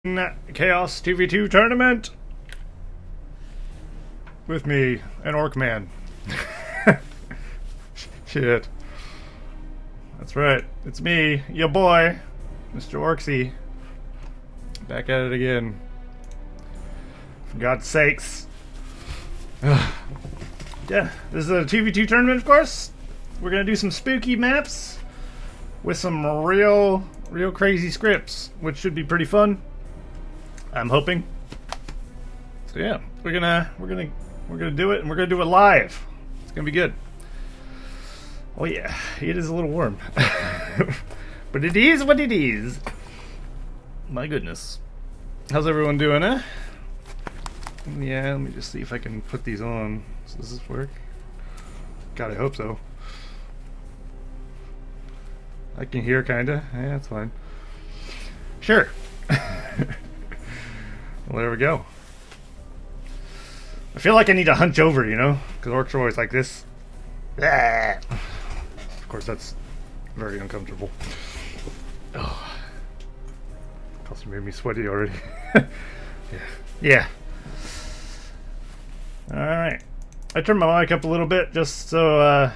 Chaos 2v2 tournament with me, an orc man. Shit. That's right. It's me, your boy, Mr. Orcsy. Back at it again. For God's sakes. Yeah, this is a 2v2 tournament, of course. We're gonna do some spooky maps with some real crazy scripts, which should be pretty fun. I'm hoping. So yeah, we're gonna do it, and we're gonna do it live. It's gonna be good. Oh yeah, it is a little warm, but it is what it is. My goodness, how's everyone doing, eh? Yeah, let me just see if I can put these on. Does this work? God, I hope so. I can hear kinda. Yeah, that's fine. Sure. Well, there we go. I feel like I need to hunch over, you know? Because orcs are always like this. Of course, that's very uncomfortable. Oh. Also made me sweaty already. Yeah. Alright. I turned my mic up a little bit just so,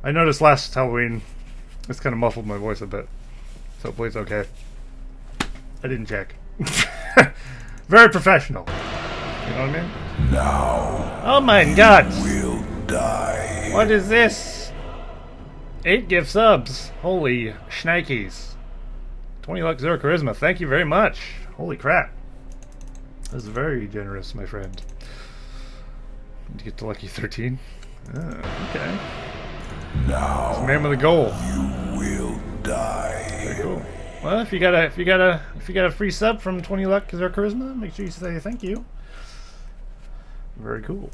I noticed last Halloween it's kind of muffled my voice a bit. So hopefully it's okay. I didn't check. Very professional. You know what I mean? Now. Oh my God! Will die. What is this? 8 gift subs. Holy shnikes. 20 luck, 0 charisma. Thank you very much. Holy crap. That's very generous, my friend. Need to get to lucky 13. Okay. Now. It's a man with a goal. You will die. Very cool. Well, if you got a free sub from 20 luck, 0 charisma, make sure you say thank you. Very cool.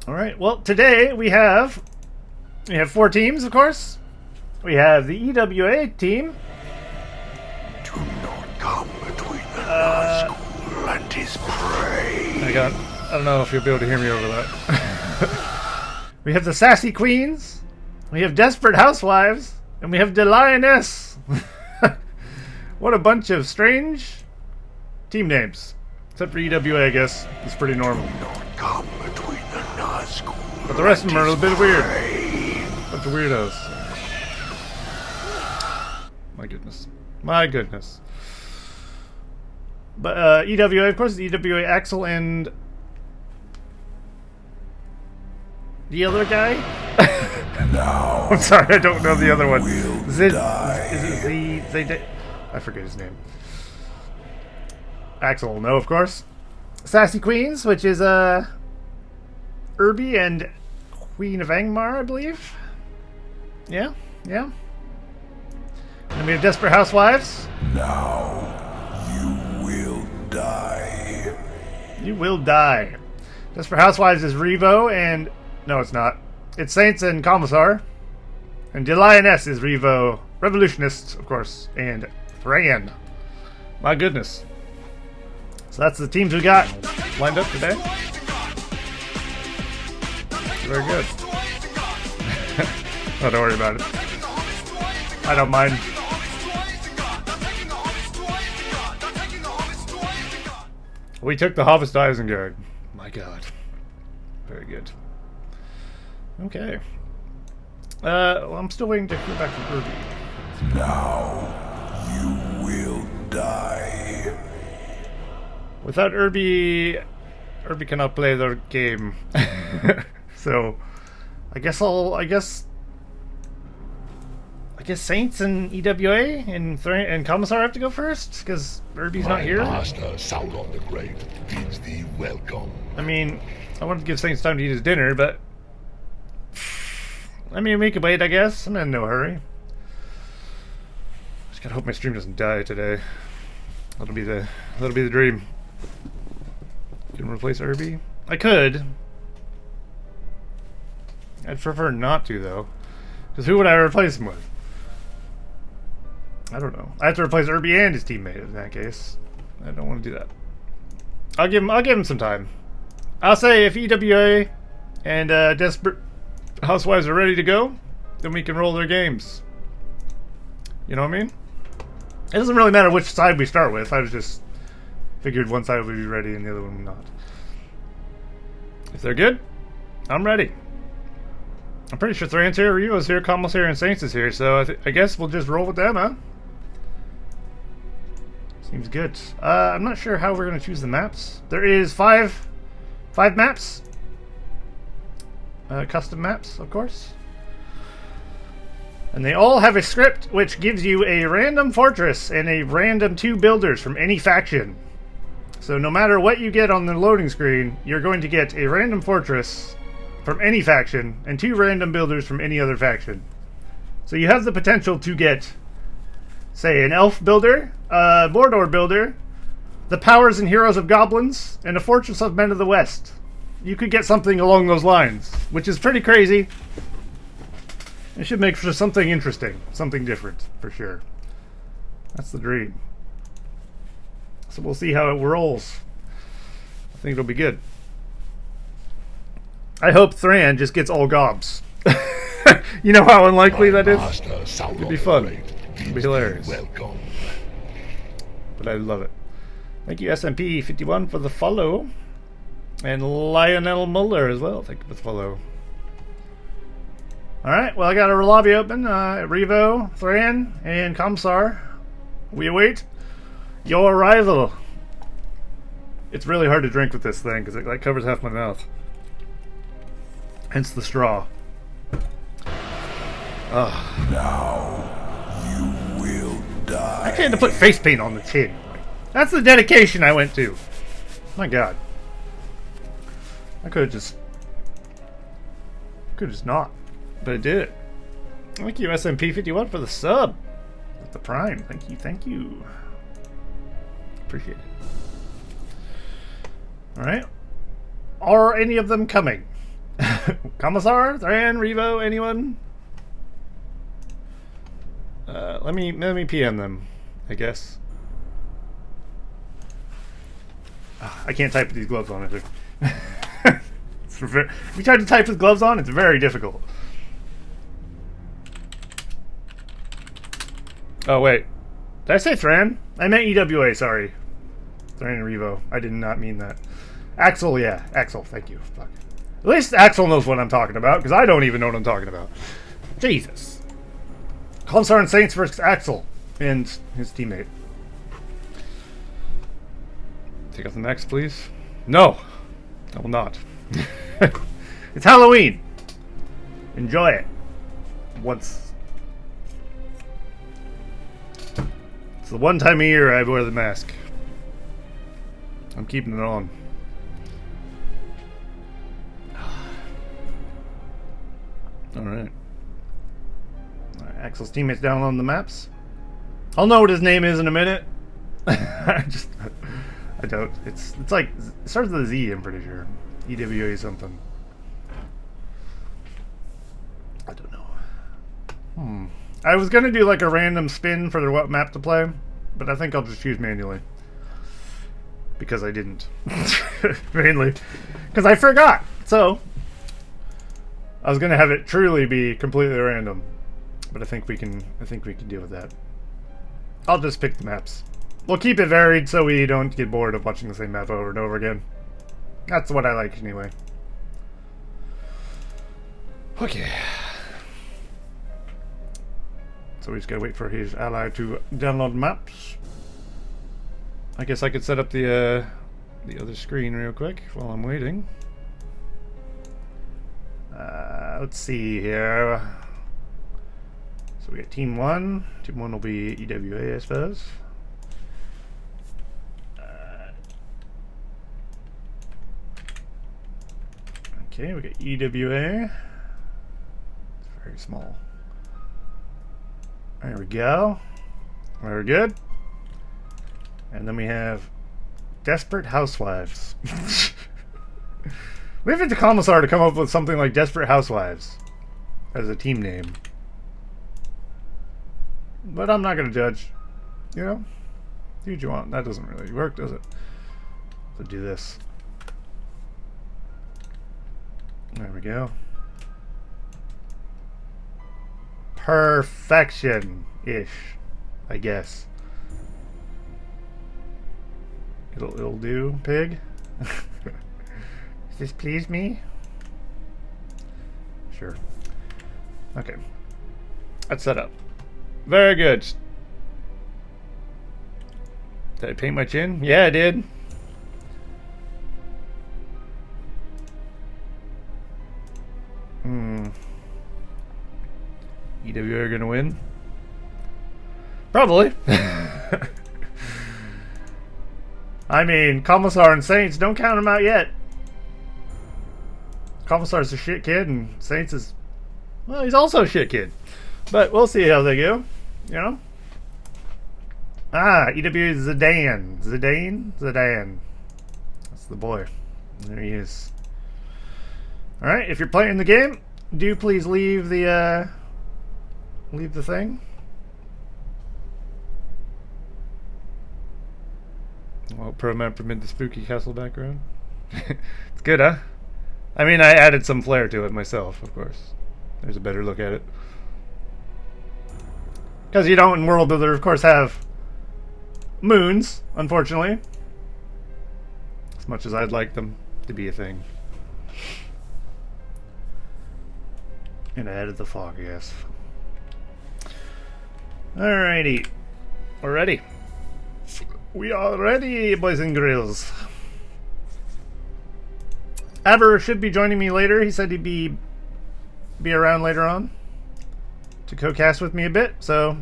All right. Well, today we have 4 teams, of course. We have the EWA team. Do not come between the Nazgul and his prey. I don't know if you'll be able to hear me over that. We have the Sassy Queens. We have Desperate Housewives, and we have the Lioness. What a bunch of strange team names. Except for EWA, I guess. It's pretty normal. Do not come between the Nazgul. But the rest of them are a bit weird. Bunch of weirdos. My goodness. But EWA, of course, EWA Axel and the other guy? Now. I'm sorry, I don't know the other one. Zid. Die. Is it the I forget his name. Axel, no, of course. Sassy Queens, which is Irby and Queen of Angmar, I believe. Yeah. And we have Desperate Housewives. Now. You will die. You will die. Desperate Housewives is Revo and... No, it's not. It's Saints and Commissar. And the Lioness is Revo. Revolutionists, of course. And Thran. My goodness. So that's the teams we got lined up today. Very good. Oh, don't worry about it. I don't mind. We took the Harvest Isengard. My God. Very good. Okay. Well, I'm still waiting to hear back from Irby. Now. You will die. Without Irby cannot play their game. So, I guess Saints and EWA and Commissar have to go first because Irby's not here. Master Sauron the Great bids thee welcome. I mean, I wanted to give Saints time to eat his dinner, but I mean, we could wait, I guess. I'm in no hurry. Just gotta hope my stream doesn't die today. That'll be the dream. Can replace Irby? I could. I'd prefer not to, though. Because who would I replace him with? I don't know. I have to replace Irby and his teammate in that case. I don't want to do that. I'll give him some time. I'll say if EWA and Desperate Housewives are ready to go, then we can roll their games. You know what I mean? It doesn't really matter which side we start with. I was just figured one side would be ready and the other one would not. If they're good, I'm ready. I'm pretty sure Thran's here, Revo's here, Kamal's here, and Saints is here, so I guess we'll just roll with them, huh? Seems good. I'm not sure how we're going to choose the maps. There is five maps. Custom maps, of course. And they all have a script which gives you a random fortress and a random 2 builders from any faction. So no matter what you get on the loading screen, you're going to get a random fortress from any faction and 2 random builders from any other faction. So you have the potential to get, say, an elf builder, a Mordor builder, the powers and heroes of goblins, and a fortress of men of the west. You could get something along those lines, which is pretty crazy. It should make for something interesting, something different, for sure. That's the dream. So we'll see how it rolls. I think it'll be good. I hope Thran just gets all gobs. You know how unlikely that is? It'd be fun. It'd be hilarious. Welcome. But I love it. Thank you, SMP51, for the follow. And Lionel Muller as well. Thank you for the follow. Alright, well, I got a lobby open. Revo, Thran, and Kamsar. We await your arrival. It's really hard to drink with this thing because it like covers half my mouth. Hence the straw. Ugh. Now you will die. I actually had to put face paint on the tin. That's the dedication I went to. My God. I could have just not. But it did. Thank you, SMP51, for the sub. With the prime. Thank you. Appreciate it. Alright. Are any of them coming? Commissar? Thran? Revo? Anyone? Let me PM them, I guess. I can't type with these gloves on either. If you try to type with gloves on, it's very difficult. Oh, wait. Did I say Thran? I meant EWA, sorry. Thran and Revo. I did not mean that. Axel, yeah. Axel, thank you. Fuck. At least Axel knows what I'm talking about, because I don't even know what I'm talking about. Jesus. Comsar and Saints versus Axel and his teammate. Take out the next, please. No. I will not. It's Halloween. Enjoy it. Once. It's the one time a year I wear the mask. I'm keeping it on. Alright. Axel's teammates downloading the maps. I'll know what his name is in a minute. I don't. It's like, it starts with a Z, I'm pretty sure. EWA something. I don't know. I was gonna do like a random spin for what map to play, but I think I'll just choose manually. Because I didn't. Mainly. Because I forgot. So, I was gonna have it truly be completely random. But I think we can deal with that. I'll just pick the maps. We'll keep it varied so we don't get bored of watching the same map over and over again. That's what I like anyway. Okay. So we just gotta wait for his ally to download maps. I guess I could set up the other screen real quick while I'm waiting. Let's see here. So we got Team 1. Team 1 will be EWA, I suppose. Okay, we got EWA. It's very small. There we go. Very good. And then we have Desperate Housewives. We have to Commissar to come up with something like Desperate Housewives as a team name. But I'm not going to judge. You know? Do what you want. That doesn't really work, does it? So do this. There we go. Perfection-ish, I guess. It'll do, pig. Does this please me? Sure. Okay. That's set up. Very good. Did I paint my chin? Yeah, I did. EWA are gonna win? Probably. I mean, Commissar and Saints, don't count them out yet. Commissar's a shit kid, and Saints is, well, he's also a shit kid. But we'll see how they go, you know? Ah, EWA Zidane. Zidane. That's the boy. There he is. Alright, if you're playing the game, do please leave the thing. Well, pro map permit the spooky castle background. It's good, huh? I mean, I added some flair to it myself, of course. There's a better look at it. Because you don't in World Builder, of course, have moons, unfortunately. As much as I'd like them to be a thing. And I added the fog, yes. Alrighty. We're ready. We are ready, boys and girls. Aber should be joining me later. He said he'd be around later on to co-cast with me a bit. So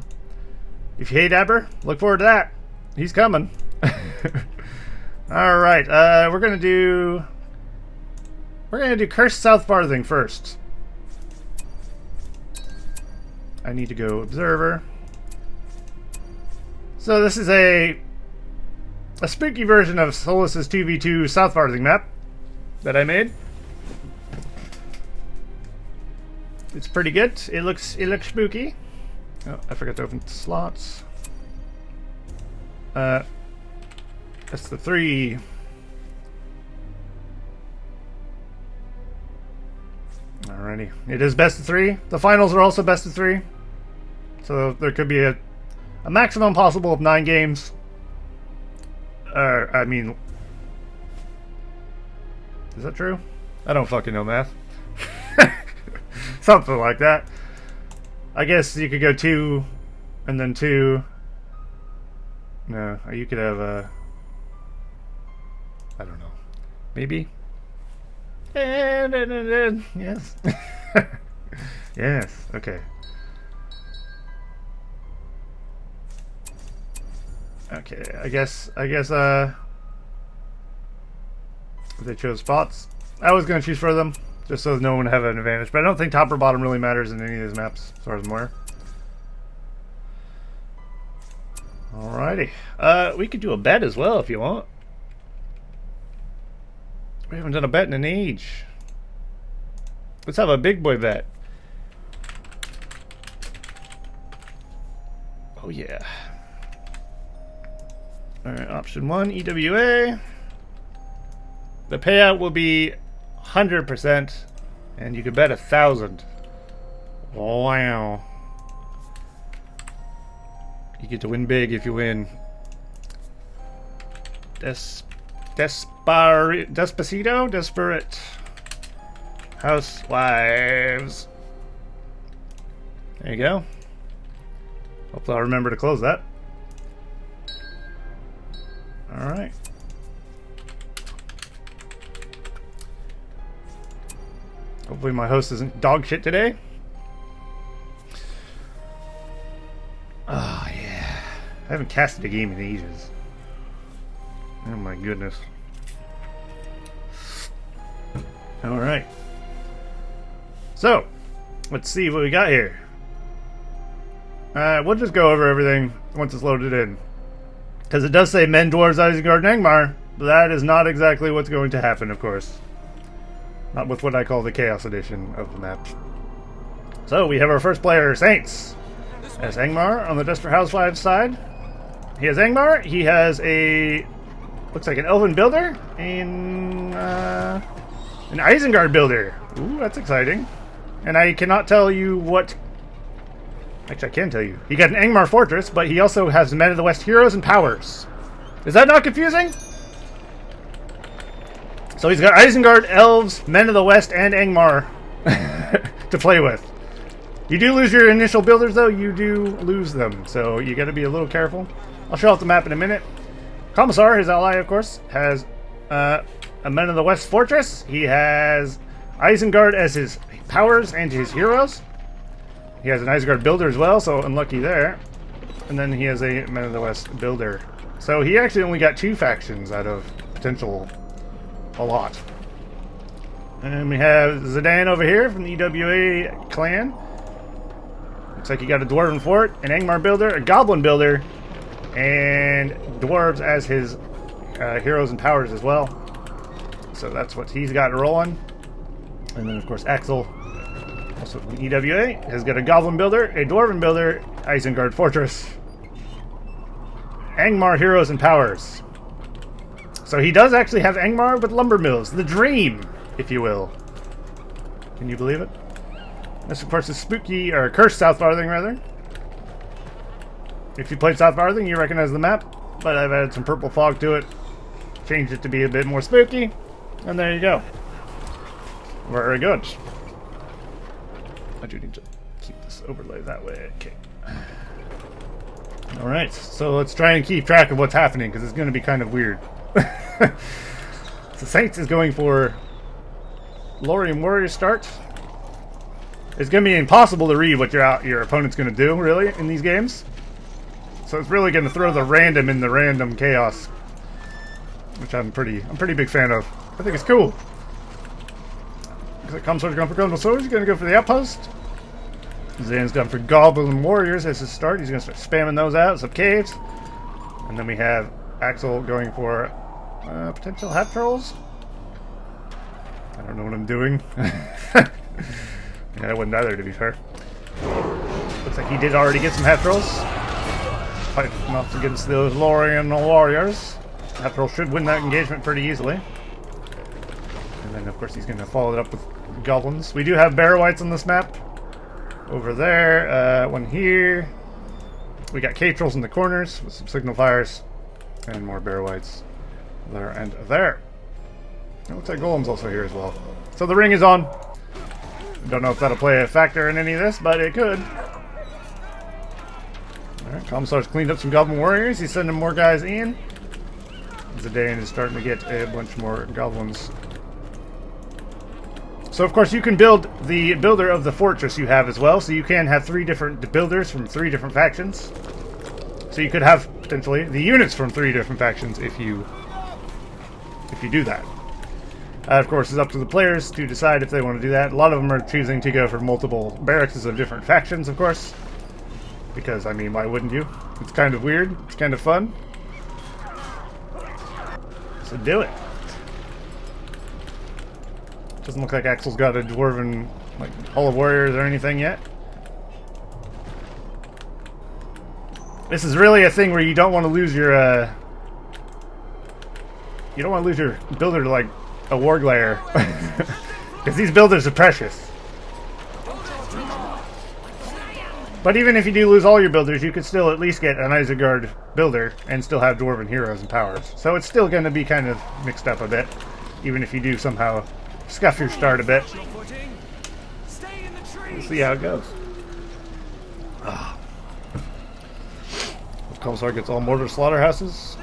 if you hate Aber, look forward to that. He's coming. All right, we're gonna do Cursed South Farthing first. I need to go observer. So this is a spooky version of Solus's 2v2 South Farthing map that I made. It's pretty good. It looks spooky. Oh, I forgot to open the slots. That's the 3. Alrighty. It is best of 3. The finals are also best of 3. So there could be a maximum possible of 9 games. I mean, is that true? I don't fucking know math. Something like that. I guess you could go 2 and then 2. No, you could have I don't know. Maybe? Yes. Yes, okay. Okay, I guess they chose spots. I was gonna choose for them, just so no one would have an advantage, but I don't think top or bottom really matters in any of these maps, as far as I'm aware. Alrighty. We could do a bet as well if you want. We haven't done a bet in an age. Let's have a big boy bet. Oh yeah. Alright, option 1, EWA. The payout will be 100%, and you could bet 1,000. Wow. You get to win big if you win. Despacito? Desperate Housewives. There you go. Hopefully I'll remember to close that. Alright. Hopefully my host isn't dog shit today. Oh yeah. I haven't casted a game in ages. Oh my goodness. Alright. So, let's see what we got here. We'll just go over everything once it's loaded in. Because it does say Men, Dwarves, Isengard, and Angmar. But that is not exactly what's going to happen, of course. Not with what I call the Chaos Edition of the map. So, we have our first player, Saints. As Angmar on the Desperate Housewives side. He has Angmar. He has a... looks like an Elven Builder. And... an Isengard Builder. Ooh, that's exciting. And I cannot tell you what... Actually, I can tell you. He got an Angmar Fortress, but he also has Men of the West heroes and powers. Is that not confusing? So he's got Isengard, Elves, Men of the West, and Angmar to play with. You do lose your initial builders, though. You do lose them, so you got to be a little careful. I'll show off the map in a minute. Commissar, his ally, of course, has a Men of the West fortress. He has Isengard as his powers and his heroes. He has an Isengard builder as well, so unlucky there. And then he has a Men of the West builder. So he actually only got 2 factions out of potential a lot. And we have Zidane over here from the EWA clan. Looks like he got a Dwarven fort, an Angmar builder, a Goblin builder, and dwarves as his heroes and powers as well. So that's what he's got rolling. And then of course Axel, also from EWA, has got a Goblin builder, a Dwarven builder, Isengard fortress, Angmar heroes and powers. So he does actually have Angmar with lumber mills, the dream, if you will. Can you believe it? This of course is spooky, or cursed South Farthing rather. If you played South Farthing, you recognize the map, but I've added some purple fog to it, changed it to be a bit more spooky, and there you go. Very good. I do need to keep this overlay that way. Okay. Alright, so let's try and keep track of what's happening, because it's going to be kind of weird. So Saints is going for Lorien Warrior start. It's going to be impossible to read what your opponent's going to do, really, in these games. So it's really going to throw the random in the random chaos, which I'm pretty big fan of. I think it's cool. Looks like Commissar's going for Golden Swords. He's going to go for the outpost. Zan's gone for Goblin Warriors as his start. He's going to start spamming those out. Some caves. And then we have Axel going for potential half trolls. I don't know what I'm doing. Yeah, I wouldn't either, to be fair. Looks like he did already get some half trolls. Fighting off against those Lorien Warriors. Half troll should win that engagement pretty easily. And then, of course, he's going to follow it up with goblins. We do have bear whites on this map. Over there, one here. We got cave trolls in the corners with some signal fires. And more bear whites there and there. It looks like golems also here as well. So the ring is on. Don't know if that'll play a factor in any of this, but it could. Alright, Commissar's cleaned up some Goblin Warriors. He's sending more guys in. Zidane is starting to get a bunch more goblins. So of course you can build the builder of the fortress you have as well. So you can have 3 different builders from 3 different factions. So you could have potentially the units from 3 different factions if you do that. Of course, it's up to the players to decide if they want to do that. A lot of them are choosing to go for multiple barracks of different factions, of course. Because, I mean, why wouldn't you? It's kind of weird. It's kind of fun. So do it. Doesn't look like Axel's got a Dwarven, like, Hall of Warriors or anything yet. This is really a thing where you don't want to lose your, you don't want to lose your builder to, like, a Warglayer. Because these builders are precious. But even if you do lose all your builders, you could still at least get an Isengard builder and still have Dwarven heroes and powers. So it's still going to be kind of mixed up a bit, even if you do somehow scuff your start a bit. We'll see how it goes. If Commissar gets all mortar slaughterhouses,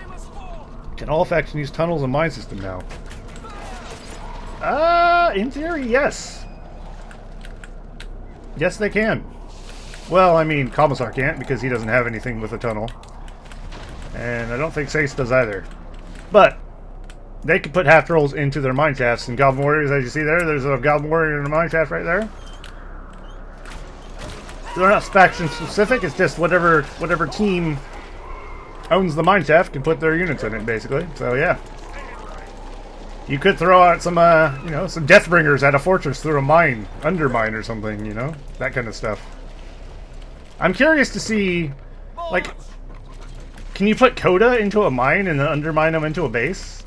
can all factions use tunnels and mine system now? In theory, yes. Yes, they can. Well, I mean, Commissar can't because he doesn't have anything with a tunnel. And I don't think Sace does either. But they could put half trolls into their mine shafts. And Goblin Warriors, as you see there, there's a Goblin Warrior in a mine shaft right there. They're not faction specific, it's just whatever team owns the mine shaft can put their units in it, basically. So, yeah. You could throw out some, you know, some Deathbringers at a fortress through a mine, undermine or something, you know? That kind of stuff. I'm curious to see, like, can you put Coda into a mine and then undermine them into a base?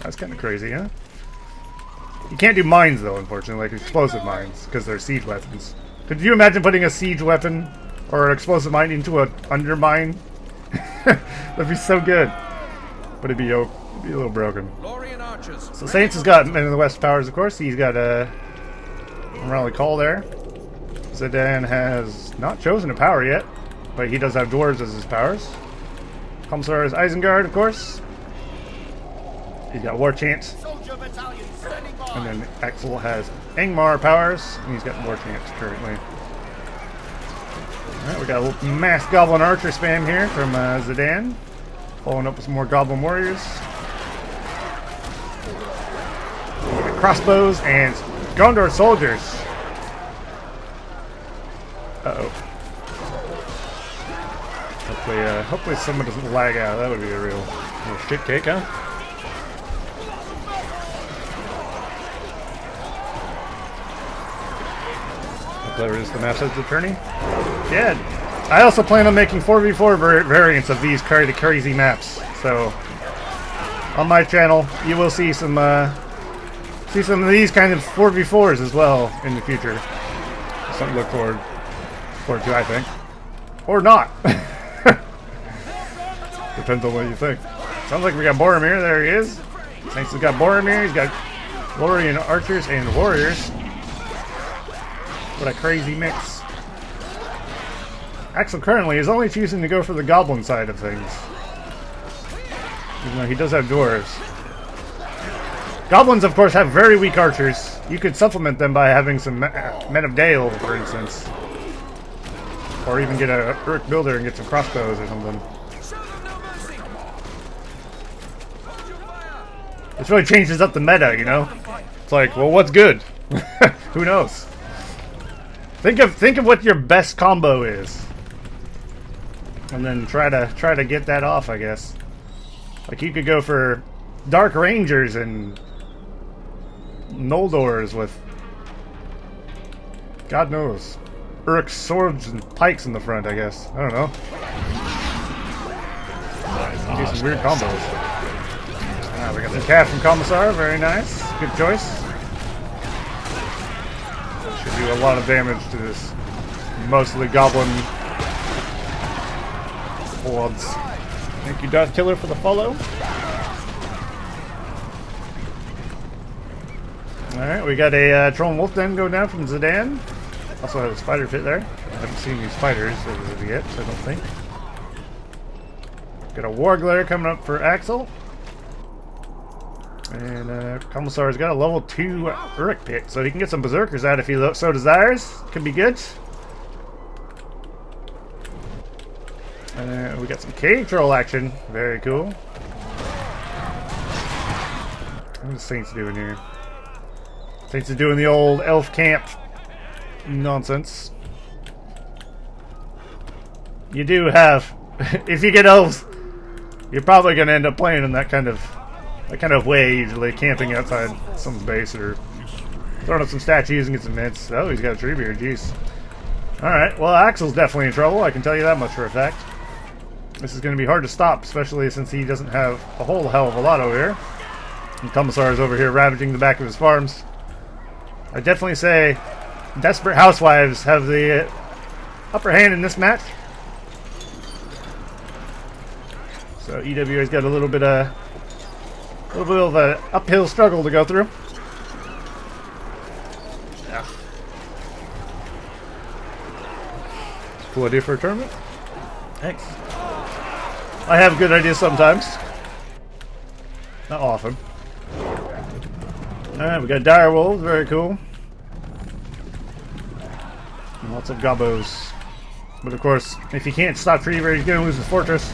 That's kind of crazy, huh? You can't do mines, though, unfortunately, like explosive mines, because they're siege weapons. Could you imagine putting a siege weapon or an explosive mine into an undermine? That'd be so good. but it'd be a little broken. Lorian archers. So Saints has got Men of the West powers, of course. He's got a rally call there. Zidane has not chosen a power yet, but he does have dwarves as his powers. Commissar is Isengard, of course. He's got War Chant. Soldier battalion standing by. And then Axel has Angmar powers, and he's got War Chant currently. Alright, we got a little mass Goblin Archer spam here from Zidane. Following up with some more Goblin Warriors. We got crossbows and Gondor soldiers. Uh-oh. Hopefully someone doesn't lag out. That would be a real shit cake, huh? How clever is the map says the attorney? Yeah. I also plan on making 4v4 variants of these crazy maps. So on my channel, you will see some of these kind of 4v4s as well in the future. Something to look forward to, I think, or not. Depends on what you think. Sounds like we got Boromir. There he is. Saints has got Boromir. He's got Lorian archers and warriors. What a crazy mix. Axel currently is only choosing to go for the goblin side of things, even though he does have dwarves. Goblins, of course, have very weak archers. You could supplement them by having some Men of Dale, for instance. Or even get a Uruk Builder and get some crossbows or something. This really changes up the meta, you know? It's like, well, what's good? Who knows? Think of what your best combo is. And then try to get that off, I guess. Like, you could go for Dark Rangers and Noldors with, God knows, Uruk swords and pikes in the front, I guess. I don't know. Do some weird combos. We got the cat from Commissar, very nice. Good choice. Should do a lot of damage to this mostly goblin hordes. Thank you, Darth Killer, for the follow. Alright, we got a Troll and Wolf Den go down from Zidane. Also have a spider pit there. I haven't seen these spiders as of yet, so I don't think. Got a Warglare coming up for Axel. And Commissar's got a level 2 Uruk pit, so he can get some Berserkers out if he so desires. Could be good. And we got some Cave Troll action. Very cool. What are the Saints doing here? Saints are doing the old elf camp nonsense. You do have, if you get elves, you're probably going to end up playing in that kind of way, usually camping outside someone's base or throwing up some statues and get some mints. Oh, he's got a Treebeard, jeez. Alright, well, Axel's definitely in trouble, I can tell you that much for a fact. This is going to be hard to stop, especially since he doesn't have a whole hell of a lot over here. And Commissar is over here ravaging the back of his farms. I definitely say Desperate Housewives have the upper hand in this match. So EWA's got a little bit of an uphill struggle to go through. Yeah. Cool idea for a tournament. Thanks. I have good ideas sometimes. Not often. Alright, we got Dire Wolves, very cool. And lots of Gobbos. But of course, if you can't stop Treebeard, he's going to lose his fortress.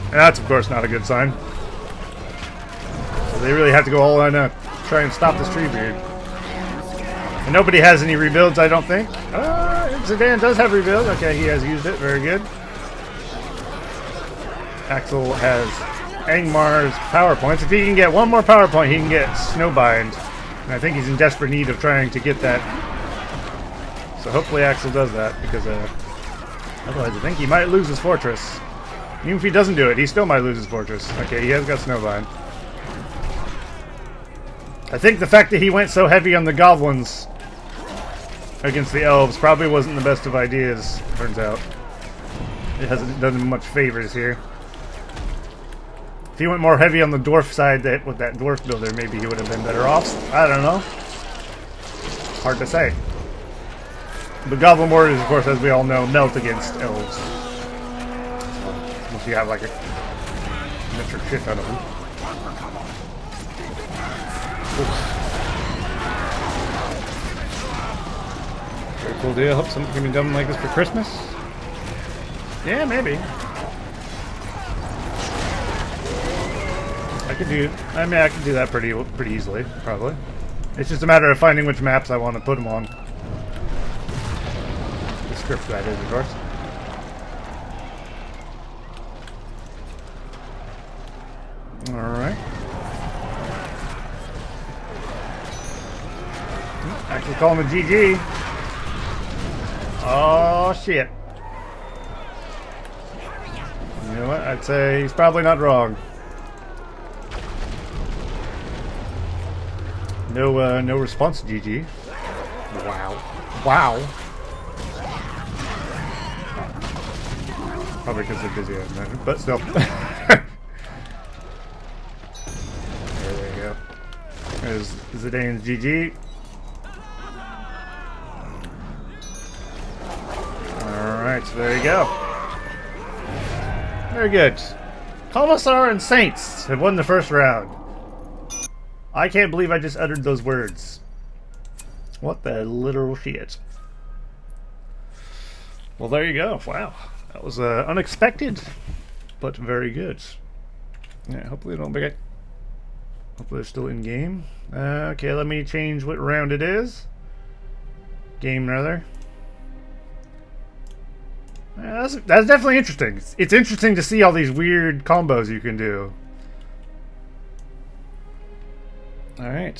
And that's of course not a good sign. So they really have to go all in to try and stop this Treebeard. And nobody has any rebuilds, I don't think. Zidane does have rebuild. Okay, he has used it. Very good. Axel has Angmar's power points. If he can get one more power point, he can get Snowbind. And I think he's in desperate need of trying to get that. So hopefully Axel does that, because otherwise I think he might lose his fortress. Even if he doesn't do it, he still might lose his fortress. Okay, he has got Snowbind. I think the fact that he went so heavy on the goblins against the elves probably wasn't the best of ideas, turns out. It hasn't done him much favors here. If he went more heavy on the dwarf side with that dwarf builder, maybe he would have been better off. I don't know. Hard to say. The Goblin Warriors, of course, as we all know, melt against elves. Unless you have like a metric shit ton of them. Very cool deal. Hope something can be done like this for Christmas. Yeah, maybe. I could do that pretty easily, probably. It's just a matter of finding which maps I want to put them on. The script, that is, of course. Alright. Actually calling the GG. Oh, shit. You know what? I'd say he's probably not wrong. No response, GG. Wow. Wow. Probably because they're busy, I imagine. But still. There we go. There's Zidane's GG. Alright, so there you go. Very good. Commissar and Saints have won the first round. I can't believe I just uttered those words. What the literal shit. Well, there you go. Wow. That was unexpected, but very good. Yeah, hopefully they don't get... Hopefully they're still in game. Okay, let me change what round it is. Game, rather. That's definitely interesting. It's interesting to see all these weird combos you can do. Alright.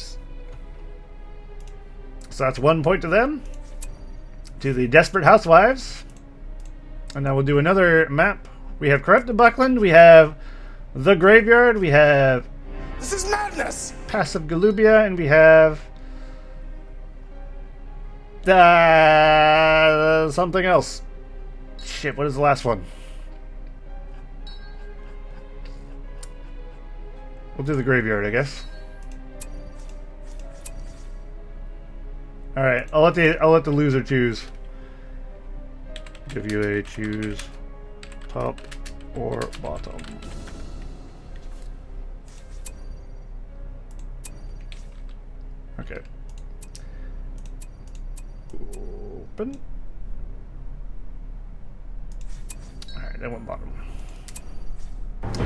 So that's 1 point to them. To the Desperate Housewives. And now we'll do another map. We have Corrupted Buckland. We have The Graveyard. We have... This is madness! Passive Galubia. And we have... something else. Shit, what is the last one? We'll do The Graveyard, I guess. All right, I'll let the loser choose. WA choose top or bottom. Okay. Open. All right, that went bottom.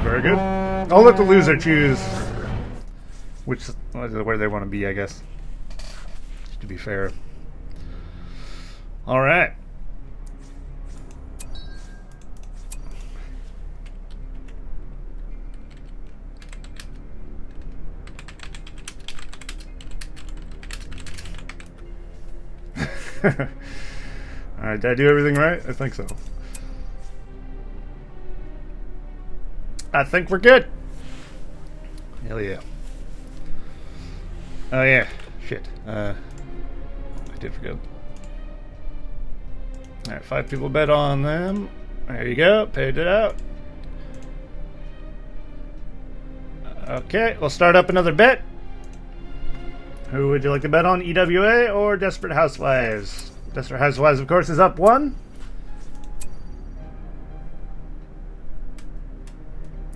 Very good. I'll let the loser choose where they want to be, I guess. To be fair. All right. All right, did I do everything right? I think so. I think we're good. Hell yeah. Oh yeah. Shit. I did forget. Alright, 5 people bet on them. There you go. Paid it out. Okay, we'll start up another bet. Who would you like to bet on? EWA or Desperate Housewives? Desperate Housewives, of course, is up 1.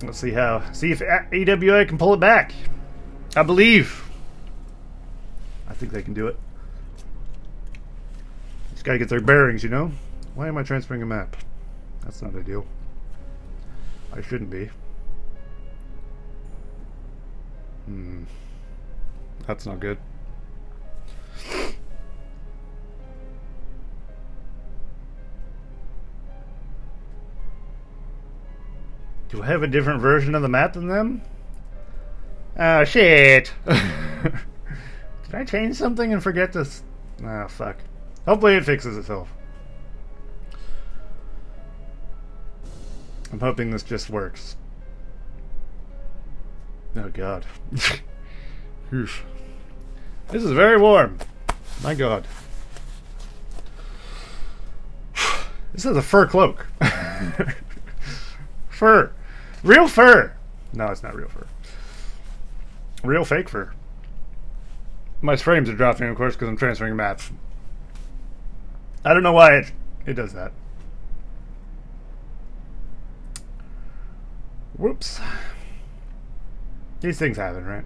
Let's see if EWA can pull it back. I believe. I think they can do it. Just gotta get their bearings, you know? Why am I transferring a map? That's not ideal. I shouldn't be. That's not good. Do I have a different version of the map than them? Oh, shit. Did I change something and forget this? Ah, fuck. Hopefully it fixes itself. I'm hoping this just works. Oh, God. Oof. This is very warm. My God. This is a fur cloak. Fur. Real fur. No, it's not real fur. Real fake fur. My frames are dropping, of course, because I'm transferring maps. I don't know why it does that. Whoops. These things happen, right?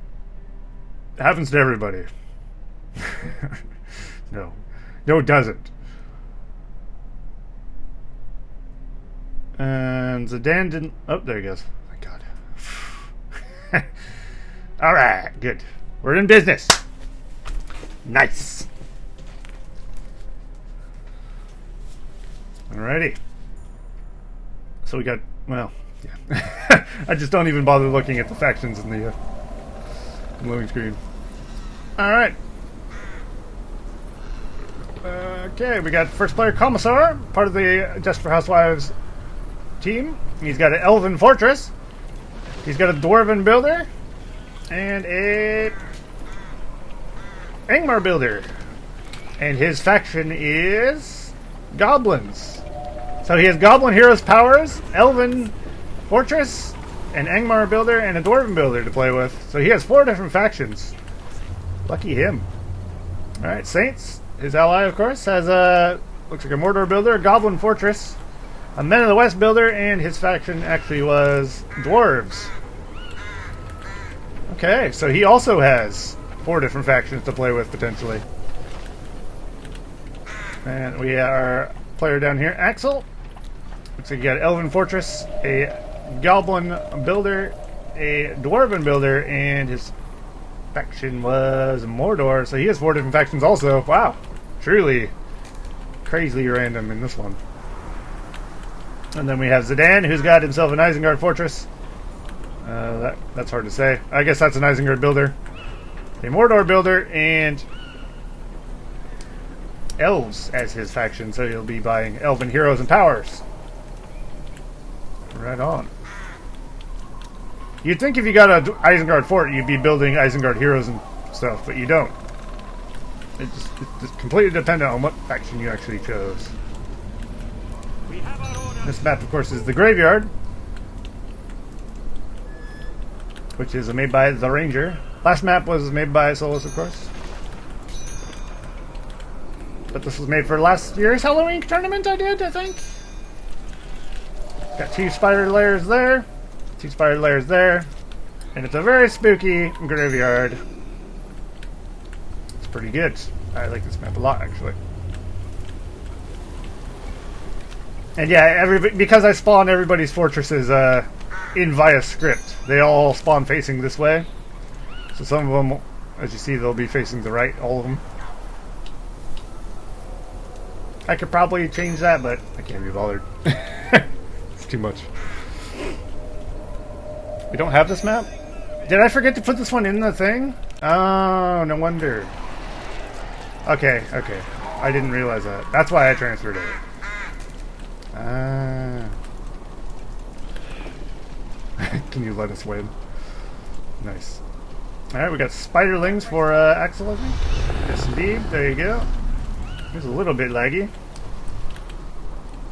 It happens to everybody. No. No, it doesn't. And Zidane didn't... Oh, there he goes. Thank God. Alright, good. We're in business. Nice. Alrighty. So we got... Well, yeah. I just don't even bother looking at the factions in the loading screen. Alright. Okay, we got first player Commissar, part of the Desperate Housewives team. He's got an Elven Fortress. He's got a Dwarven Builder. And a Angmar Builder. And his faction is Goblins. So he has Goblin Heroes powers, Elven Fortress, an Angmar Builder, and a Dwarven Builder to play with. So he has 4 different factions. Lucky him. Alright, Saints, his ally, of course, has a... looks like a Mordor Builder, a Goblin Fortress, a Men of the West Builder, and his faction actually was Dwarves. Okay, so he also has 4 different factions to play with, potentially. And we are player down here, Axel. Looks like you got Elven Fortress, a Goblin Builder, a Dwarven Builder, and his faction was Mordor. So he has 4 different factions also. Wow. Truly crazily random in this one. And then we have Zidane, who's got himself an Isengard Fortress. That's hard to say. I guess that's an Isengard Builder. A Mordor Builder, and Elves as his faction. So he'll be buying Elven Heroes and Powers. Right on. You'd think if you got an Isengard Fort, you'd be building Isengard Heroes and stuff, but you don't. It's just completely dependent on what faction you actually chose. This map, of course, is the Graveyard, which is made by the Ranger. Last map was made by Solus, of course. But this was made for last year's Halloween tournament I did, I think. Got 2 spider layers there, 2 spider layers there, and it's a very spooky graveyard. It's pretty good. I like this map a lot, actually. And yeah, because I spawned everybody's fortresses in via script. They all spawn facing this way. So some of them, as you see, they'll be facing the right, all of them. I could probably change that, but I can't be bothered. It's too much. We don't have this map? Did I forget to put this one in the thing? Oh, no wonder. Okay, okay. I didn't realize that. That's why I transferred it. Can you let us win? Nice. Alright, we got Spiderlings for Axel, I think. Yes, indeed. There you go. It's a little bit laggy.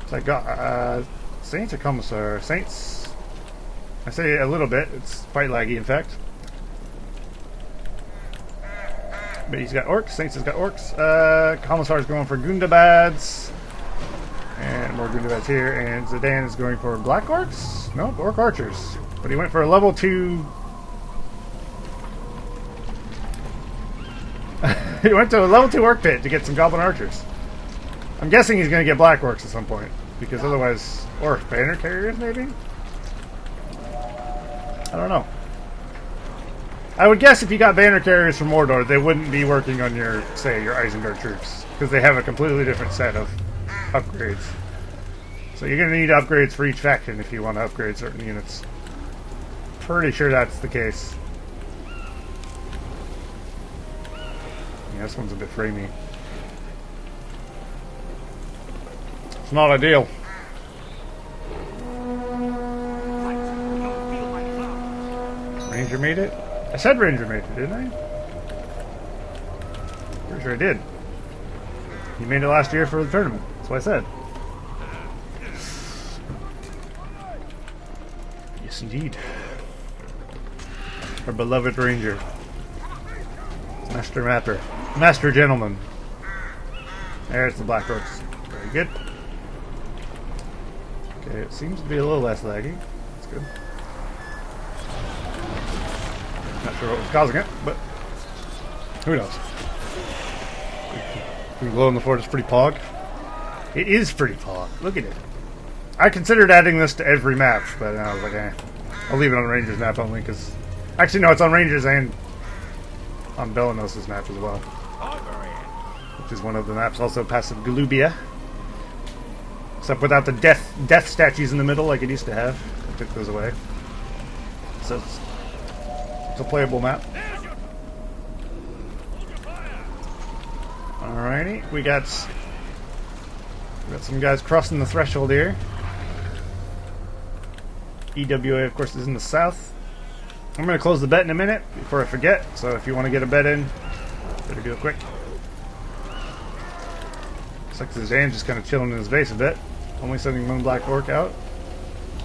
So I got Saints or Commissar? Saints. I say a little bit. It's quite laggy, in fact. But he's got orcs. Saints has got orcs. Commissar's going for Gundabads. And more Gundabads here. And Zidane is going for black orcs? Nope, orc archers. But he went for a level 2. He went to a level 2 orc pit to get some goblin archers. I'm guessing he's going to get black orcs at some point. Because otherwise... Or banner carriers, maybe? I don't know. I would guess if you got banner carriers from Mordor, they wouldn't be working on your, say, your Isengard troops. Because they have a completely different set of upgrades. So you're going to need upgrades for each faction if you want to upgrade certain units. Pretty sure that's the case. Yeah, this one's a bit framey. It's not ideal. Ranger made it? I said Ranger made it, didn't I? Pretty sure I did. He made it last year for the tournament. That's what I said. Yes, indeed. Our beloved ranger. Master mapper. Master gentleman. There's the black orcs. Very good. Okay, it seems to be a little less laggy. That's good. Not sure what was causing it, but who knows? Glow in the Fort is pretty pog. It is pretty pog. Look at it. I considered adding this to every map, but I was like, eh. I'll leave it on Rangers map only, because... Actually, no, it's on Rangers and on Belanos' map as well. Which is one of the maps, also Passive Galubia. Except without the death statues in the middle like it used to have. I took those away. So it's a playable map. Alrighty, we got some guys crossing the threshold here. EWA, of course, is in the south. I'm going to close the bet in a minute before I forget, so if you want to get a bet in, better do it quick. Looks like Zidane just kind of chilling in his base a bit. Only sending one black orc out.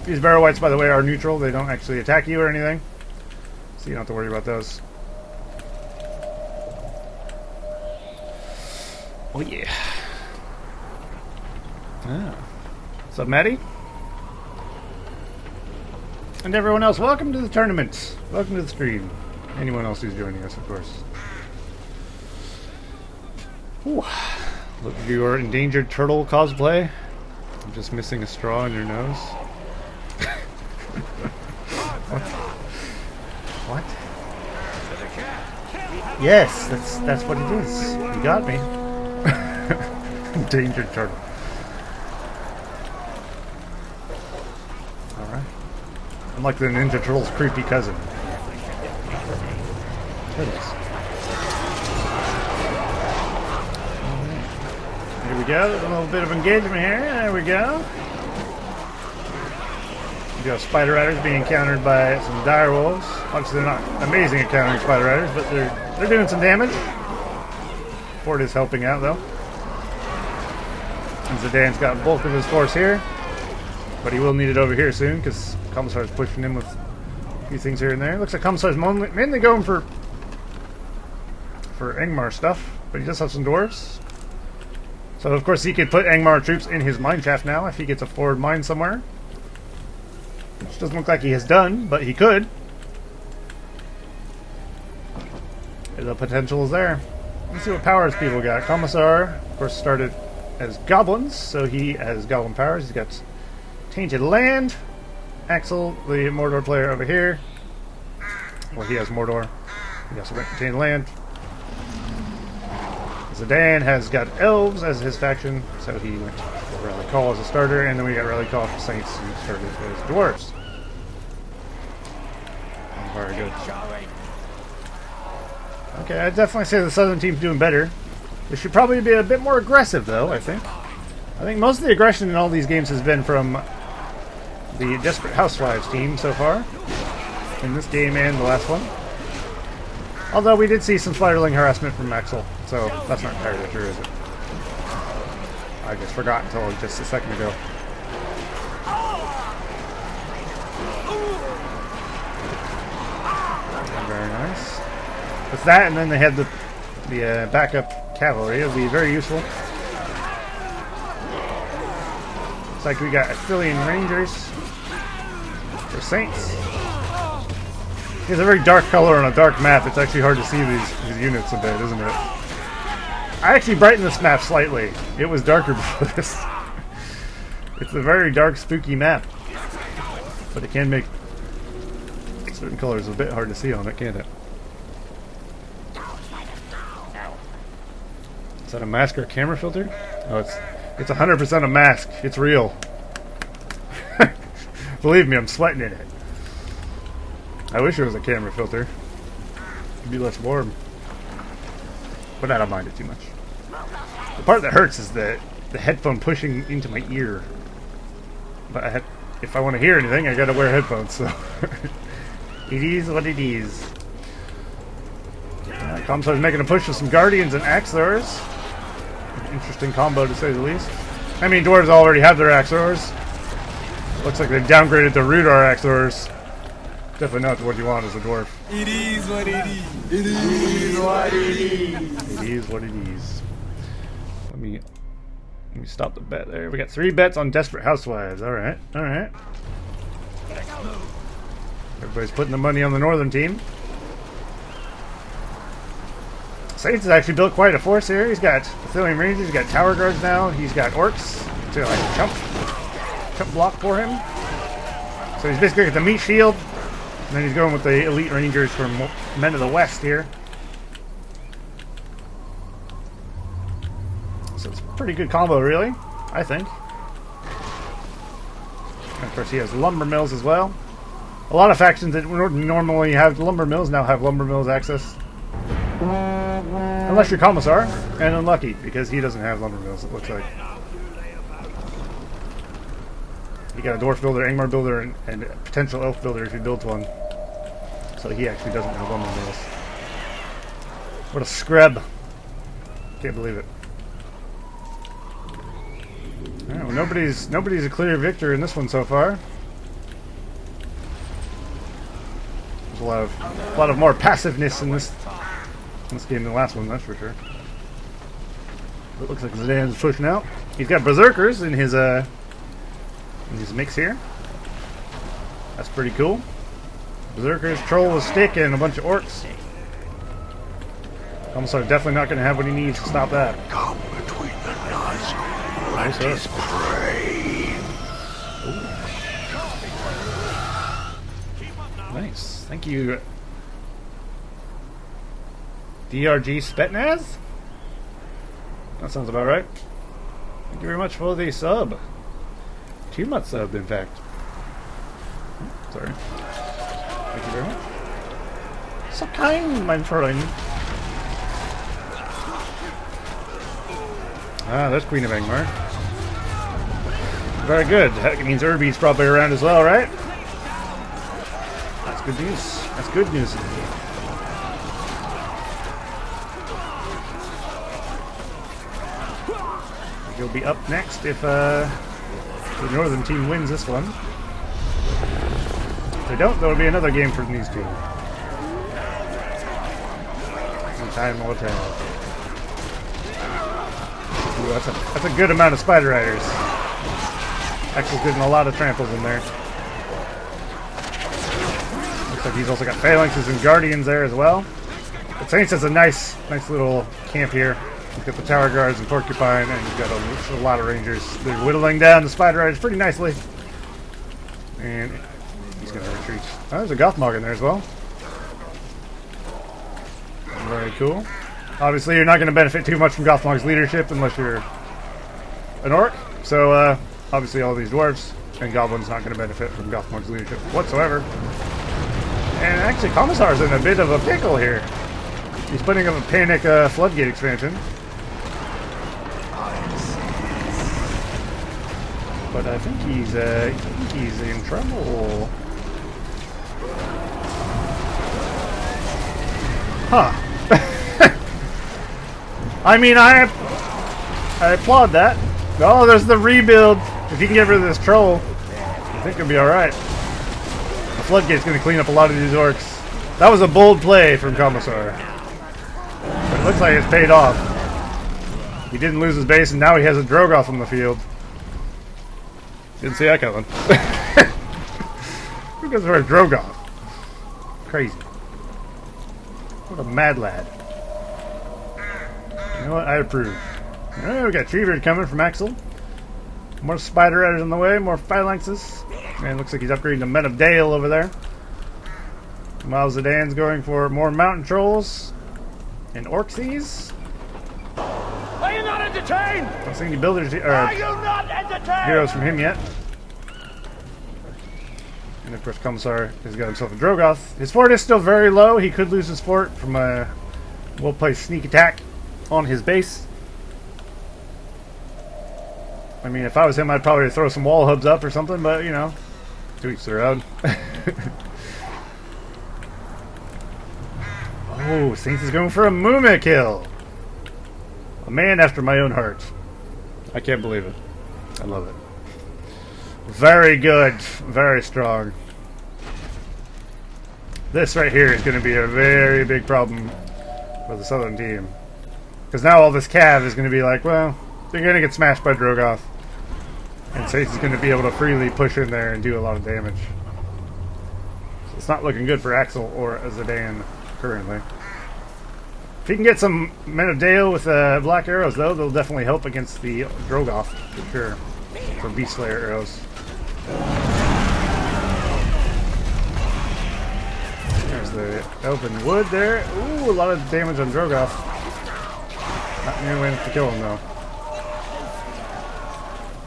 These barrow whites, by the way, are neutral. They don't actually attack you or anything, so you don't have to worry about those. Oh yeah. Ah. What's up, Maddie? And everyone else, welcome to the tournament. Welcome to the stream. Anyone else who's joining us, of course. Ooh. Look at your endangered turtle cosplay. I'm just missing a straw in your nose. What? Yes, that's what it is. You got me. Endangered turtle. Alright. I'm like the Ninja Turtle's creepy cousin. There it is. Here we go. A little bit of engagement here. There we go. We got spider riders being encountered by some dire wolves. Obviously, they're not amazing at countering spider riders, but they're doing some damage. Fort is helping out though. And Zidane's got bulk of his force here, but he will need it over here soon because Commissar's pushing him with a few things here and there. Looks like Commissar's mainly going for Angmar stuff, but he does have some dwarves. So of course he could put Angmar troops in his mine shaft now if he gets a forward mine somewhere. Which doesn't look like he has done, but he could. The potential is there. Let's see what powers people got. Commissar, of course, started as goblins, so he has goblin powers. He's got Tainted Land. Axel, the Mordor player over here. Well, he has Mordor. He also went to Tainted Land. Zidane has got elves as his faction, so he went for Rally Call as a starter, and then we got Rally Call for Saints, who started as dwarves. Very good. Okay, I'd definitely say the southern team's doing better. They should probably be a bit more aggressive, though, I think. I think most of the aggression in all these games has been from the Desperate Housewives team so far. In this game and the last one. Although we did see some spiderling harassment from Axel, so that's not entirely true, is it? I just forgot until just a second ago. Very nice. With that, and then they had the backup cavalry. It'll be very useful. Looks like we got Aphelion Rangers for Saints. It's a very dark color on a dark map. It's actually hard to see these units a bit, isn't it? I actually brightened this map slightly. It was darker before this. It's a very dark, spooky map. But it can make certain colors a bit hard to see on it, can't it? Is that a mask or a camera filter? Oh, it's 100% a mask. It's real. Believe me, I'm sweating in it. I wish it was a camera filter. It'd be less warm. But I don't mind it too much. The part that hurts is the headphone pushing into my ear. But if I want to hear anything, I gotta wear headphones, so... It is what it is. Commissar's making a push with some Guardians and Axlors. Interesting combo, to say the least. I mean, dwarves already have their Axlors. Looks like they've downgraded the Rudar Axlors Definitely not what you want as a dwarf. It is what it is. It is what it is. It is what it is. Let me stop the bet there. We got 3 bets on Desperate Housewives. Alright, alright. Everybody's putting the money on the northern team. Saints has actually built quite a force here. He's got Athelian Rangers, he's got Tower Guards now, he's got Orcs to like chump block for him. So he's basically got the meat shield, and then he's going with the elite Rangers from Men of the West here. So it's a pretty good combo, really, I think. And of course he has lumber mills as well. A lot of factions that normally have lumber mills now have lumber mills access. Unless you're Commissar, and unlucky, because he doesn't have lumber mills, it looks like. You got a Dwarf Builder, Angmar Builder, and a potential Elf Builder if he builds one. So he actually doesn't have lumber mills. What a scrub. Can't believe it. Well, nobody's a clear victor in this one so far. There's a lot of more passiveness in this game than the last one, that's for sure. It looks like Zidane's pushing out. He's got Berserkers in his mix here. That's pretty cool. Berserkers, Troll with Stick, and a bunch of Orcs. Commissar definitely not going to have what he needs to stop that. Come between the nuts. Let his prey. Nice. Thank you. DRG Spetnaz? That sounds about right. Thank you very much for the sub. 2-month sub, in fact. Sorry. Thank you very much. So kind, my friend. Ah, that's Queen of Angmar. Very good. That means Irby's probably around as well, right? That's good news. That's good news. He'll be up next if the northern team wins this one. If they don't, there'll be another game for these two. And time will tell. Ooh, that's a good amount of Spider Riders. Axel's getting a lot of tramples in there. Looks like he's also got Phalanxes and Guardians there as well. But Saints has a nice little camp here. He's got the Tower Guards and Porcupine, and he's got a lot of Rangers. They're whittling down the Spider Riders pretty nicely. And he's going to retreat. Oh, there's a Gothmog in there as well. Very cool. Obviously, you're not going to benefit too much from Gothmog's leadership unless you're an Orc. So, obviously, all these Dwarves and Goblins not going to benefit from Gothmog's leadership whatsoever. And actually, Commissar's in a bit of a pickle here. He's putting up a Panic Floodgate expansion. But I think he's in trouble. Huh. I mean, I applaud that. Oh, there's the rebuild. If you can get rid of this troll, I think it'll be alright. The Floodgate's going to clean up a lot of these Orcs. That was a bold play from Commissar. But it looks like it's paid off. He didn't lose his base, and now he has a Drogoth on the field. Didn't see that coming. Who goes for a Drogoth? Crazy. What a mad lad. You know what? I approve. Alright, we got Treebeard coming from Axel. More Spider Riders on the way, more Phalanxes. And looks like he's upgrading to Men of Dale over there. Miles Zidane's going for more Mountain Trolls and Orcsies. Are you not entertained? Don't see any builders Are you not entertained? heroes from him yet. And of course, Commissar has got himself a Drogoth. His fort is still very low. He could lose his fort from a well-placed sneak attack on his base. I mean, if I was him, I'd probably throw some wall hubs up or something, but, you know, to each their own. Oh, Saints is going for a Mumia kill. A man after my own heart. I can't believe it. I love it. Very good. Very strong. This right here is going to be a very big problem for the southern team. Because now all this cav is going to be like, well, they're going to get smashed by Drogoth. And Sassy is going to be able to freely push in there and do a lot of damage. So it's not looking good for Axel or Zidane currently. If he can get some Men of Dale with black arrows, though, they'll definitely help against the Drogoth, for sure. For Beast Slayer arrows. There's the Elven Wood there. Ooh, a lot of damage on Drogoth. Not nearly enough to kill him, though.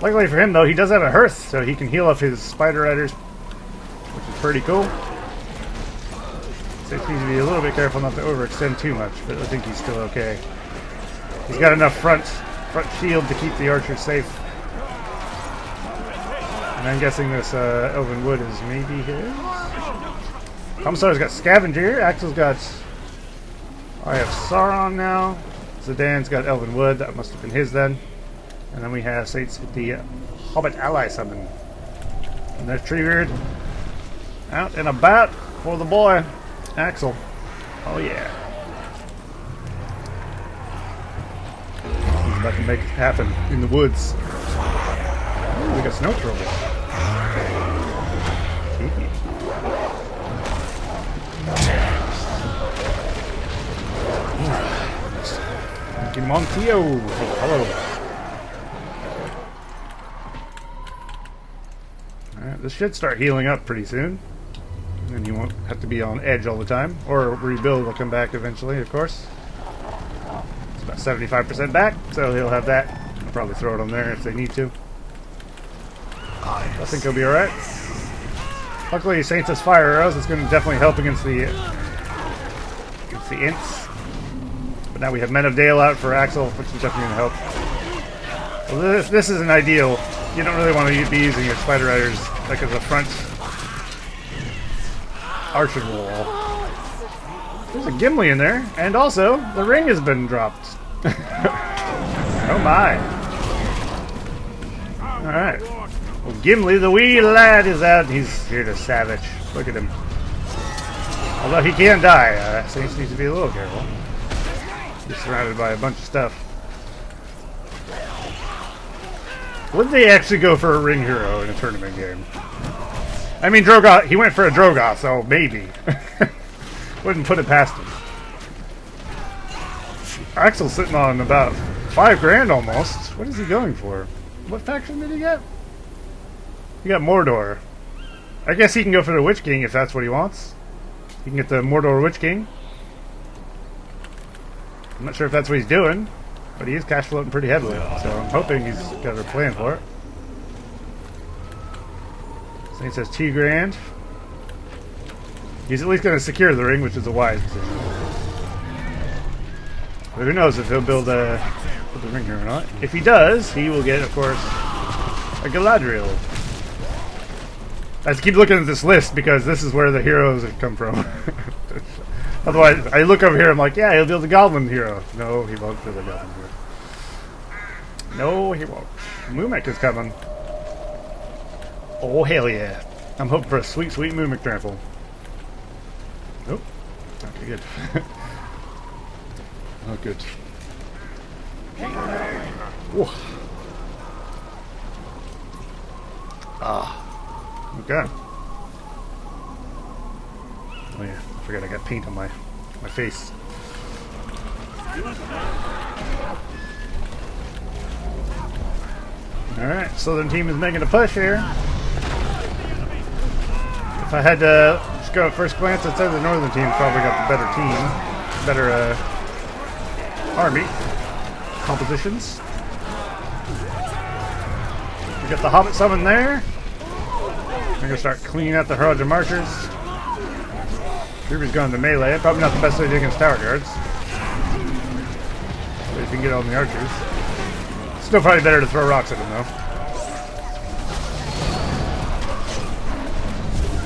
Luckily for him, though, he does have a hearth, so he can heal up his Spider Riders, which is pretty cool. So he needs to be a little bit careful not to overextend too much, but I think he's still okay. He's got enough front shield to keep the archers safe. And I'm guessing this Elven Wood is maybe his? Commissar's got Scavenger. Axel's got... I have Sauron now. Zidane's got Elven Wood. That must have been his then. And then we have Saints with the Hobbit Ally Summon. And there's Treebeard. Out and about for the boy. Axel. Oh yeah. He's about to make it happen in the woods. Ooh, we got snow trolls. Montio. Hello. Alright, this should start healing up pretty soon. And then you won't have to be on edge all the time. Or rebuild will come back eventually, of course. It's about 75% back, so he'll have that. I'll probably throw it on there if they need to. I think he'll be alright. Luckily, Saints has fire arrows. It's going to definitely help against the Ints. But now we have Men of Dale out for Axel, which is definitely going to help. Well, this isn't ideal. You don't really want to be using your Spider Riders like as a front archer wall. There's a Gimli in there, and also the ring has been dropped. Oh my! All right. Well, Gimli, the wee lad, is out. He's here to savage. Look at him. Although he can die, Saints needs to be a little careful. He's surrounded by a bunch of stuff. Would they actually go for a ring hero in a tournament game? I mean, Drogoth, he went for a Drogoth, so maybe. Wouldn't put it past him. Axel's sitting on about $5,000 almost. What is he going for? What faction did he get? He got Mordor. I guess he can go for the Witch King if that's what he wants. He can get the Mordor Witch King. I'm not sure if that's what he's doing, but he is cash floating pretty heavily, so I'm hoping he's got a plan for it. Saint says $2,000. He's at least going to secure the ring, which is a wise decision. But who knows if he'll build the ring here or not. If he does, he will get, of course, a Galadriel. I have to keep looking at this list because this is where the heroes have come from. Otherwise, I look over here, I'm like, yeah, he'll build a Goblin hero. No, he won't build a Goblin hero. No, he won't. Mumek is coming. Oh, hell yeah. I'm hoping for a sweet, sweet Mumek trample. Nope. Okay, good. Oh, good. Whoa. Ah. Okay. Oh, yeah. I forgot I got paint on my face. Alright, Southern team is making a push here. If I had to just go at first glance, I'd say the Northern team probably got the better team. Better army compositions. We got the Hobbit summon there. I'm going to start cleaning out the Herald of Marchers. Ruby's going to melee. Probably not the best way to do against tower guards. But if you can get on the archers. Still probably better to throw rocks at them, though.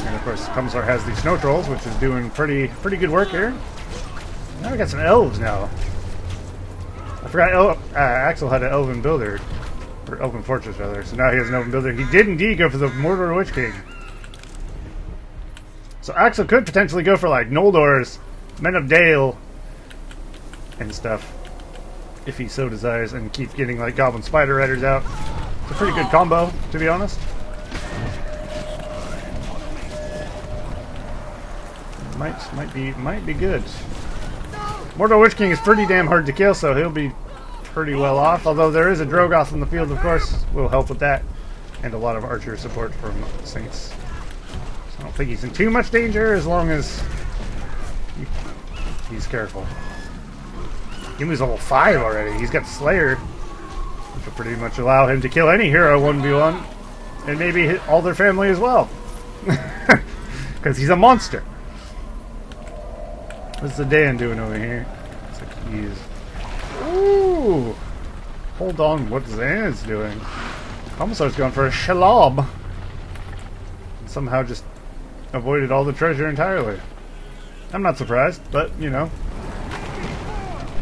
And of course, Commissar has the snow trolls, which is doing pretty good work here. Now we got some elves now. I forgot Axel had an elven builder. Or elven fortress, rather. So now he has an elven builder. He did indeed go for the Mordor Witch King. So Axel could potentially go for like Noldor's Men of Dale and stuff, if he so desires, and keep getting like Goblin Spider Riders out. It's a pretty good combo, to be honest. Might be good. Mortal Witch King is pretty damn hard to kill, so he'll be pretty well off. Although there is a Drogoth in the field, of course, will help with that, and a lot of archer support from Saints. So I don't think he's in too much danger as long as he's careful. Gimli's level 5 already. He's got Slayer, which will pretty much allow him to kill any hero 1v1, and maybe hit all their family as well, because he's a monster. What's the Dan doing over here? Looks like he's... Ooh! Hold on, what Zan's doing. Commissar's going for a shalob. And somehow just avoided all the treasure entirely. I'm not surprised, but, you know.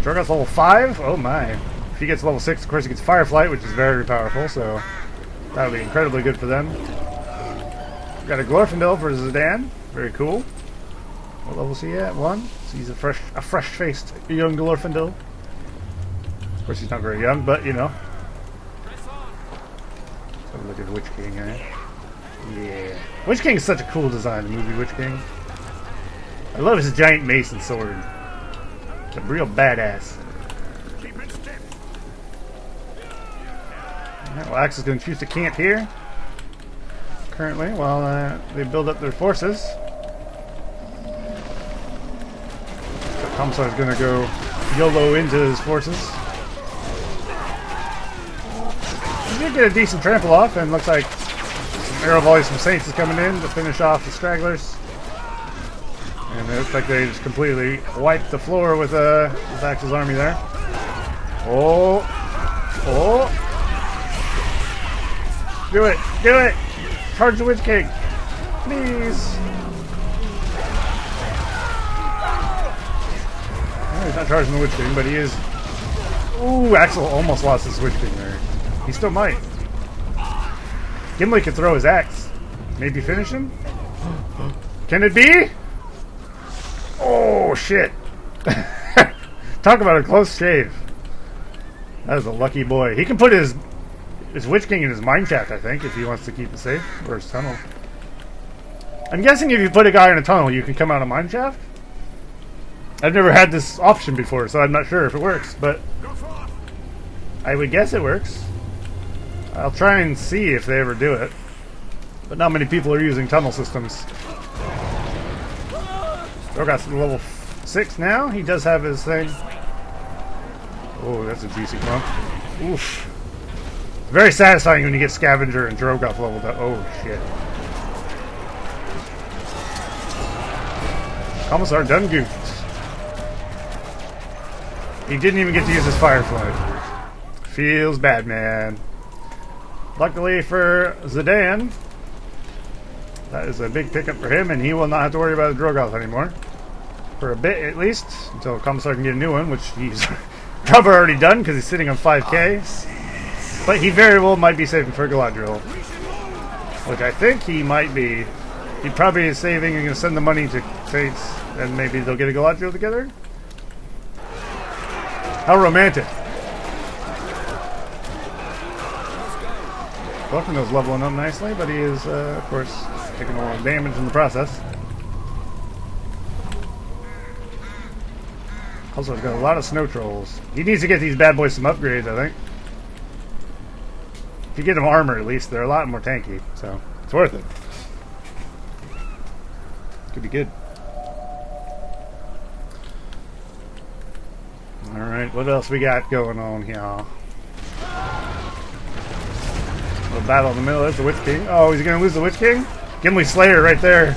Drogoth's level 5? Oh my. If he gets level 6, of course he gets Fireflight, which is very powerful, so that would be incredibly good for them. Got a Glorfindel for Zidane. Very cool. What level is he at? 1? So he's a fresh-faced young Glorfindel. Of course, he's not very young, but you know. Let's have a look at the Witch King, Yeah. Witch King is such a cool design, the movie Witch King. I love his giant mace and sword. It's a real badass. Alright, well, Axel's going to choose to camp here. Currently, while they build up their forces. Commissar's gonna go YOLO into his forces. He did get a decent trample off, and looks like some arrow volleys from Saints is coming in to finish off the stragglers. And it looks like they just completely wiped the floor with Axel's army there. Oh! Oh! Do it! Do it! Charge the Witch King! Please! He's not charging the Witch King, but he is... Ooh, Axel almost lost his Witch King there. He still might. Gimli could throw his axe. Maybe finish him? Can it be? Oh, shit. Talk about a close shave. That is a lucky boy. He can put his Witch King in his mine shaft, I think, if he wants to keep it safe. Or his tunnel. I'm guessing if you put a guy in a tunnel, you can come out of mine shaft? I've never had this option before, so I'm not sure if it works, but I would guess it works. I'll try and see if they ever do it. But not many people are using tunnel systems. Drogoth's level 6 now. He does have his thing. Oh, that's a juicy clump. Oof. Very satisfying when you get Scavenger and Drogoth leveled up. Oh, shit. Commissar done goofed. He didn't even get to use his Firefly. Feels bad, man. Luckily for Zidane, that is a big pickup for him, and he will not have to worry about the Drogoth anymore. For a bit, at least, until Commissar can get a new one, which he's probably already done because he's sitting on 5k. But he very well might be saving for Galadriel, which I think he might be. He probably is saving and going to send the money to Saints, and maybe they'll get a Galadriel together. How romantic. Glorfindel's leveling up nicely, but he is, of course, taking a lot of damage in the process. Also, he's got a lot of snow trolls. He needs to get these bad boys some upgrades, I think. If you get them armor, at least, they're a lot more tanky, so it's worth it. Could be good. Alright, what else we got going on here? A little battle in the middle. There's the Witch King. Oh, he's gonna lose the Witch King? Gimli Slayer right there.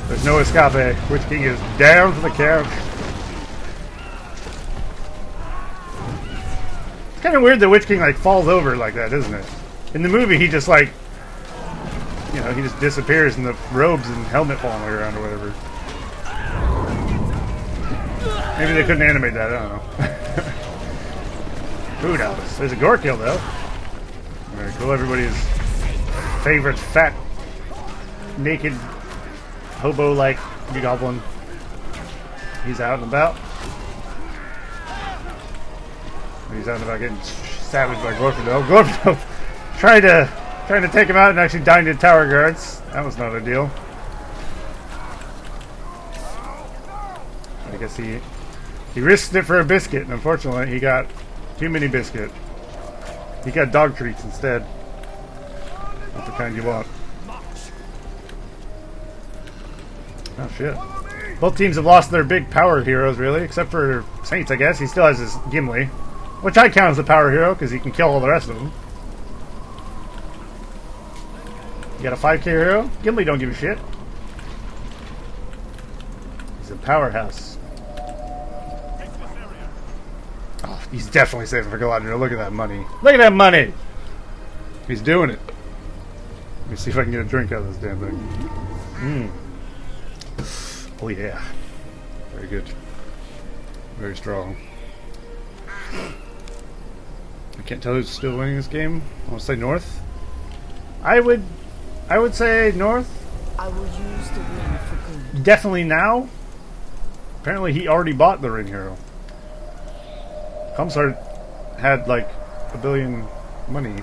There's no escape. Witch King is down for the count. It's kind of weird that Witch King like falls over like that, isn't it? In the movie, he just like, you know, he just disappears and the robes and helmet falling around or whatever. Maybe they couldn't animate that, I don't know. Who knows? There's a gore kill though. Very cool. Everybody's favorite fat, naked hobo-like goblin. He's out and about. He's out and about getting savaged by Glorfindel. Glorfindel trying to take him out and actually dying to tower guards. That was not ideal. I guess he risked it for a biscuit, and unfortunately he got too many biscuit. He got dog treats instead. Not the kind you want. Oh shit. Both teams have lost their big power heroes, really, except for Saints, I guess. He still has his Gimli, which I count as a power hero because he can kill all the rest of them. You got a 5k hero? Gimli don't give a shit. He's a powerhouse. Oh, he's definitely saving for Galadriel. Look at that money. Look at that money! He's doing it. Let me see if I can get a drink out of this damn thing. Oh yeah. Very good. Very strong. I can't tell who's still winning this game. I want to say North. I would say North. I will use the ring for good. Definitely now. Apparently he already bought the ring hero. Comsart had like $1 billion money.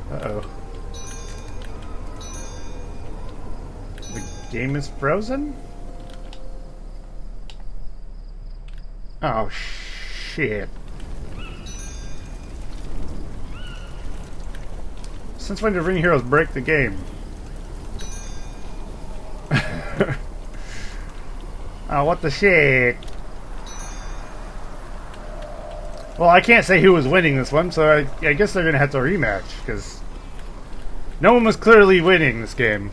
Uh-oh. The game is frozen? Oh, shit. Since when did ring heroes break the game? Oh, what the shit? Well, I can't say who was winning this one, so I guess they're going to have to rematch, because no one was clearly winning this game.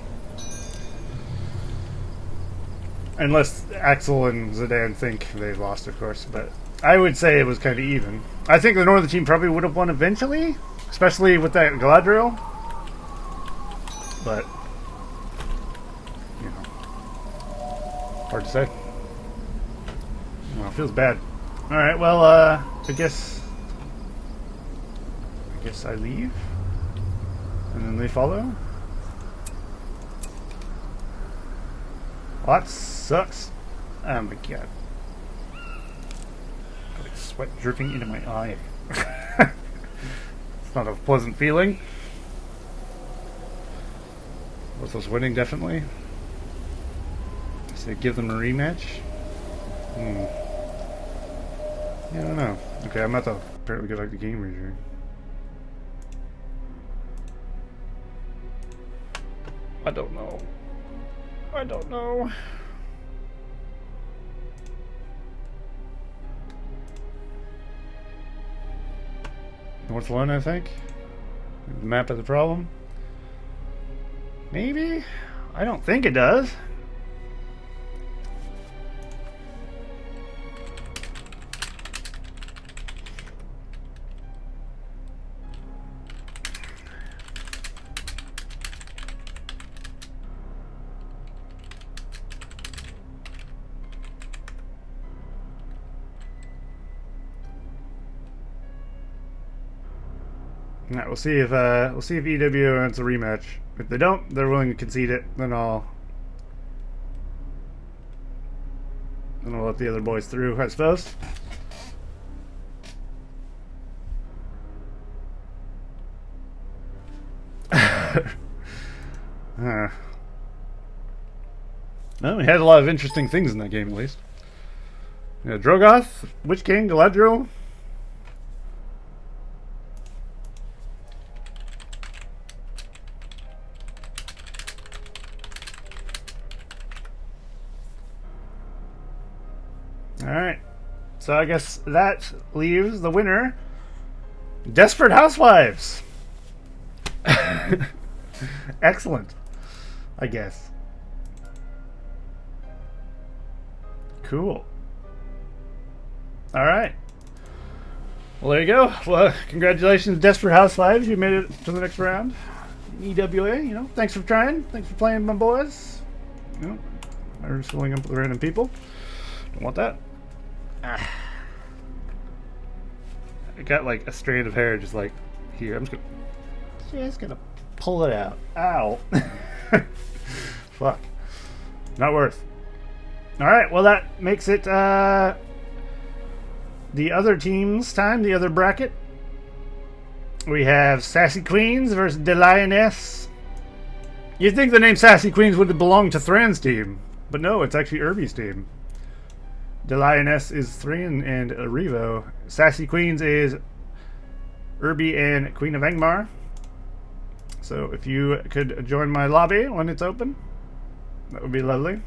Unless Axel and Zidane think they've lost, of course, but I would say it was kind of even. I think the Northern team probably would have won eventually, especially with that Galadriel. But, you know, hard to say. Well, it feels bad. Alright, well, I guess I leave, and then they follow. Well, that sucks. Oh my god. Got like sweat dripping into my eye. It's not a pleasant feeling. Both those winning, definitely. I say give them a rematch. Yeah, I don't know. Okay, I'm about to apparently get like the game ranger. I don't know. I don't know. North one, I think. The map of the problem. Maybe? I don't think it does. Alright, we'll see if EW wants a rematch. If they don't, they're willing to concede it. Then I'll let the other boys through, I suppose. Well, we had a lot of interesting things in that game, at least. Yeah, Drogoth, Witch King, Galadriel. Alright, so I guess that leaves the winner, Desperate Housewives. Excellent, I guess. Cool. Alright. Well, there you go. Well, congratulations, Desperate Housewives. You made it to the next round. EWA, you know, thanks for trying. Thanks for playing, my boys. You know, I'm just filling up with random people. Don't want that. I got like a strand of hair just like here. I'm just gonna Just gonna pull it out. Ow. Fuck. Not worth. Alright, well that makes it the other team's time, the other bracket. We have Sassy Queens versus the Lioness. You'd think the name Sassy Queens would belong to Thran's team, but no, it's actually Irby's team. The Lioness is Thran and Revo. Sassy Queens is Irby and Queen of Angmar. So if you could join my lobby when it's open, that would be lovely.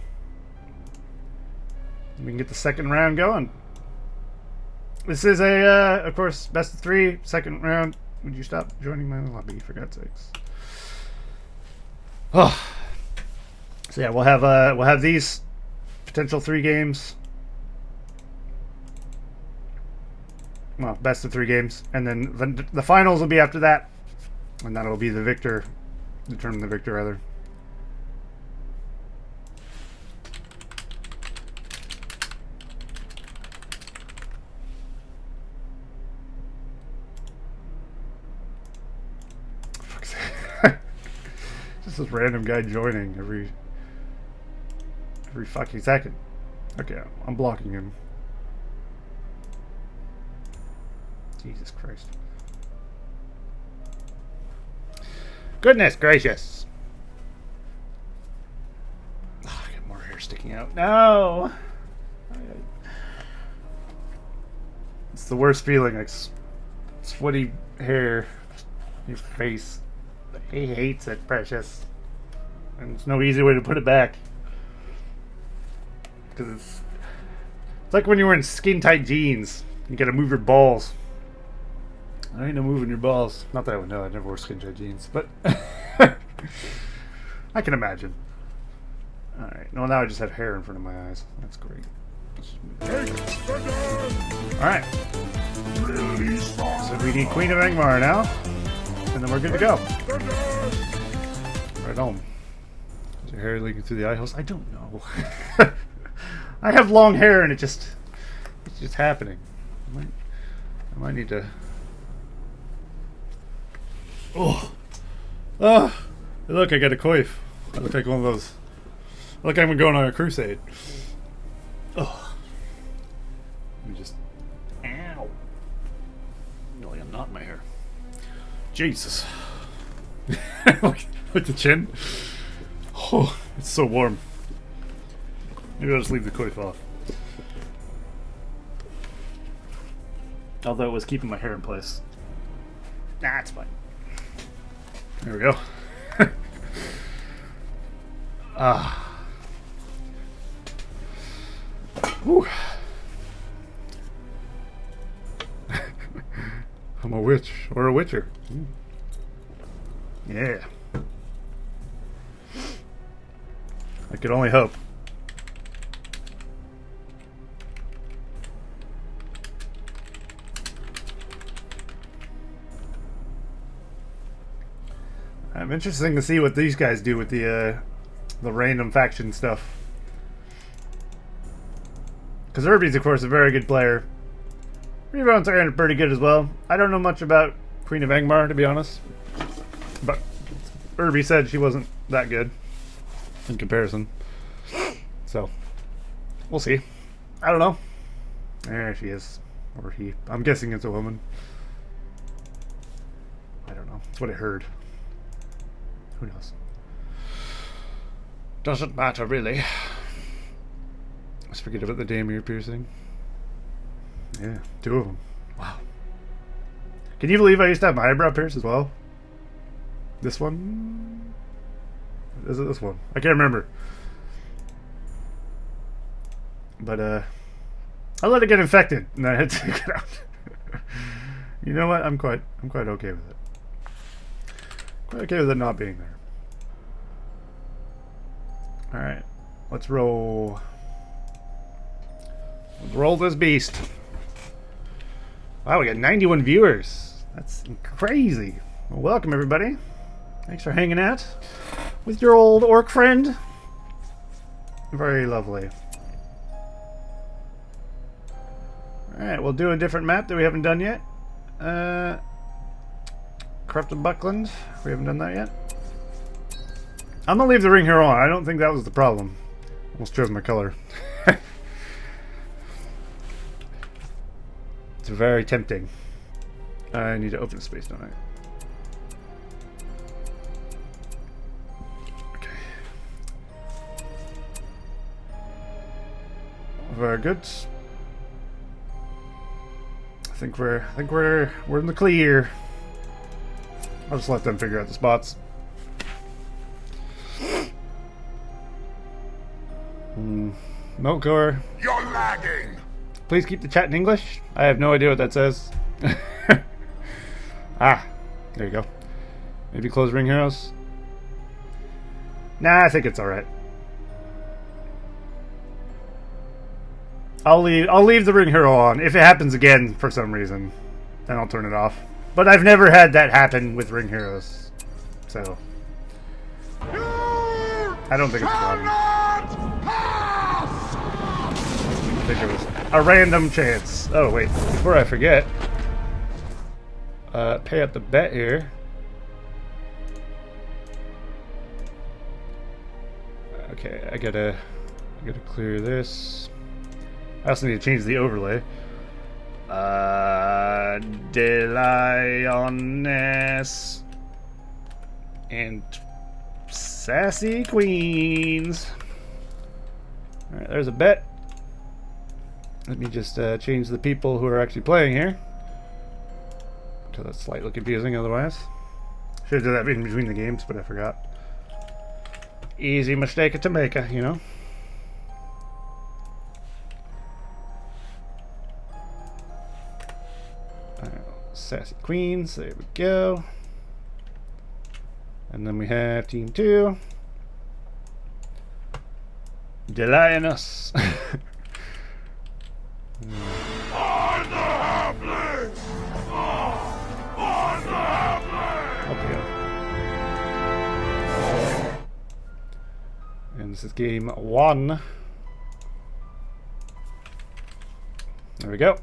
We can get the second round going. This is a, of course, best of 3, second round. Would you stop joining my lobby, for God's sakes? Oh. So yeah, we'll have these potential 3 games. Well, best of 3 games, and then the finals will be after that, and that'll be the victor, determine the victor rather. Just this random guy joining every fucking second. Okay, I'm blocking him. Jesus Christ. Goodness gracious. Oh, I got more hair sticking out. No! It's the worst feeling, like sweaty hair in your face. He hates it, Precious. And there's no easy way to put it back. Because it's like when you're wearing skin-tight jeans. You gotta move your balls. I ain't no moving your balls. Not that I would know. I never wore skin-tight jeans, but I can imagine. All right. Well, now I just have hair in front of my eyes. That's great. All right. So we need Queen of Angmar now, and then we're good to go. Right on. Is your hair leaking through the eye holes? I don't know. I have long hair, and it's just happening. I might need to. Oh, look! I got a coif. I look like one of those. Look, I'm going on a crusade. Oh, let me just. Ow! Really, I'm not in my hair. Jesus! Look the chin. Oh, it's so warm. Maybe I'll just leave the coif off. Although it was keeping my hair in place. Nah, it's fine. There we go. Whew. I'm a witch or a witcher. Yeah. I could only hope. I'm interested to see what these guys do with the random faction stuff. Because Irby's, of course, a very good player. Revo and Thran are pretty good as well. I don't know much about Queen of Angmar, to be honest. But Irby said she wasn't that good in comparison. So, we'll see. I don't know. There she is. Or he. I'm guessing it's a woman. I don't know. That's what I heard. Who knows? Doesn't matter, really. Let's forget about the damn ear piercing. Yeah, 2 of them. Wow. Can you believe I used to have my eyebrow pierced as well? This one? Is it this one? I can't remember. But, I let it get infected, and I had to take it out. You know what? I'm quite okay with it. Quite okay with it not being there. Alright. Let's roll. Let's roll this beast. Wow, we got 91 viewers. That's crazy. Well, welcome, everybody. Thanks for hanging out with your old orc friend. Very lovely. Alright, we'll do a different map that we haven't done yet. Corrupted Buckland. We haven't done that yet. I'm gonna leave the ring here on. I don't think that was the problem. Almost chose my color. It's very tempting. I need to open space, don't I? Okay. Very good. I think we're in the clear. I'll just let them figure out the spots. Melkor. You're lagging. Please keep the chat in English. I have no idea what that says. Ah, there you go. Maybe close Ring Heroes. Nah, I think it's all right. I'll leave the Ring Hero on. If it happens again for some reason, then I'll turn it off. But I've never had that happen with Ring Heroes, so I don't think it's a problem. I think it was a random chance. Oh wait, before I forget, pay up the bet here. Okay, I gotta clear this. I also need to change the overlay. De Lioness and Sassy Queens. Alright, there's a bet. Let me just change the people who are actually playing here, because that's slightly confusing otherwise. Should have done that in between the games, but I forgot. Easy mistake to make, you know. Sassy Queens, there we go. And then we have Team 2. De Lioness. Okay. And this is game 1. There we go.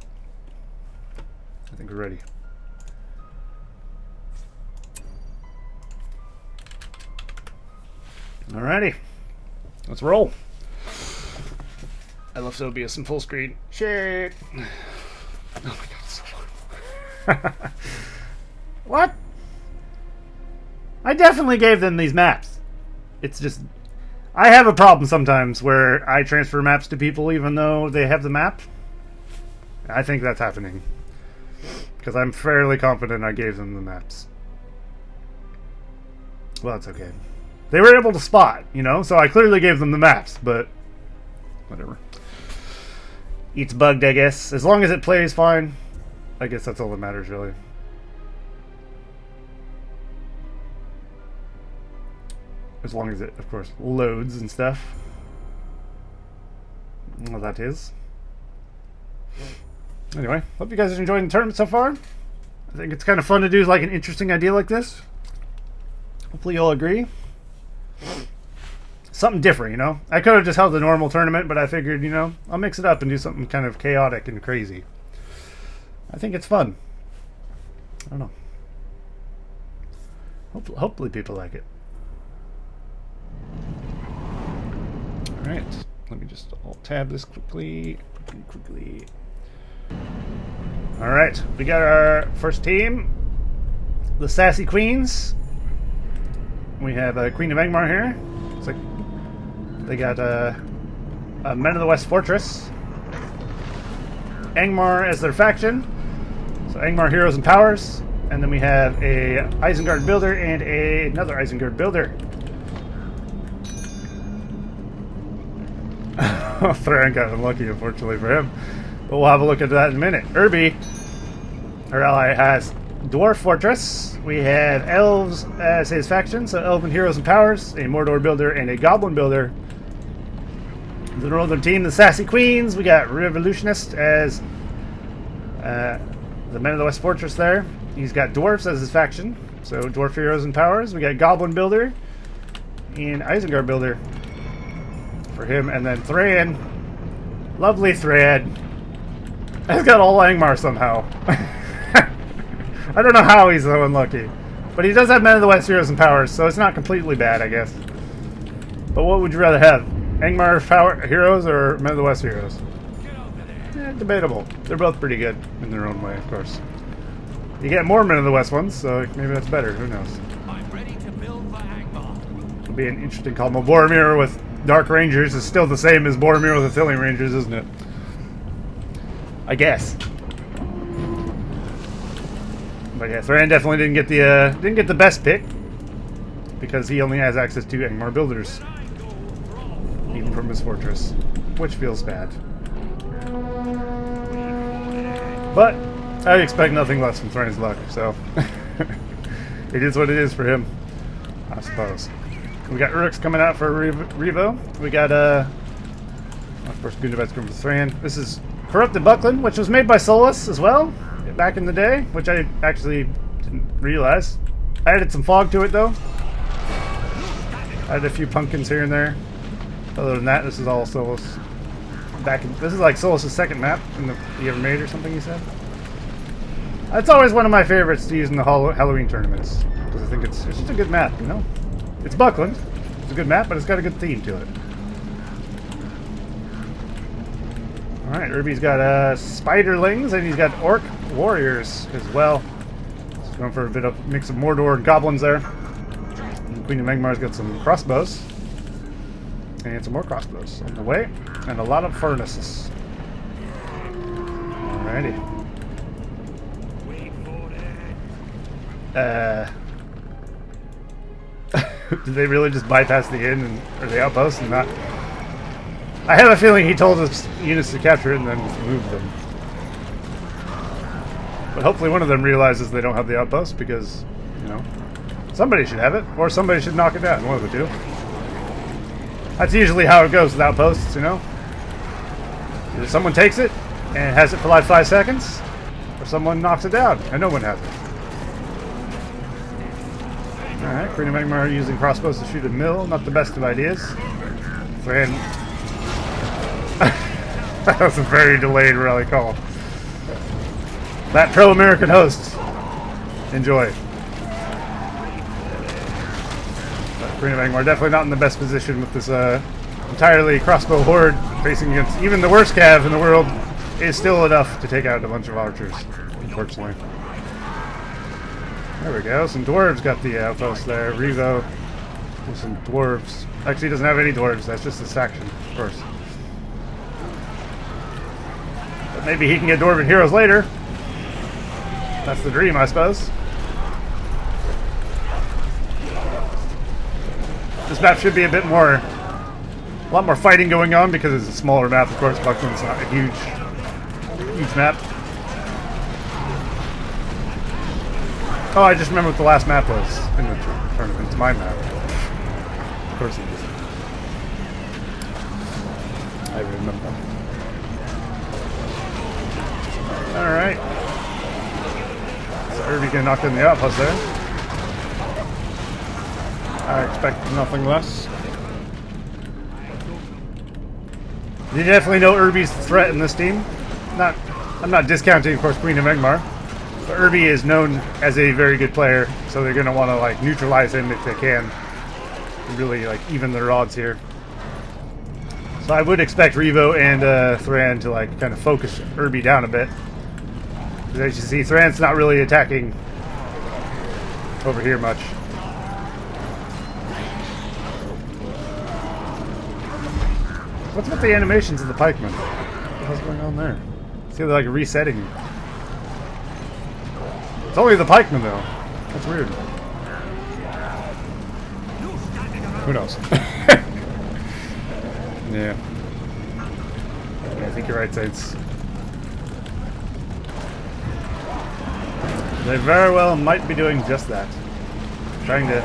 I think we're ready. Alrighty, let's roll. I left OBS in full screen. Shit. Oh my god, it's so fun. What? I definitely gave them these maps. It's just, I have a problem sometimes where I transfer maps to people even though they have the map. I think that's happening, because I'm fairly confident I gave them the maps. Well, it's okay. They were able to spot, you know, so I clearly gave them the maps, but whatever. It's bugged, I guess. As long as it plays fine, I guess that's all that matters, really. As long as it, of course, loads and stuff. Well, that is. Anyway, hope you guys are enjoying the tournament so far. I think it's kind of fun to do like an interesting idea like this. Hopefully you'll agree. Something different, you know? I could have just held a normal tournament, but I figured, you know, I'll mix it up and do something kind of chaotic and crazy. I think it's fun. I don't know. Hopefully people like it. Alright, let me just alt-tab this quickly. Alright, we got our first team. The Sassy Queens. We have Queen of Angmar here. It's like they got Men of the West Fortress, Angmar as their faction. So Angmar Heroes and Powers, and then we have a Isengard Builder and another Isengard Builder. Thran got unlucky, unfortunately for him, but we'll have a look at that in a minute. Irby, our ally, has Dwarf Fortress. We have Elves as his faction, so Elven Heroes and Powers, a Mordor Builder, and a Goblin Builder. The Northern team, the Sassy Queens, we got Revolutionist as the Men of the West Fortress there. He's got Dwarfs as his faction, so Dwarf Heroes and Powers. We got Goblin Builder and Isengard Builder for him, and then Thran, lovely Thran, has got all Angmar somehow. I don't know how he's so unlucky. But he does have Men of the West heroes and powers, so it's not completely bad, I guess. But what would you rather have? Angmar power heroes or Men of the West heroes? Debatable. They're both pretty good in their own way, of course. You get more Men of the West ones, so maybe that's better. Who knows? I'm ready to build for Angmar. It'll be an interesting combo. Boromir with Dark Rangers is still the same as Boromir with Athelian Rangers, isn't it? I guess. But yeah, Thran definitely didn't get the best pick because he only has access to Angmar builders, even from his fortress, which feels bad. But I expect nothing less from Thran's luck, so it is what it is for him, I suppose. We got Uruks coming out for Revo. We got of course Gundabad's going for Thran. This is Corrupted Buckland, which was made by Solus as well back in the day, which I actually didn't realize. I added some fog to it though. I added a few pumpkins here and there. Other than that, this is all Solus. This is like Solus' second map he ever made or something, he said. That's always one of my favorites to use in the Halloween tournaments, because I think it's just a good map, you know? It's Buckland. It's a good map, but it's got a good theme to it. Alright, Irby's got Spiderlings, and he's got Orc Warriors as well. He's going for a bit of mix of Mordor and Goblins there. And Queen of Angmar's got some crossbows. And some more crossbows on the way. And a lot of furnaces. Alrighty. Did they really just bypass the inn or the outpost and not... I have a feeling he told his units to capture it and then move them. But hopefully one of them realizes they don't have the outpost because, you know, somebody should have it, or somebody should knock it down, one of the two. That's usually how it goes with outposts, you know? Either someone takes it and has it for like 5 seconds, or someone knocks it down and no one has it. Alright, Queen of Angmar using crossbows to shoot a mill, not the best of ideas. Thran. That was a very delayed rally call. That pro-American host. Enjoy. Queen of Angmar definitely not in the best position with this entirely crossbow horde facing against even the worst cav in the world. Is still enough to take out a bunch of archers, unfortunately. There we go. Some dwarves got the outpost there. Revo with some dwarves. Actually, he doesn't have any dwarves. That's just his faction, of course. But maybe he can get dwarven heroes later. That's the dream, I suppose. This map should be a lot more fighting going on because it's a smaller map. Of course, Buckland's not a huge map. Oh, I just remember what the last map was in the tournament. It's my map. Of course it is. I remember. Alright. So Irby's gonna knock down the outpost there. I expect nothing less. You definitely know Irby's threat in this team. I'm not discounting, of course, Queen of Angmar. But Irby is known as a very good player, so they're going to want to like neutralize him if they can. Really like even their odds here. So I would expect Revo and Thran to like kind of focus Irby down a bit. Because as you see, Thran's not really attacking over here much. What's with the animations of the pikemen? What the hell's going on there? See, they're like resetting. It's only the pikemen though. That's weird. Who knows? Yeah. I think you're right, Saints. They very well might be doing just that. Trying to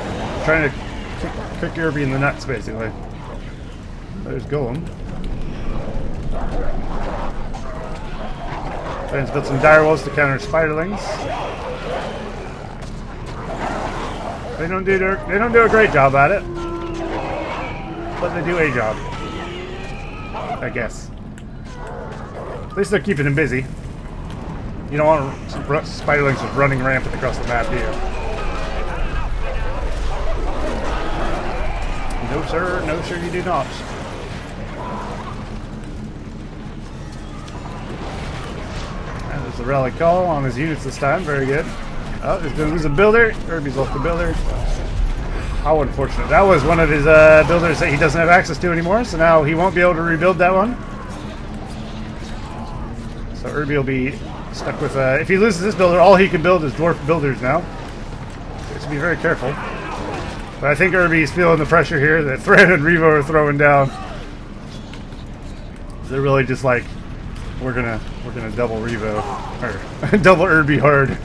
kick Irby in the nuts, basically. There's Golem. Friends built some dire wolves to counter spiderlings. They don't do a great job at it, but they do a job, I guess. At least they're keeping him busy. You don't want spiderlings just running rampant across the map, do you? No sir, no sir you do not. And there's the rally call on his units this time, very good. Oh, he's going to lose a builder. Irby's lost the builder. How unfortunate. That was one of his builders that he doesn't have access to anymore, so now he won't be able to rebuild that one. So Irby will be stuck with, if he loses this builder, all he can build is dwarf builders now. He has to be very careful. But I think Irby's feeling the pressure here that Thran and Revo are throwing down. They're really just like, we're gonna double Revo, or double Irby hard.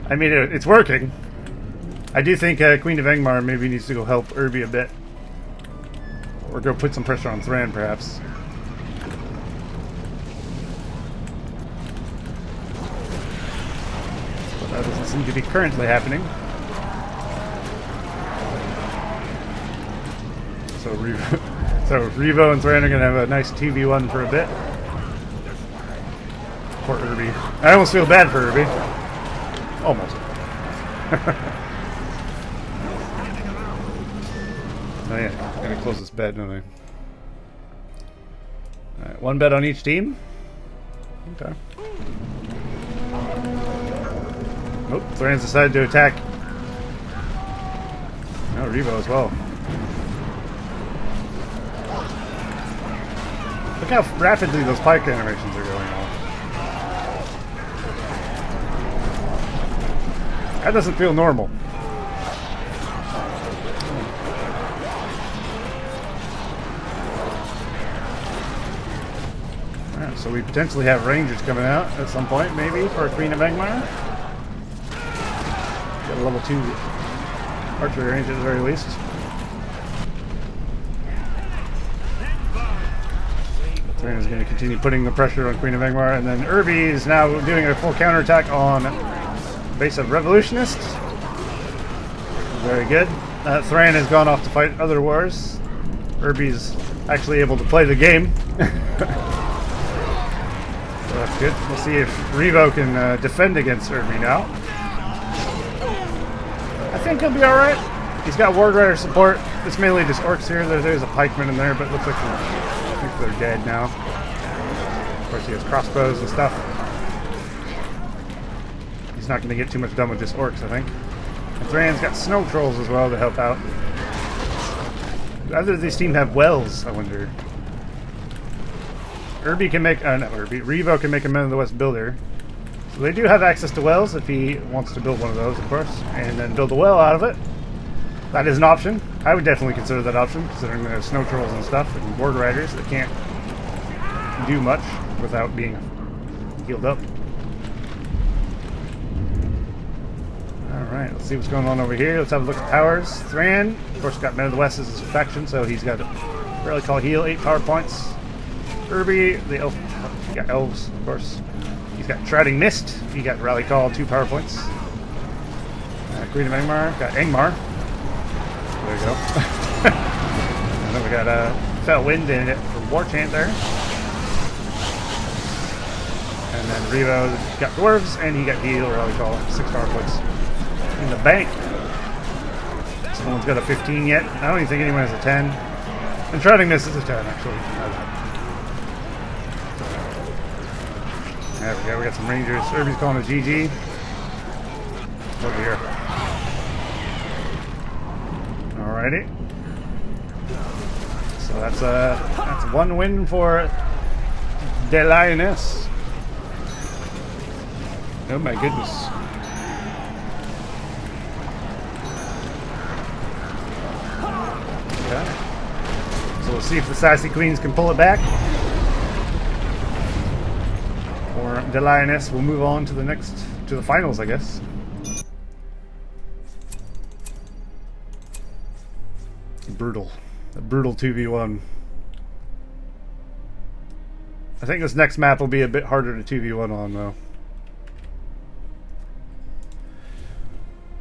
I mean, it's working. I do think Queen of Angmar maybe needs to go help Irby a bit, or go put some pressure on Thran, perhaps. But that doesn't seem to be currently happening. So Revo and Thran are going to have a nice 2v1 for a bit. Poor Irby. I almost feel bad for Irby. Almost. Oh yeah, I'm going to close this bed, don't I? Alright, one bed on each team. Okay. Nope, Thran's decided to attack. Oh, Revo as well. Look how rapidly those pike animations are going on. That doesn't feel normal. Alright, so we potentially have Rangers coming out at some point, maybe, for Queen of Angmar. Got a level 2 archery range at the very least. Thran is going to continue putting the pressure on Queen of Angmar, and then Irby is now doing a full counterattack on base of Revolutionists. Very good. Thran has gone off to fight other wars. Irby's actually able to play the game. So that's good. We'll see if Revo can defend against Irby now. I think he'll be alright. He's got Ward Rider support. It's mainly just orcs here. There's a pikeman in there, but it looks like they're dead now. Of course, he has crossbows and stuff. He's not going to get too much done with just orcs, I think. And Thran's got snow trolls as well to help out. Either of these teams have wells, I wonder. Irby can make, not Irby, Revo can make a Men of the West builder. So they do have access to wells if he wants to build one of those, of course, and then build a well out of it. That is an option. I would definitely consider that option, considering they have snow trolls and stuff, and Ward Riders that can't do much without being healed up. Alright, let's see what's going on over here. Let's have a look at powers. Thran, of course, got Men of the West as his faction, so he's got a Rally Call heal, 8 power points. Irby, the elf, he got elves, of course. He's got Shrouding Mist, he got Rally Call, 2 power points. Queen of Angmar, got Angmar. There you go. And then we got Fell Wind in it for War Chant there. And then Revo got Dwarves, and he got Heal, or Rally Call, 6 power points. In the bank. Someone's got a 15 yet. I don't even think anyone has a 10. And Shrouding Mist is a 10, actually. There we go, we got some Rangers. Irby's calling a GG. Over here. Alrighty. So that's one win for the Lioness. Oh my goodness. Okay. So we'll see if the Sassy Queens can pull it back. Or the Lioness will move on to the finals, I guess. Brutal. A brutal 2v1. I think this next map will be a bit harder to 2v1 on, though.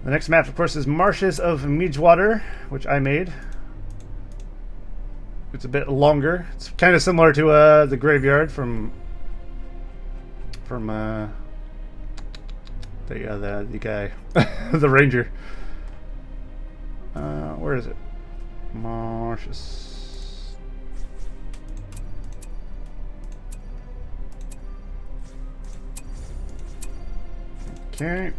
The next map, of course, is Marshes of Midgewater, which I made. It's a bit longer. It's kind of similar to the Graveyard from the guy, the Ranger. Where is it? Marsh. Okay.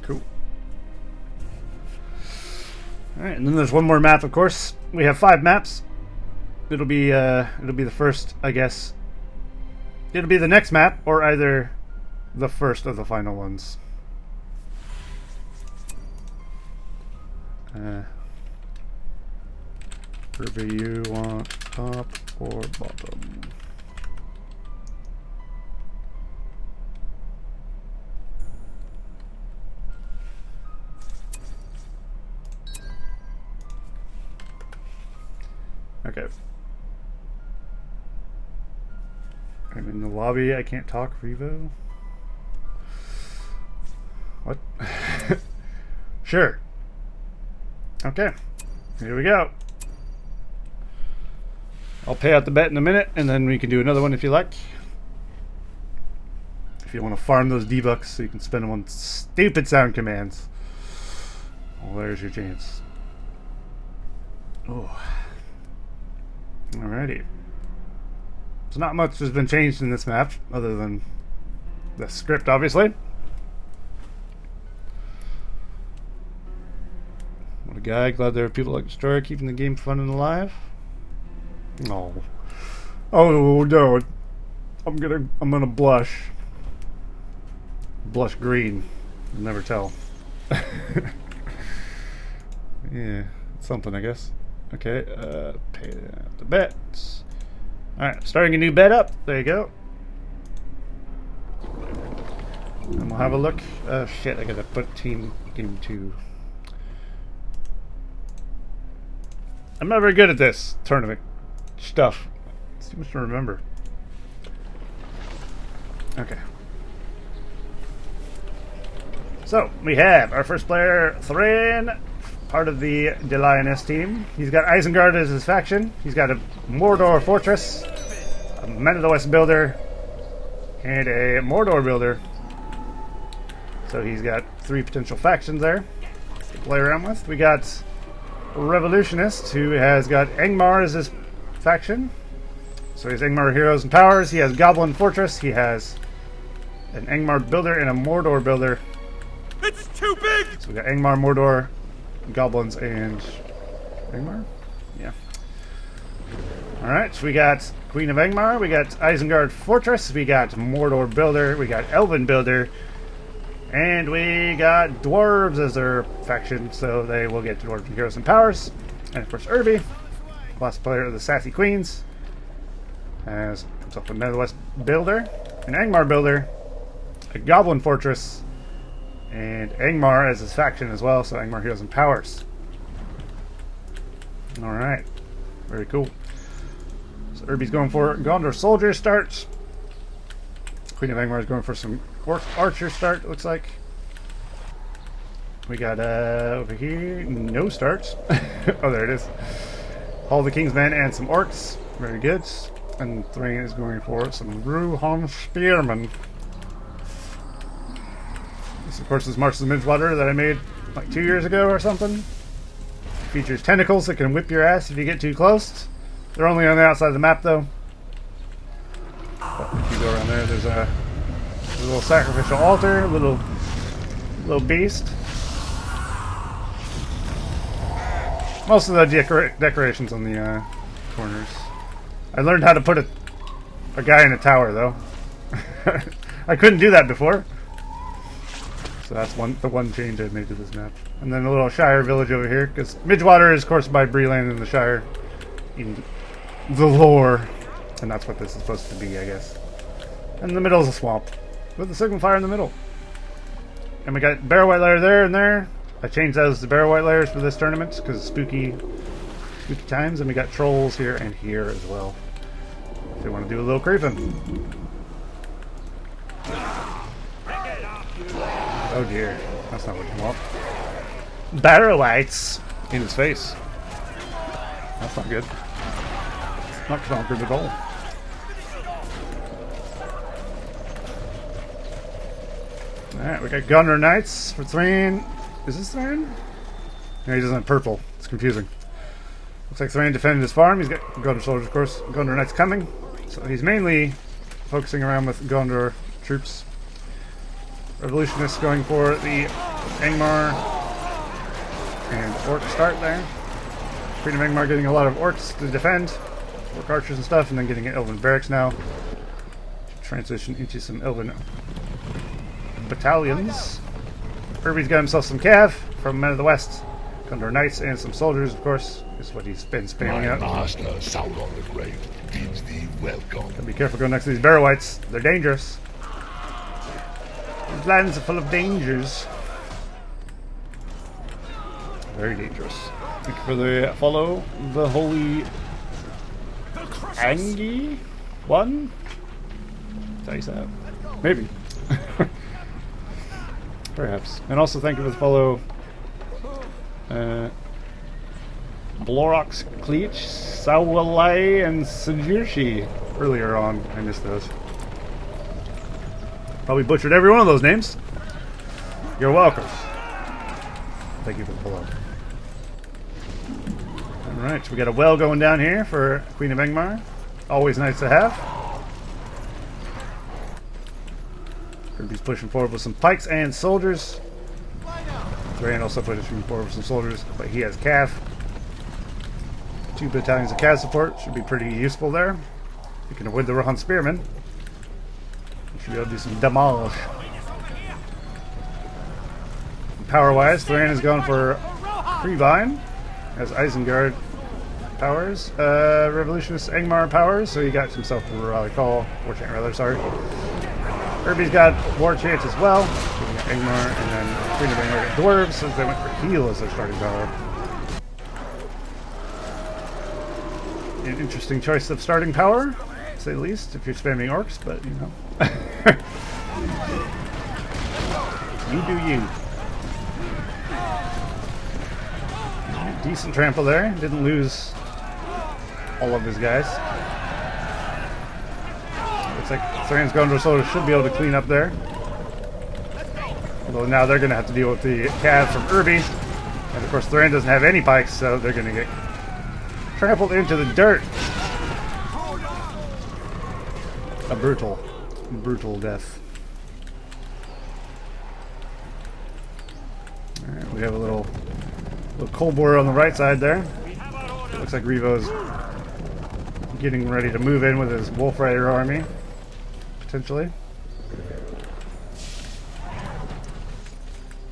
Cool. Alright, and then there's one more map, of course. We have 5 maps. It'll be the first, I guess. It'll be the next map, or either the first of the final ones. Wherever you want, top or bottom. Okay. I'm in the lobby. I can't talk, Revo. What? Sure. Okay. Here we go. I'll pay out the bet in a minute, and then we can do another one if you like. If you want to farm those D-Bucks so you can spend them on stupid sound commands. Well, there's your chance. Oh. Alrighty. So not much has been changed in this map, other than the script, obviously. What a guy. Glad there are people like Destroyer keeping the game fun and alive. Oh. Oh no. I'm gonna blush. Blush green. You'll never tell. Yeah, something, I guess. Okay, pay the bets. Alright, starting a new bet up. There you go. And we'll have a look. Oh shit, I gotta put team game 2. I'm not very good at this tournament stuff. It's too much to remember. Okay. So, we have our first player, Thran, part of the Lioness team. He's got Isengard as his faction. He's got a Mordor fortress, a Men of the West builder, and a Mordor builder. So he's got 3 potential factions there to play around with. We got Revolutionist, who has got Angmar as his faction. So he's Angmar Heroes and Powers. He has Goblin Fortress. He has an Angmar builder and a Mordor builder. It's too big! So we got Angmar, Mordor, Goblins, and Angmar? Yeah. Alright, so we got Queen of Angmar, we got Isengard Fortress, we got Mordor Builder, we got Elven Builder, and we got Dwarves as their faction, so they will get Dwarves and Heroes and Powers. And of course Irby, last player of the Sassy Queens, has himself a Men of the West Builder, an Angmar Builder, a Goblin Fortress, and Angmar as his faction as well, so Angmar Heroes and Powers. Alright. Very cool. So Irby's going for Gondor Soldier start. Queen of Angmar is going for some Orc Archer start, it looks like. We got over here, no starts. Oh, there it is. All the Kingsmen and some Orcs. Very good. And Thran is going for some Ruhon Spearmen. This, of course, is Marsh's Midgewater that I made like 2 years ago or something. Features tentacles that can whip your ass if you get too close. They're only on the outside of the map, though. But if you go around there, there's a little sacrificial altar, a little beast. Most of the decorations on the corners. I learned how to put a guy in a tower, though. I couldn't do that before. So that's the one change I made to this map. And then a little Shire village over here, because Midgewater is, of course, by Breland in the Shire. In the lore. And that's what this is supposed to be, I guess. And in the middle is a swamp, with the Signal Fire in the middle. And we got Barrow White Lair there and there. I changed those to Barrow White Lairs for this tournament, because it's spooky times. And we got trolls here and here as well, if you want to do a little creeping. Oh dear, that's not what you want. Barrow-wites in his face. That's not good. It's not conquered at all. Alright, we got Gunner Knights for Thrain. Is this Thrain? No, he doesn't have purple. It's confusing. Looks like Thrain defended his farm. He's got Gunner soldiers, of course. Gunner Knights coming. So he's mainly focusing around with Gondor troops. Revolutionists going for the Angmar and Orc start there. Queen of Angmar getting a lot of Orcs to defend. Orc archers and stuff, and then getting Elven barracks now. Transition into some Elven battalions. Irby's got himself some cav from Men of the West. Gondor Knights and some soldiers, of course, is what he's been spamming My out. master, Sauron the Great, bids thee welcome. Gotta be careful going next to these Barrow Whites. They're dangerous. These lands are full of dangers. Very dangerous. Thank you for the follow. The Holy Angie one? Did I say that? Maybe. Perhaps. And also thank you for the follow. Blorox, Cleach, Sawalai, and Sajirshi earlier on. I missed those. Probably butchered every one of those names. You're welcome. Thank you for the follow. Alright, we got a well going down here for Queen of Angmar. Always nice to have. Kirby's pushing forward with some pikes and soldiers. Thrain also pushing forward with some soldiers, but he has cav. 2 battalions of cav support should be pretty useful there. You can avoid the Rohan Spearmen. You should be able to do some demolish. Power-wise, Thrain is going for Previne as Isengard powers. Revolutionist Angmar powers, so he got himself a Rally Call. War Chant, rather, sorry. Irby's got War Chant as well. We got Angmar, and then Queen of Angmar got Dwarves, since they went for Heal as their starting power. An interesting choice of starting power, to say the least, if you're spamming Orcs, but you know. You do you. Decent trample there. Didn't lose all of his guys. Looks like Thrain's Gondor soldiers should be able to clean up there. Although now they're going to have to deal with the cav from Irby. And of course Thrain doesn't have any pikes, so they're going to get trampled into the dirt. A brutal, brutal death. Alright, we have a little cold war on the right side there. It looks like Revo's getting ready to move in with his Wolf Rider army, potentially.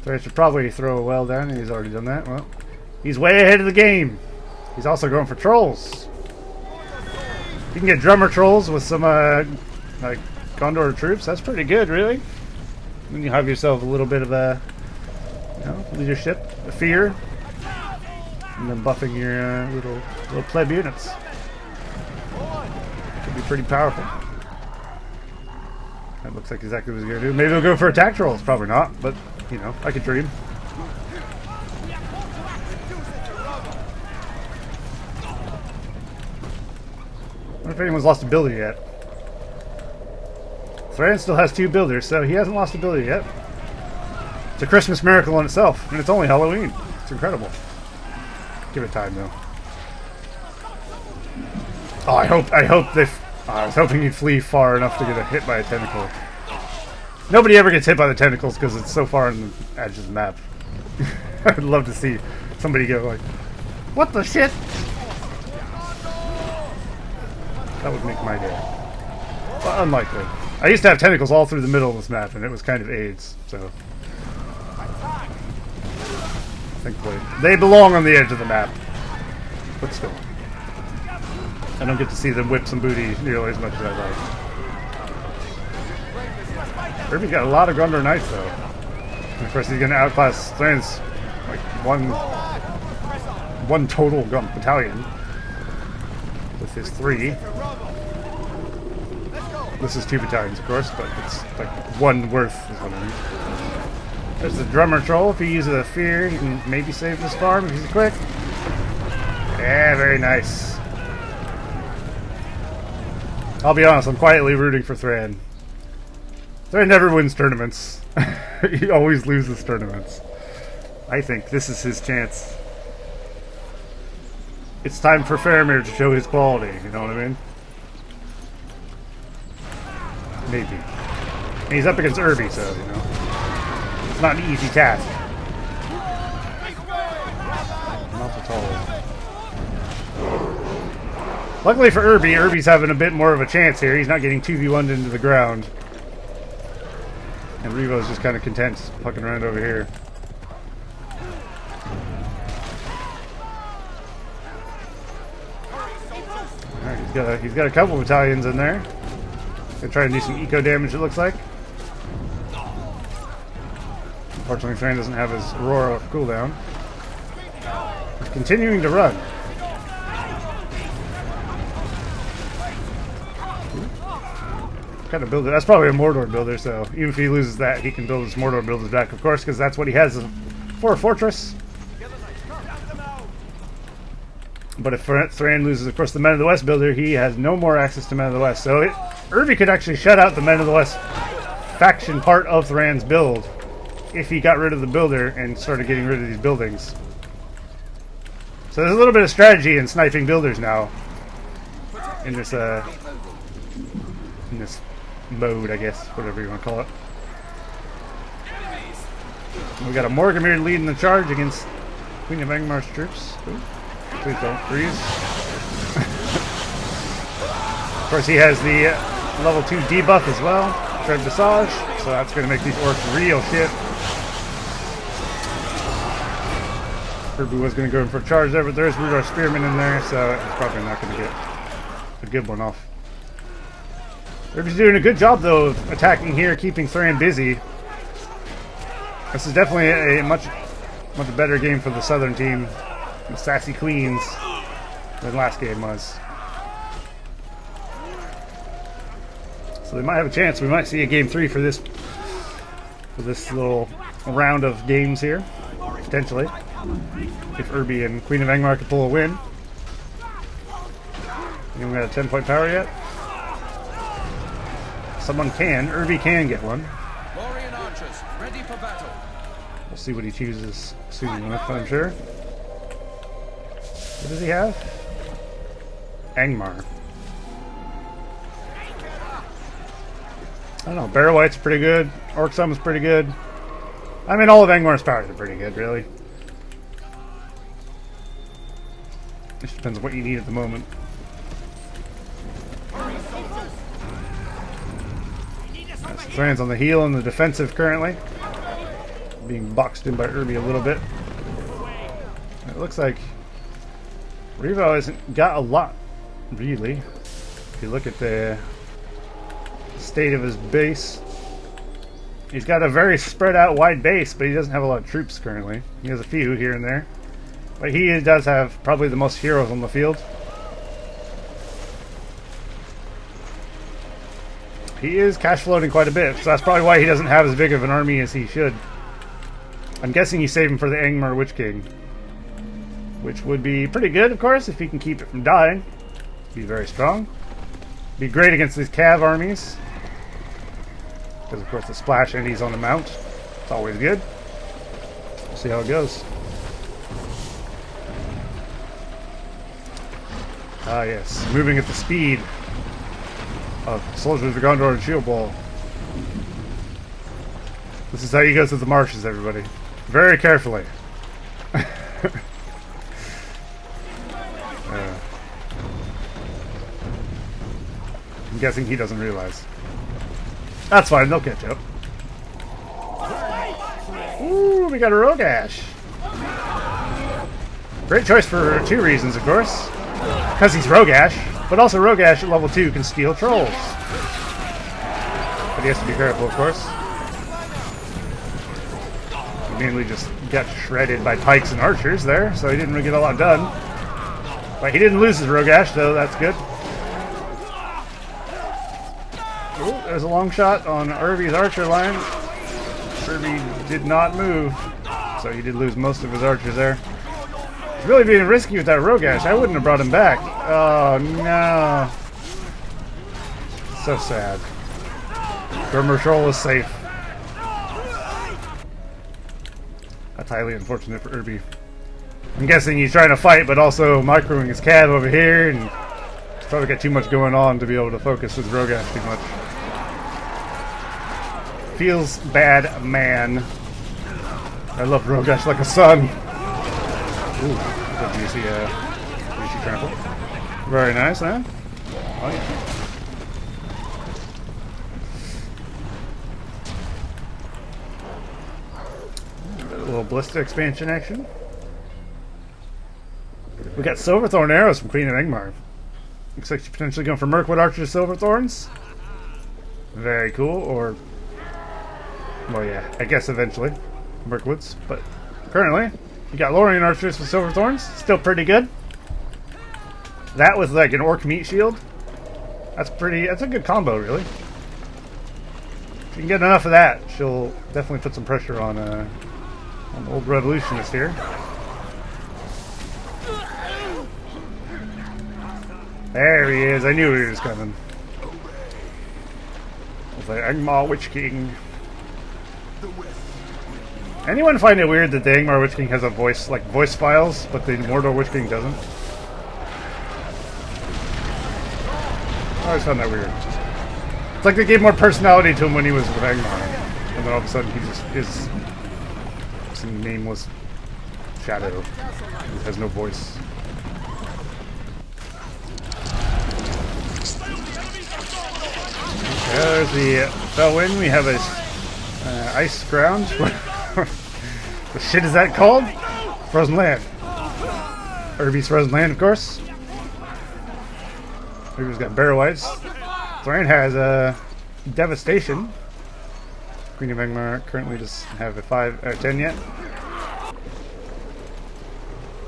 Thrain should probably throw a well down, and he's already done that. Well, he's way ahead of the game. He's also going for trolls. You can get drummer trolls with some like Gondor troops. That's pretty good, really. Then you have yourself a little bit of a, you know, leadership, a fear. And then buffing your little pleb units. Could be pretty powerful. That looks like exactly what he's going to do. Maybe he'll go for attack trolls. Probably not, but, you know, I could dream. I wonder if anyone's lost ability yet. Thrain still has 2 builders, so he hasn't lost ability yet. It's a Christmas miracle in itself, and it's only Halloween. It's incredible. Give it time, though. Oh, I hope they. I was hoping he'd flee far enough to get hit by a tentacle. Nobody ever gets hit by the tentacles because it's so far in the edge of the map. I'd love to see somebody go like, "What the shit?" That would make my day. But unlikely. I used to have tentacles all through the middle of this map, and it was kind of AIDS. So. Thankfully. They belong on the edge of the map. But still. I don't get to see them whip some booty nearly as much as I like. Irby got a lot of Gondor Knights, though. And of course, he's going to outclass Thrain's like one total gun battalion with his 3. This is 2 battalions, of course, but it's like 1 worth is what I mean. There's the drummer troll. If he uses a fear, he can maybe save this farm if he's quick. Yeah, very nice. I'll be honest, I'm quietly rooting for Thrain. Thran never wins tournaments. He always loses tournaments. I think this is his chance. It's time for Faramir to show his quality, you know what I mean? Maybe. And he's up against Irby, so, you know. It's not an easy task. Not at all. Luckily for Irby, Irby's having a bit more of a chance here. He's not getting 2v1'd into the ground. And Revo's just kind of content fucking around over here. Alright, he's got a couple battalions in there. Gonna try and do some eco damage, it looks like. Unfortunately, Thran doesn't have his Aurora cooldown. He's continuing to run. Kind of build it. That's probably a Mordor builder, so even if he loses that, he can build his Mordor builders back, of course, because that's what he has for a fortress. But if Thran loses, of course, the Men of the West builder, he has no more access to Men of the West. So Irby could actually shut out the Men of the West faction part of Thran's build if he got rid of the builder and started getting rid of these buildings. So there's a little bit of strategy in sniping builders now in this mode, I guess, whatever you want to call it. We got a Morgamir leading the charge against Queen of Angmar's troops. Ooh. Please don't freeze. Of course, he has the level 2 debuff as well, Tread Visage, so that's going to make these orcs real shit. Irby was going to go in for a charge there, but there's Rudar Spearman in there, so he's probably not going to get a good one off. Irby's doing a good job, though, of attacking here, keeping Thran busy. This is definitely a much better game for the Southern team, the Sassy Queens, than last game was. So they might have a chance. We might see a game 3 for this little round of games here, potentially, if Irby and Queen of Angmar can pull a win. Anyone got a 10-point power yet? Someone can. Irby can get one. Warrior archers, ready for battle. We'll see what he chooses soon enough, I'm sure. What does he have? Angmar. I don't know. Barrow White's pretty good. Orc Sum's pretty good. I mean, all of Angmar's powers are pretty good, really. Just depends on what you need at the moment. Thran's on the heel and the defensive currently. Being boxed in by Irby a little bit. It looks like Revo hasn't got a lot, really. If you look at the state of his base, he's got a very spread out wide base, but he doesn't have a lot of troops currently. He has a few here and there. But he does have probably the most heroes on the field. He is cash floating quite a bit, so that's probably why he doesn't have as big of an army as he should. I'm guessing he's saving for the Angmar Witch King, which would be pretty good, of course, if he can keep it from dying. Be very strong. Be great against these Cav armies, because of course the splash and he's on the mount. It's always good. We'll see how it goes. Ah yes, moving at the speed of Soldiers of Gondor and Shield Wall. This is how you go through the marshes, everybody. Very carefully. I'm guessing he doesn't realize. That's fine, they'll catch up. Ooh, we got a Rogash. Great choice for 2 reasons, of course. Because he's Rogash, but also Rogash at level 2 can steal trolls. But he has to be careful, of course. He mainly just got shredded by pikes and archers there, so he didn't really get a lot done. But he didn't lose his Rogash, so that's good. Ooh, there's a long shot on Irby's archer line. Irby did not move, so he did lose most of his archers there. He's really being risky with that Rogash. I wouldn't have brought him back. Oh no. So sad. Of Drummer Troll is safe. That's highly unfortunate for Irby. I'm guessing he's trying to fight, but also microing his cab over here, and he's probably got too much going on to be able to focus with Rogash too much. Feels bad, man. I love Rogash like a son. Ooh, do you see trample? Very nice, huh? Oh yeah. A little Ballista expansion action. We got Silverthorn arrows from Queen of Angmar. Looks like she's potentially going for Mirkwood Archers Silverthorns. Very cool, or... well, yeah, I guess eventually. Mirkwoods, but currently, you got Lorien Archers with Silverthorns. Still pretty good. That was like an Orc Meat Shield. That's a good combo, really. If you can get enough of that, she'll definitely put some pressure on the old Revolutionist here. There he is. I knew he was coming. I was like, Angmar Witch King. Anyone find it weird that the Angmar Witch King has a voice, like voice files, but the Mordor Witch King doesn't? I always found that weird. It's like they gave more personality to him when he was with Angmar, and then all of a sudden he just is some nameless shadow who has no voice. There's the Felwyn. We have a ice ground. What shit is that called? Frozen Land. Irby's Frozen Land, of course. Irby's got Barrow Ice. Thran has Devastation. Queen of Angmar currently doesn't have a 5 or 10 yet.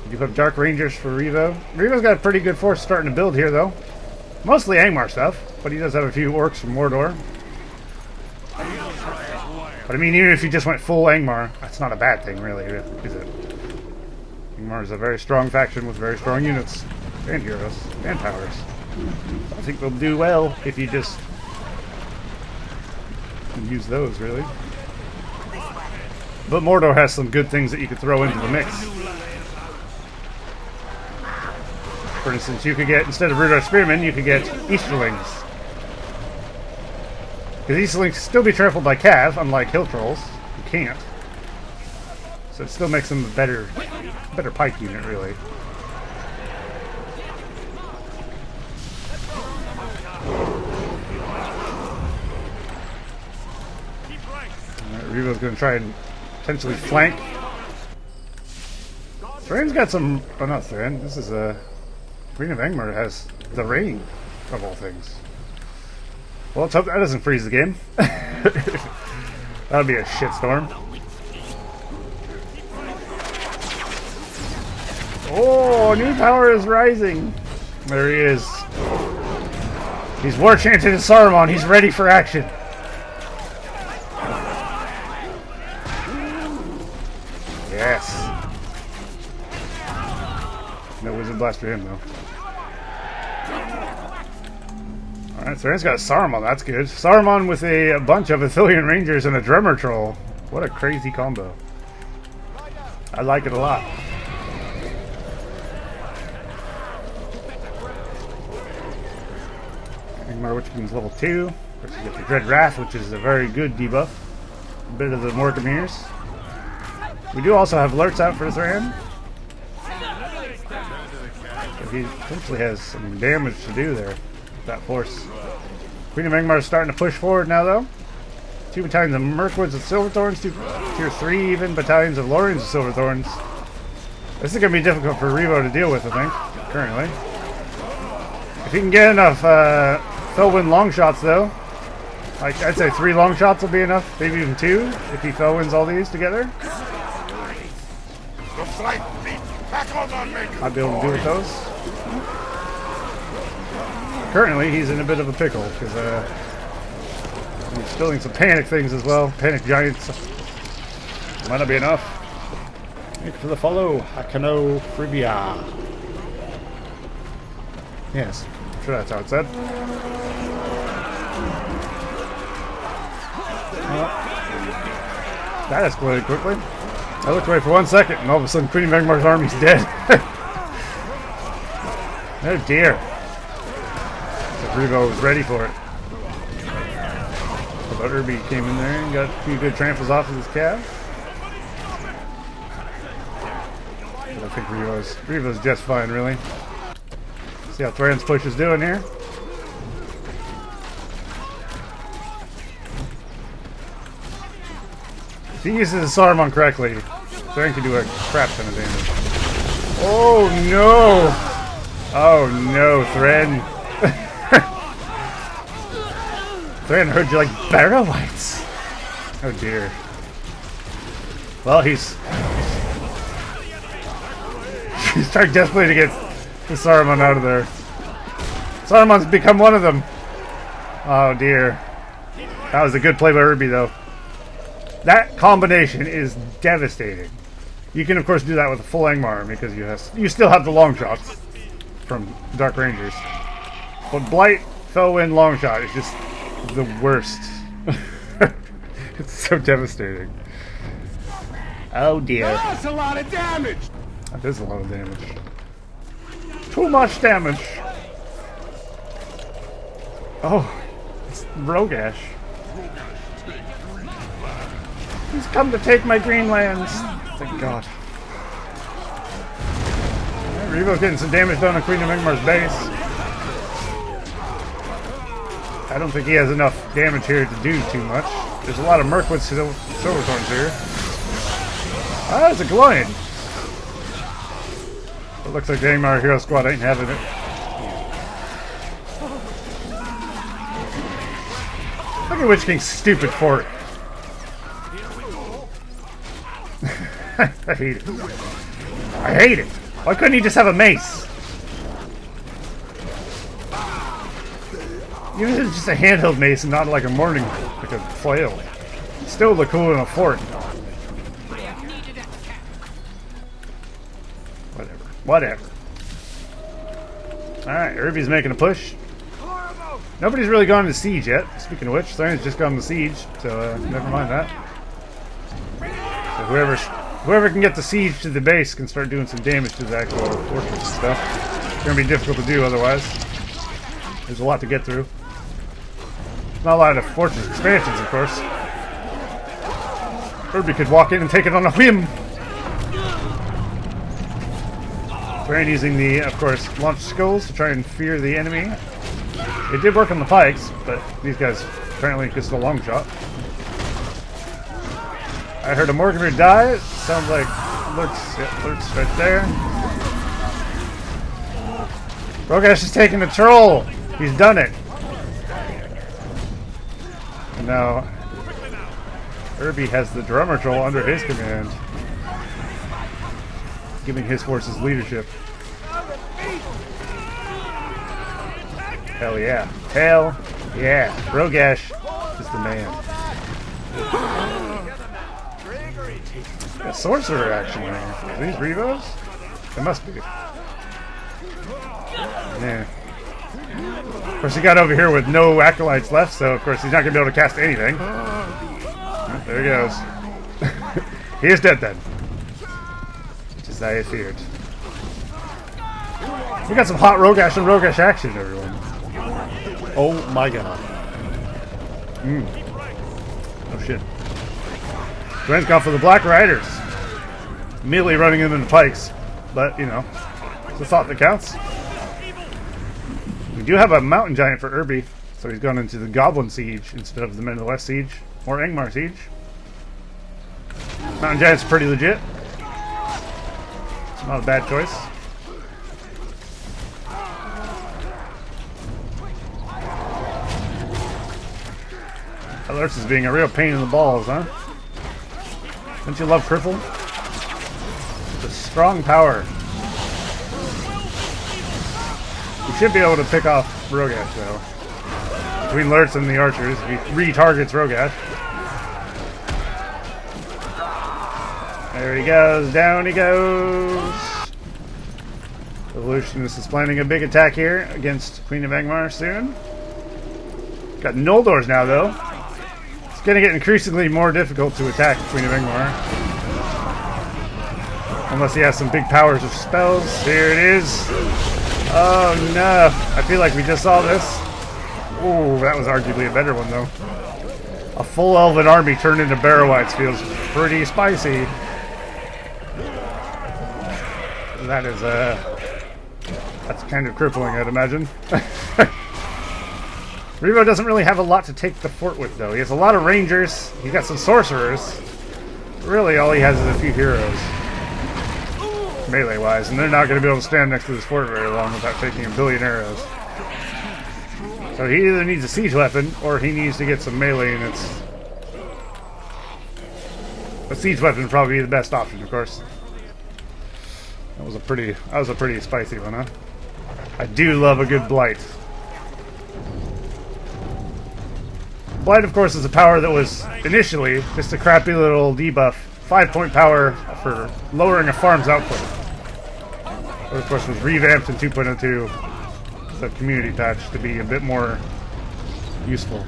You have Dark Rangers for Revo. Revo's got a pretty good force starting to build here, though. Mostly Angmar stuff, but he does have a few orcs from Mordor. But I mean, even if you just went full Angmar, that's not a bad thing, really, is it? Angmar is a very strong faction with very strong units, and heroes, and powers. I think they'll do well if you just use those, really. But Mordor has some good things that you could throw into the mix. For instance, you could get, instead of Rudar Spearmen, you could get Easterlings. Because Easterlings can still be trampled by Cav, unlike Hill Trolls, who can't. So it still makes them a better pike unit, really. Revo's going to try and potentially flank. Thran's got some... oh, not Thran. This is a... Queen of Angmar has the rain, of all things. Well, let's hope that doesn't freeze the game. That would be a shitstorm. Oh, new power is rising. There he is. He's war chanted in Saruman. He's ready for action. Yes. No Wizard Blast for him, though. Alright, so he's got Saruman. That's good. Saruman with a bunch of Athelian Rangers and a Drummer Troll. What a crazy combo. I like it a lot. Angmar Witch King's level 2. Of course, you get the Dread Wrath, which is a very good debuff. A bit of the Morgamirs. We do also have alerts out for Thran. So he potentially has some damage to do there with that force. Queen of Angmar is starting to push forward now, though. 2 battalions of Mirkwoods with Silverthorns, 2 tier 3 even battalions of Loriens with Silverthorns. This is going to be difficult for Revo to deal with, I think, currently. If he can get enough Felwyn long shots, though, like I'd say 3 long shots will be enough, maybe even 2, if he Felwyns all these together. I'd be able to deal with those. Currently, he's in a bit of a pickle, because he's building some panic things as well. Panic giants. Might not be enough. Thank you for the follow, Hakano Fribia. Yes, I'm sure that's how it's said. That escalated quickly. I looked away for 1 second, and all of a sudden Queen of Magmar's army's dead. Oh dear. Revo was ready for it. But Irby came in there and got a few good tramples off of his calf. But I think Revo's just fine, really. See how Thran's push is doing here. If he uses his Saruman correctly, Thran can do a crap ton of damage. Oh no! Oh no, Thran. Thran heard you like barrel lights. Oh dear. Well, he's trying desperately to get the Saruman out of there. Saruman's become one of them. Oh dear. That was a good play by Irby, though. That combination is devastating. You can, of course, do that with a full Angmar because you still have the long shots from Dark Rangers. But Blight, Felwind, long shot is just the worst. It's so devastating. Oh dear. That's a lot of damage! That is a lot of damage. Too much damage. Oh, it's Rogash. He's come to take my Greenlands. Thank God. Revo's getting some damage done on Queen of Migmar's base. I don't think he has enough damage here to do too much. There's a lot of Merc with Silverthorns here. Ah, there's a Golion. It looks like the Angmar Hero Squad ain't having it. Look at Witch King's stupid fort. I hate it. I hate it. Why couldn't he just have a mace? Even if it's just a handheld mace and not like a morning, like a flail. Still look cool in a fort. Whatever. Alright, Irby's making a push. Nobody's really gone to siege yet. Speaking of which, Thran's just gone to siege, so never mind that. So whoever can get the siege to the base can start doing some damage to the actual fortress and stuff. It's going to be difficult to do otherwise. There's a lot to get through. Not a lot of fortress expansions, of course. Irby could walk in and take it on a whim. Thran using the, of course, launch skulls to try and fear the enemy. It did work on the pikes, but these guys apparently just a long shot. I heard a Mortimer die. It sounds like Lurk's right there. Rogash is taking the troll. He's done it. And now Irby has the drummer troll under his command, giving his forces leadership. Hell yeah. Hell yeah. Rogash is the man. A sorcerer action here. Are these Revos? They must be. Yeah. Of course, he got over here with no acolytes left, so of course he's not going to be able to cast anything. Oh, there he goes. He is dead then. Just as I had feared. We got some hot Rogash and Rogash action, everyone. Oh my god. Oh shit. Thran's gone for the Black Riders. Immediately running them into pikes. But, you know, it's the thought that counts. We do have a Mountain Giant for Irby, so he's gone into the Goblin Siege instead of the Men of the West Siege, or Angmar Siege. Mountain Giant's pretty legit. It's not a bad choice. Alerts is being a real pain in the balls, huh? Don't you love Cripple? It's a strong power. We should be able to pick off Rogash, though. Between Lurtz and the archers, he re-targets Rogash. There he goes, down he goes. Evolutionist is planning a big attack here against Queen of Angmar soon. Got Noldors now, though. It's gonna get increasingly more difficult to attack Queen of Ingmar. Unless he has some big powers of spells. Here it is. Oh no. I feel like we just saw this. Ooh, that was arguably a better one though. A full elven army turned into Barrow-wights feels pretty spicy. That is that's kind of crippling, I'd imagine. Revo doesn't really have a lot to take the fort with though. He has a lot of rangers, he's got some sorcerers. Really all he has is a few heroes. Melee wise, and they're not going to be able to stand next to this fort very long without taking a billion arrows. So he either needs a siege weapon or he needs to get some melee units. A siege weapon would probably be the best option, of course. That was a pretty spicy one, huh? I do love a good blight. Blight, of course, is a power that was initially just a crappy little debuff. 5-point power for lowering a farm's output. But of course was revamped in 2.02, the community patch, to be a bit more useful.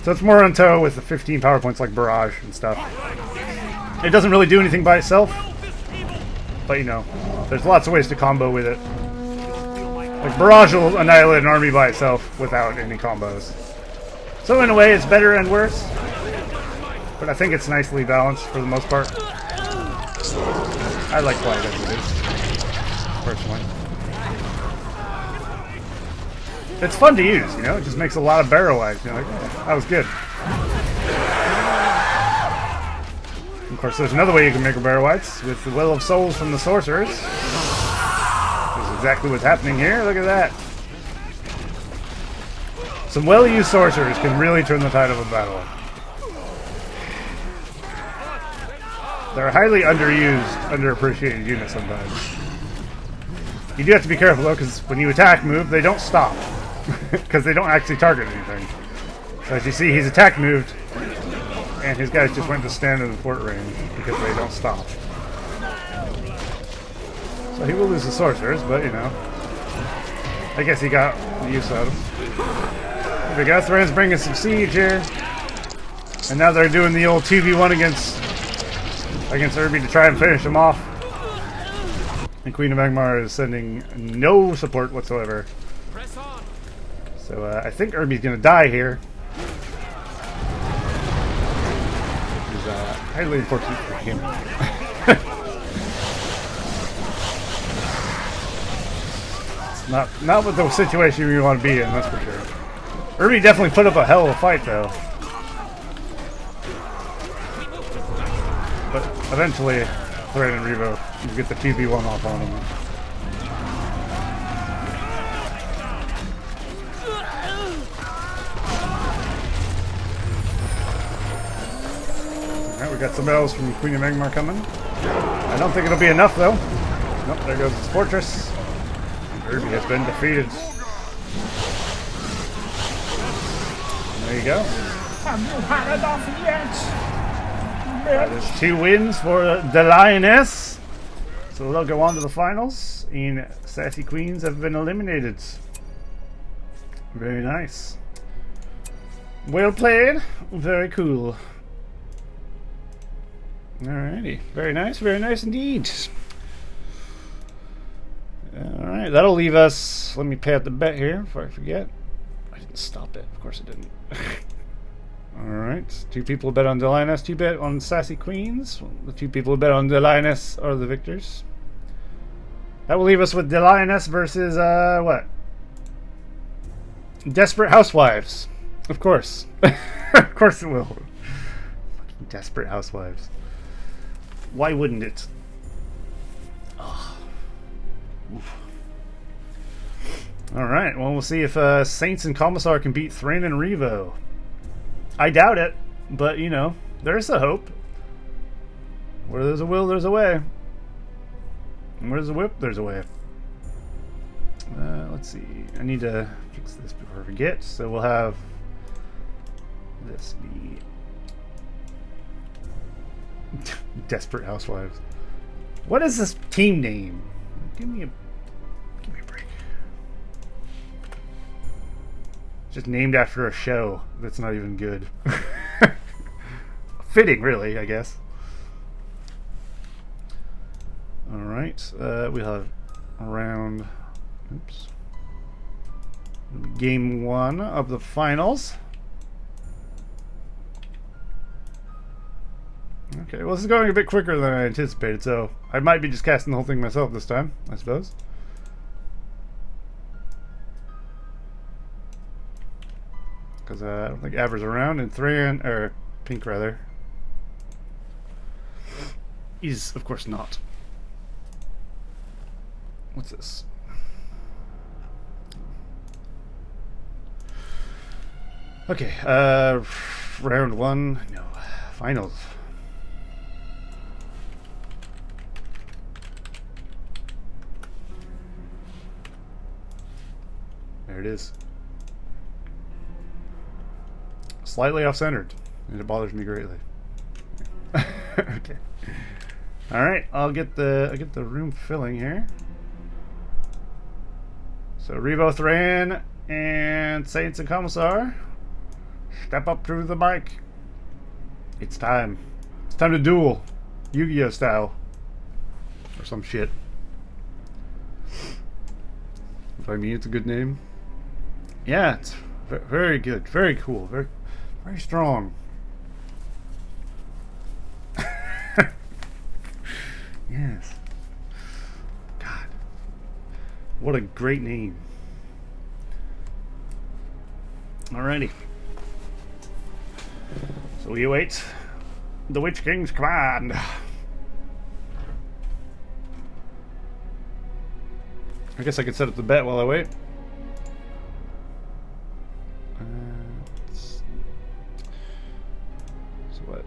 So it's more on toe with the 15 power points like Barrage and stuff. It doesn't really do anything by itself, but you know, there's lots of ways to combo with it. Like Barrage will annihilate an army by itself without any combos. So in a way it's better and worse, but I think it's nicely balanced for the most part. I like Blight as it is, personally. It's fun to use, you know? It just makes a lot of Barrow-wights. You're like, oh, that was good. Of course, there's another way you can make a Barrow-wights with the Will of Souls from the Sorcerers. Which is exactly what's happening here. Look at that. Some well-used Sorcerers can really turn the tide of a battle. They're a highly underused, underappreciated unit sometimes. You do have to be careful though, because when you attack move, they don't stop. Because they don't actually target anything. So as you see, he's attack moved, and his guys just went to stand in the fort range because they don't stop. So he will lose the sorcerers, but you know, I guess he got the use out of them. Here we go, Thran's bringing some siege here. And now they're doing the old 2v1 against Irby to try and finish him off. And Queen of Angmar is sending no support whatsoever. So I think Irby's going to die here. Which is highly important for him. It's not with the situation we want to be in, that's for sure. Irby definitely put up a hell of a fight though. But eventually, Thran and Revo will get the 2v1 off on him. Alright, we got some bells from Queen of Angmar coming. I don't think it'll be enough though. Nope, there goes his fortress. Irby has been defeated. There you go. That is 2 wins for the Lioness. So they'll go on to the finals. And Sassy Queens have been eliminated. Very nice. Well played. Very cool. Alrighty. Very nice indeed. Alright, that'll leave us. Let me pay out the bet here before I forget. I didn't stop it. Of course I didn't. Alright, 2 people bet on the Lioness, 2 bet on Sassy Queens. The 2 people who bet on the Lioness are the victors. That will leave us with the Lioness versus, what? Desperate Housewives. Of course. Of course it will. Fucking Desperate Housewives. Why wouldn't it? Oh. Alright, well we'll see if Saints and Commissar can beat Thran and Revo. I doubt it, but you know, there's a hope. Where there's a will, there's a way. And where there's a whip, there's a way. Let's see. I need to fix this before I forget. So we'll have this be Desperate Housewives. What is this team name? Give me a break. Just named after a show that's not even good. Fitting, really, I guess. Alright, we'll have round... Oops. Game 1 of the finals. Okay, well, this is going a bit quicker than I anticipated, so I might be just casting the whole thing myself this time, I suppose. Because I don't think Aver's around, and Thran, or Pink rather, is of course not. What's this? Okay, round 1, no, finals. There it is. Slightly off-centered, and it bothers me greatly. Okay. All right, I'll get the room filling here. So Revo, Thran, and Saints and Commissar, step up to the mic. It's time. It's time to duel, Yu-Gi-Oh style, or some shit. If I mean it's a good name. Yeah, it's very good, very cool, very strong. Yes. God. What a great name. Alrighty. So we await the Witch King's command. I guess I could set up the bet while I wait. So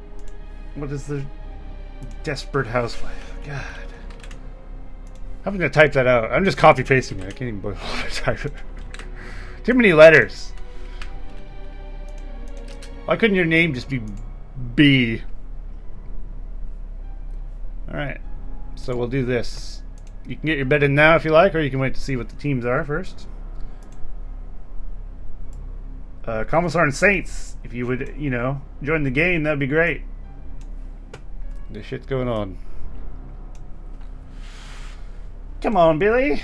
what is the desperate housewife? God. Having to type that out. I'm just copy pasting it. I can't even bother to type it. Too many letters. Why couldn't your name just be B? Alright. So we'll do this. You can get your bet in now if you like, or you can wait to see what the teams are first. Commissar and Saints, if you would, you know, join the game, that'd be great. This shit's going on. Come on, Billy.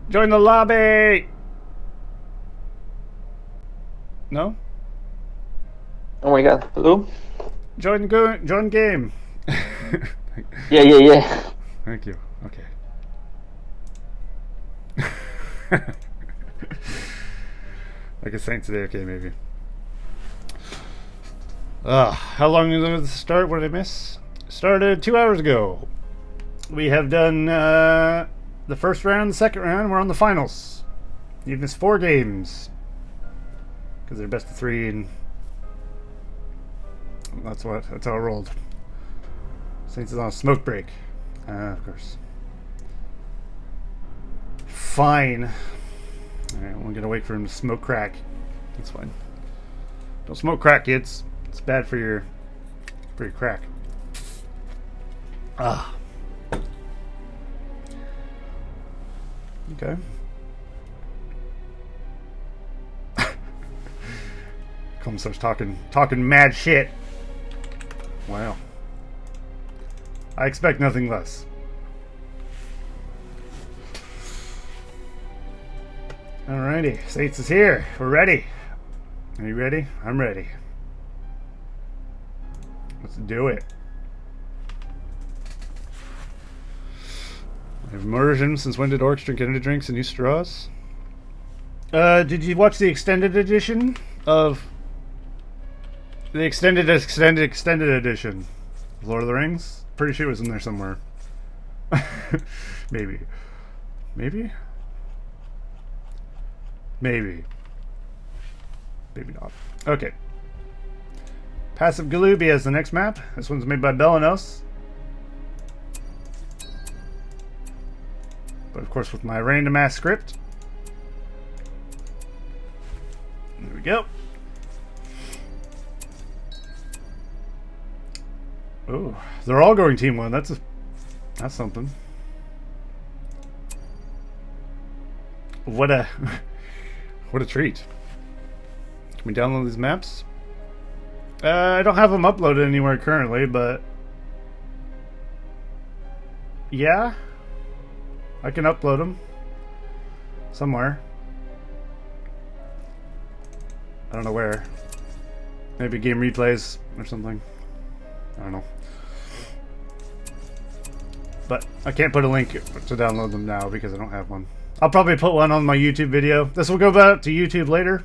Join the lobby. No? Oh my god, hello? Join game. Yeah. Thank you. Okay. Like a Saint today, okay, maybe. How long is it to start? What did I miss? Started 2 hours ago. We have done the first round, the second round, we're on the finals. You've missed 4 games. Because they're best of 3 and that's how it rolled. Saints is on a smoke break. Of course. Fine. Alright, we're gonna wait for him to smoke crack. That's fine. Don't smoke crack, kids. It's bad for your crack. Okay. Commissar's talking mad shit. Wow. I expect nothing less. Alrighty, Saints is here. We're ready. Are you ready? I'm ready. Let's do it. I've immersion. Since when did orcs drink energy drinks and use straws? Did you watch the extended edition of the extended edition of Lord of the Rings? Pretty sure it was in there somewhere. Maybe not. Okay. Passive Galubia is the next map. This one's made by Lioness. But of course with my random ass script. There we go. Oh, they're all going team 1. That's something. What a what a treat. Can we download these maps? I don't have them uploaded anywhere currently, but yeah, I can upload them somewhere. I don't know where. Maybe game replays or something. I don't know. But I can't put a link to download them now because I don't have one. I'll probably put one on my YouTube video. This will go back to YouTube later,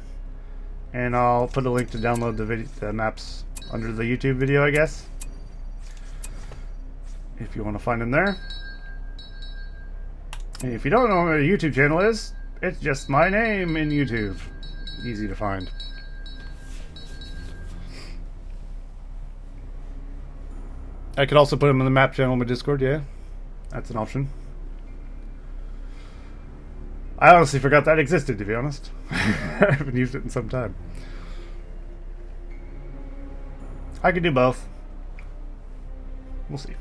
and I'll put a link to download the maps under the YouTube video, I guess, if you want to find them there. And if you don't know what a YouTube channel is, it's just my name in YouTube. Easy to find. I could also put them in the map channel in my Discord, yeah. That's an option. I honestly forgot that existed, to be honest. I haven't used it in some time. I could do both. We'll see.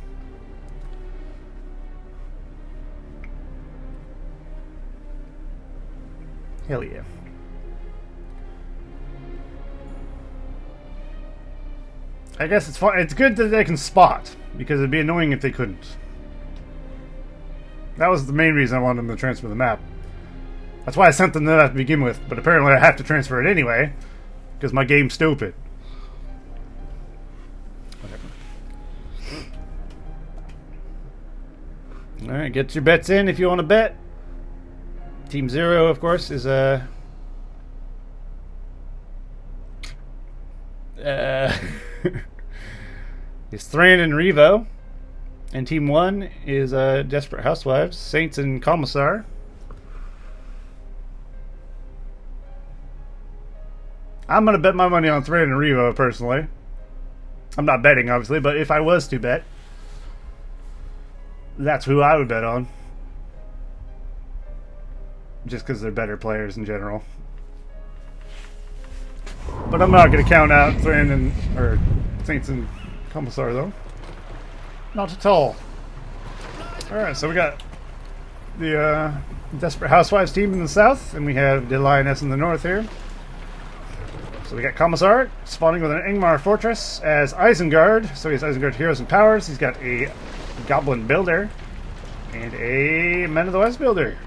Hell yeah. I guess it's fun. It's good that they can spot, because it'd be annoying if they couldn't. That was the main reason I wanted them to transfer the map. That's why I sent them that to begin with, but apparently I have to transfer it anyway, because my game's stupid. Whatever. Alright, get your bets in if you want to bet. Team 0, of course, is is Thran and Revo. And Team 1 is Desperate Housewives, Saints and Commissar. I'm going to bet my money on Thran and Revo, personally. I'm not betting, obviously, but if I was to bet, that's who I would bet on. Just because they're better players in general. But I'm not going to count out Thran and Saints and Commissar, though. Not at all. Alright, so we got the Desperate Housewives team in the south, and we have the Lioness in the north here. So we got Commissar spawning with an Angmar Fortress as Isengard. So he has Isengard heroes and powers. He's got a Goblin Builder and a Men of the West Builder.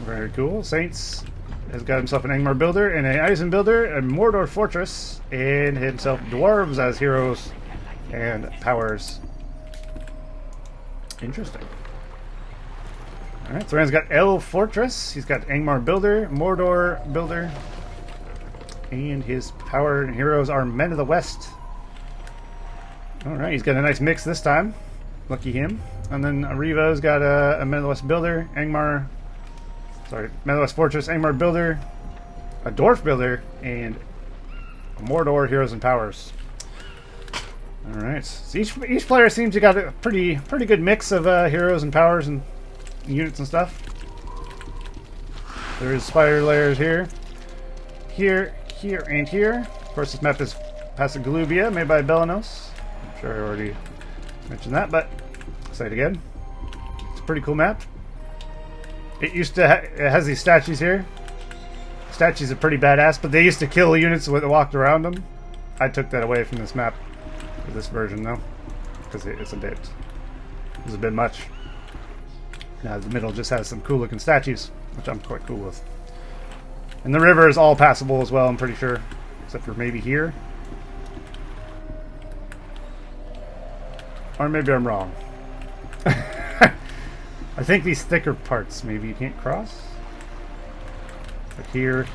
Very cool. Saints has got himself an Angmar Builder and an Eisen Builder, a Mordor Fortress, and himself Dwarves as heroes and powers. Interesting. Alright, Thran's got El Fortress. He's got Angmar Builder, Mordor Builder, and his power and heroes are Men of the West. Alright, he's got a nice mix this time. Lucky him. And then Revo's got a Men of the West Builder, Men of the West Fortress, Angmar Builder, a Dwarf Builder, and a Mordor heroes and powers. Alright, so each player seems to got a pretty good mix of heroes and powers and units and stuff. There's spider layers here, and here. Of course, this map is Passaglubia, made by Belanos. I'm sure I already mentioned that, but I'll say it again. It's a pretty cool map. It used to it has these statues here. Statues are pretty badass, but they used to kill units that walked around them. I took that away from this map. This version though, because it was a bit much. Now the middle just has some cool looking statues, which I'm quite cool with. And the river is all passable as well, I'm pretty sure, except for maybe here, or maybe I'm wrong. I think these thicker parts maybe you can't cross, like here.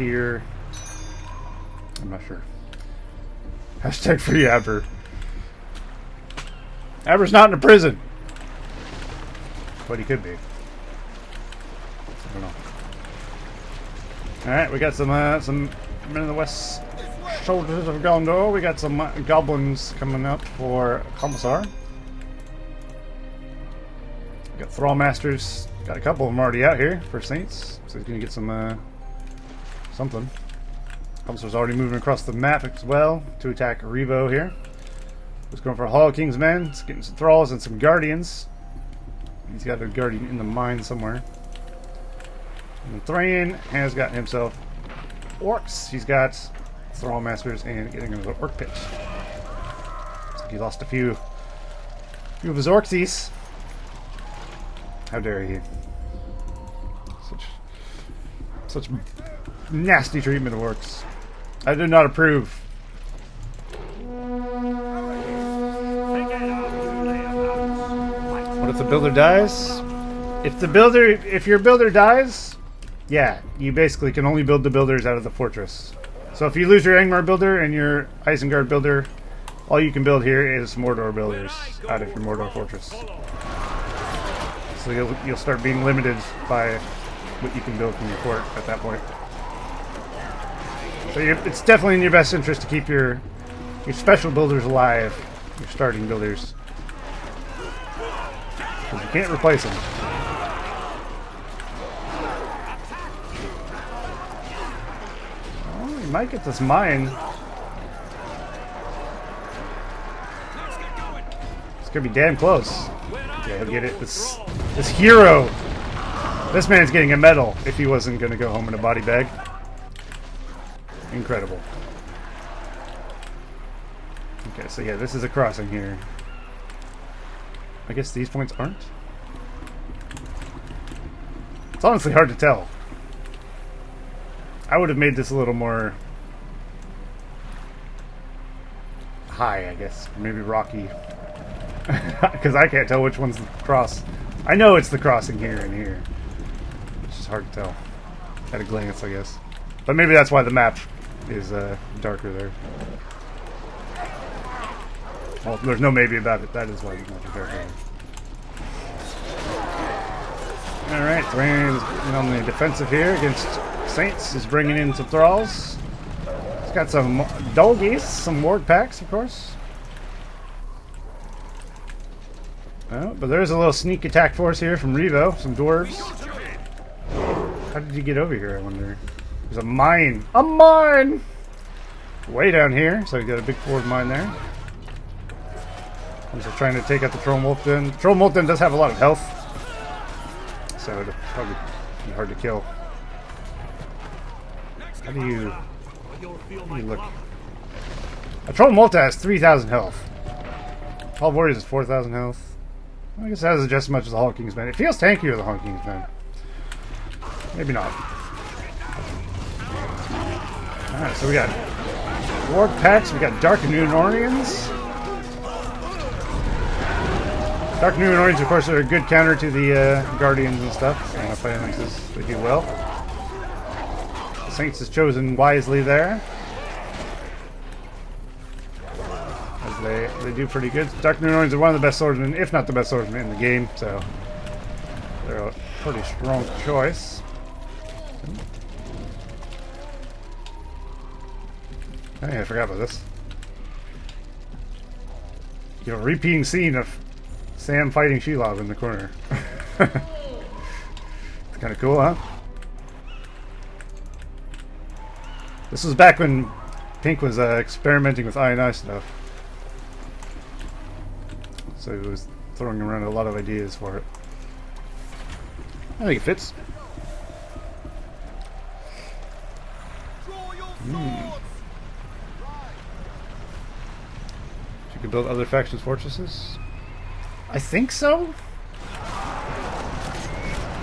I'm not sure. Hashtag free Aber. Aber's not in a prison. But he could be. I don't know. Alright, we got some Men of the West Shoulders of Gondor. We got some goblins coming up for Commissar. We got Thrallmasters. Got a couple of them already out here for Saints. So he's gonna get some something. Commissar's already moving across the map as well to attack Revo here. Just going for Hall King's men. It's getting some thralls and some guardians. He's got a guardian in the mine somewhere. And Thrain has got himself orcs. He's got thrall masters and getting into the orc pit. Looks like he lost a few of his orcsies. How dare he? Such nasty treatment of orcs. I do not approve. What if the builder dies? If your builder dies, yeah, you basically can only build the builders out of the fortress. So if you lose your Angmar builder and your Isengard builder, all you can build here is Mordor builders out of your Mordor fortress. So you'll start being limited by what you can build from your fort at that point. So it's definitely in your best interest to keep your special builders alive, your starting builders, because you can't replace them. Oh, you might get this mine. It's gonna be damn close. Yeah, he'll get it. This hero. This man's getting a medal if he wasn't gonna go home in a body bag. Incredible. Okay, so yeah, this is a crossing here. I guess these points aren't? It's honestly hard to tell. I would have made this a little more high, I guess. Maybe rocky. Because I can't tell which one's the cross. I know it's the crossing here and here. It's just hard to tell at a glance, I guess. But maybe that's why the map is darker there. Well, there's no maybe about it. That is why the map is darker. Alright, Thrain's on the defensive here against Saints. Is bringing in some thralls. He's got some Dolgies, some ward packs, of course. Oh, but there's a little sneak attack force here from Revo, some dwarves. How did you get over here, I wonder? There's a mine. A mine! Way down here, so you got a big forward mine there. I'm just trying to take out the Troll Molten. Troll Molten does have a lot of health, so it'll probably be hard to kill. How do you look? A Troll Molten has 3,000 health. All Warriors is 4,000 health. I guess it has just as much as the Hall King's Men. It feels tankier than the Hall King's Men. Maybe not. Alright, so we got Ward Packs, we got Dark Númenóreans. Dark Númenóreans, of course, are a good counter to the Guardians and stuff. Phalanxes, they do well. The Saints is chosen wisely there. They do pretty good. Dark Númenóreans are one of the best swordsmen, if not the best swordsman in the game, so they're a pretty strong choice. Hey, I forgot about this. You have a repeating scene of Sam fighting Shelob in the corner. It's kind of cool, huh? This was back when Pink was experimenting with I&I stuff. So he was throwing around a lot of ideas for it. I think it fits. You can build other factions' fortresses? I think so?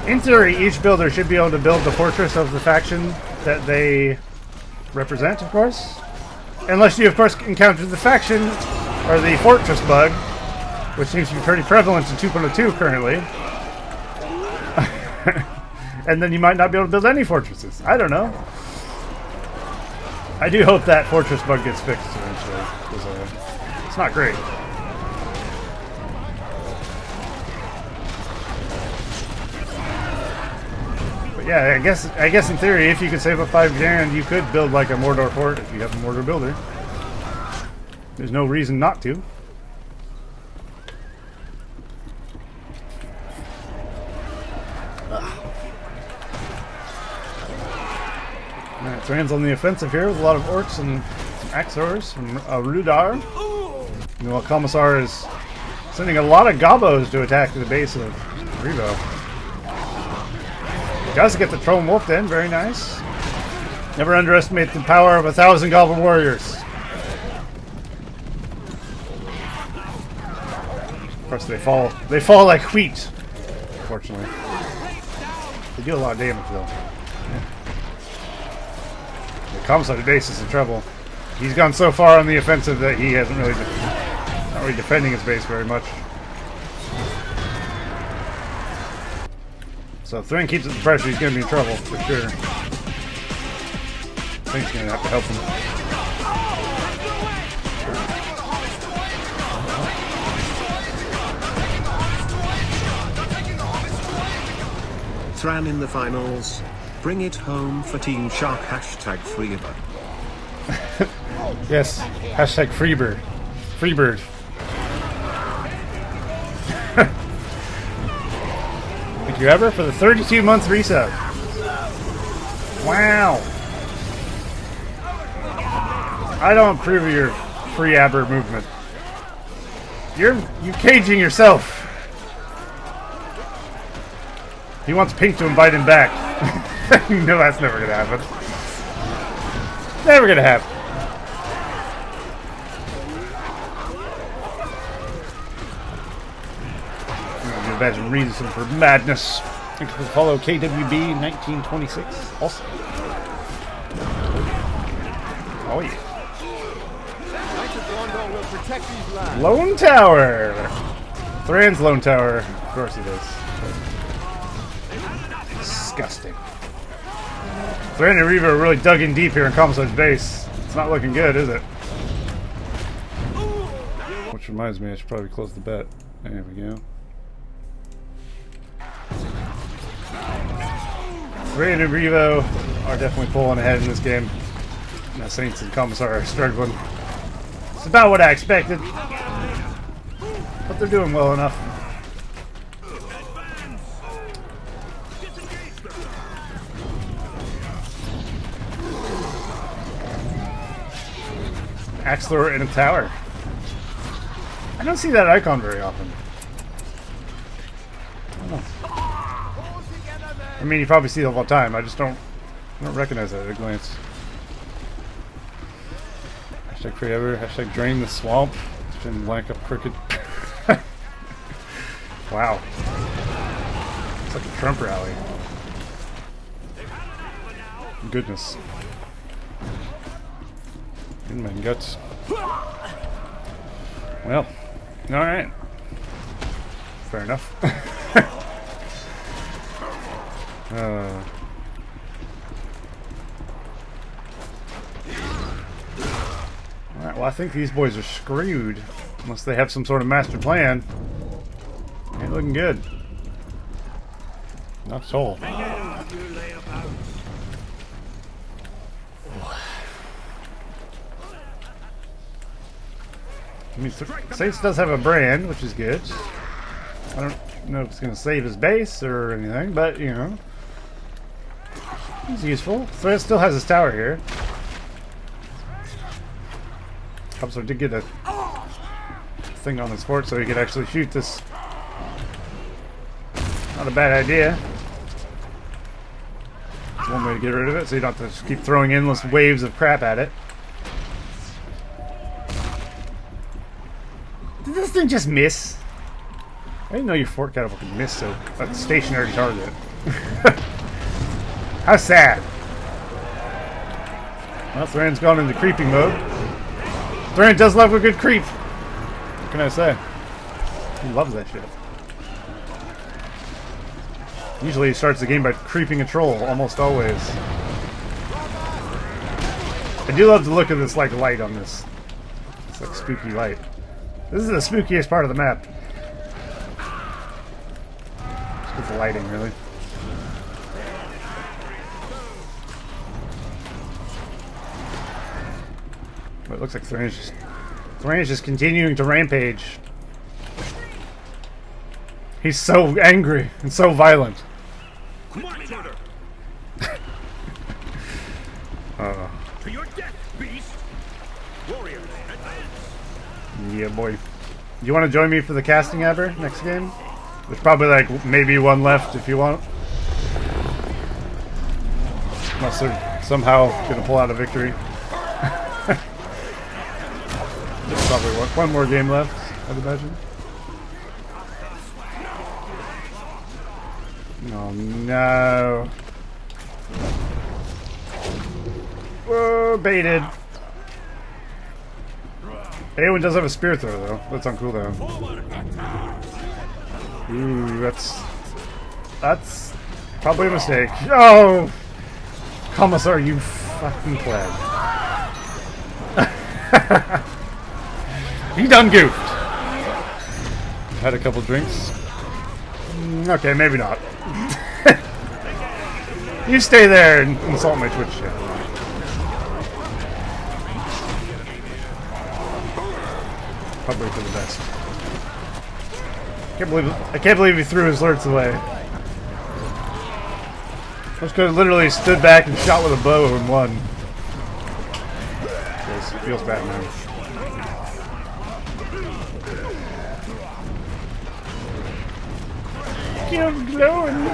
In theory, each builder should be able to build the fortress of the faction that they represent, of course. Unless you, of course, encounter the faction, or the fortress bug, which seems to be pretty prevalent in 2.02 currently. And then you might not be able to build any fortresses. I don't know. I do hope that fortress bug gets fixed eventually, because it's not great. But yeah, I guess in theory, if you could save up 5 grand, you could build like a Mordor fort if you have a Mordor builder. There's no reason not to. Thrain's on the offensive here with a lot of orcs and Axors from Rudar. You know what? Commissar is sending a lot of gobos to attack the base of Revo. He does get the Troll and Wolf in. Very nice. Never underestimate the power of 1,000 Goblin Warriors. Of course, they fall like wheat. Unfortunately, they do a lot of damage though. The Commissar base is in trouble. He's gone so far on the offensive that he hasn't really not really defending his base very much. So if Thrin keeps up the pressure, he's going to be in trouble for sure. I think he's going to have to help him. Thran in the finals. Bring it home for Team Shark. Hashtag Freebird. Yes. Hashtag Freebird. Freebird. Thank you, Ever, for the 32-month reset. Wow. I don't approve of your free Aber movement. You're caging yourself. He wants Pink to invite him back. No, that's never gonna happen. Never gonna happen. I'm gonna imagine reason for madness. Thank you for the follow, KWB 1926. Also. Oh yeah. Lone Tower. Thran's Lone Tower. Of course it is. Disgusting. Thran and Revo are really dug in deep here in Commissar's base. It's not looking good, is it? Which reminds me, I should probably close the bet. There we go. Thran and Revo are definitely pulling ahead in this game. Now Saints and Commissar are struggling. It's about what I expected. But they're doing well enough. Axe thrower in a tower. I don't see that icon very often. I don't know. I mean, you probably see it all the time. I just don't recognize it at a glance. Hashtag forever. Hashtag drain the swamp. Hashtag blank up crooked. Wow. It's like a Trump rally. Goodness. In my guts. Well, alright. Fair enough. Alright, well I think these boys are screwed. Unless they have some sort of master plan. Ain't looking good. Not at all. I mean, Saints does have a brand, which is good. I don't know if it's going to save his base or anything, but, you know. He's useful. Thread still has his tower here. Commissar did get a thing on his fort so he could actually shoot this. Not a bad idea. It's one way to get rid of it, so you don't have to just keep throwing endless waves of crap at it. Did this thing just miss? I didn't know your fort catapult could miss a stationary target. How sad. Well, Thran's gone into creeping mode. Thran does love a good creep. What can I say? He loves that shit. Usually he starts the game by creeping a troll, almost always. I do love the look of this like light on this. It's like spooky light. This is the spookiest part of the map. Just with the lighting, really. But it looks like Thran's just continuing to rampage. He's so angry and so violent. To your death, beast! Warriors, advance! Yeah, boy. You want to join me for the casting aber next game? There's probably like maybe one left if you want. Unless they're somehow gonna pull out a victory. There's probably one more game left, I'd imagine. Oh no. Whoa, baited. Eowyn does have a spear throw though. That's on cooldown. Ooh, that's probably a mistake. Oh! Commissar, you fucking pleb. He done goofed. Had a couple drinks. Okay, maybe not. You stay there and insult my Twitch channel. Probably for the best. I can't believe he threw his lurks away. I just could have literally stood back and shot with a bow and won. Feels bad, man. Kill glowing.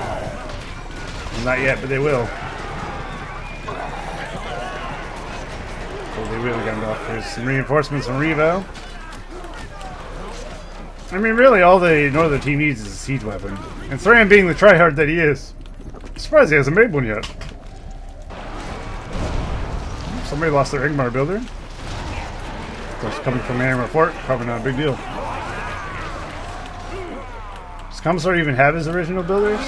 Not yet, but they will. Oh, they really got off. There's some reinforcements from Revo. I mean, really, all the northern team needs is a siege weapon. And Thran being the tryhard that he is, I'm surprised he hasn't made one yet. Somebody lost their Ingmar builder. Of course, coming from Hammer Fort, probably not a big deal. Does Commissar even have his original builders?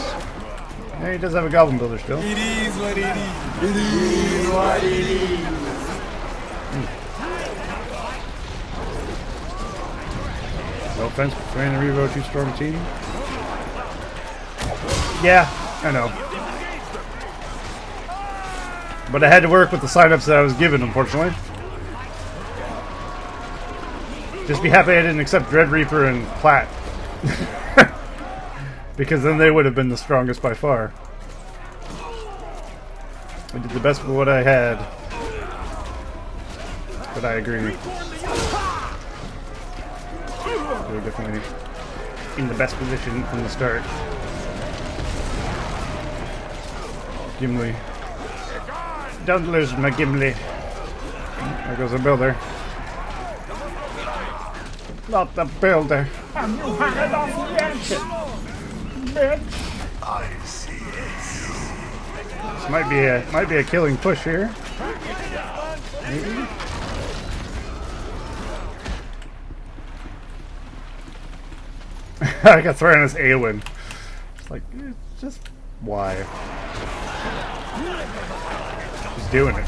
Yeah, he does have a Goblin builder still. It is what it is. It is what it is. No offense, but Thran and Revo, too strong a team. Yeah, I know. But I had to work with the signups that I was given, unfortunately. Just be happy I didn't accept Dread Reaper and Plat. Because then they would have been the strongest by far. I did the best with what I had. But I agree. They were definitely in the best position from the start. Gimli. Don't lose my Gimli. There goes a builder. Not the builder. And you had it off the engine, bitch. I see it. This might be a killing push here. Maybe. I got thrown as Eowyn. It's like, just why? He's doing it.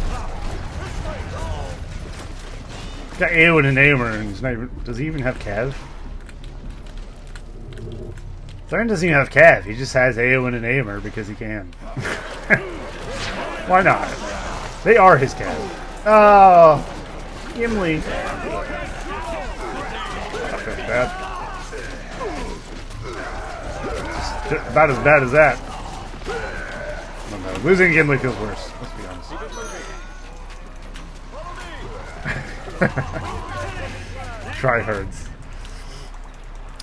Got Eowyn and Aemir, and he's not even, does he even have Cav? Thran doesn't even have Cav, he just has Eowyn and Aemir because he can. Why not? They are his Cav. Oh, Gimli. Not that bad. Just about as bad as that. No, no. Losing Gimli feels worse, let's be honest. Tryhards.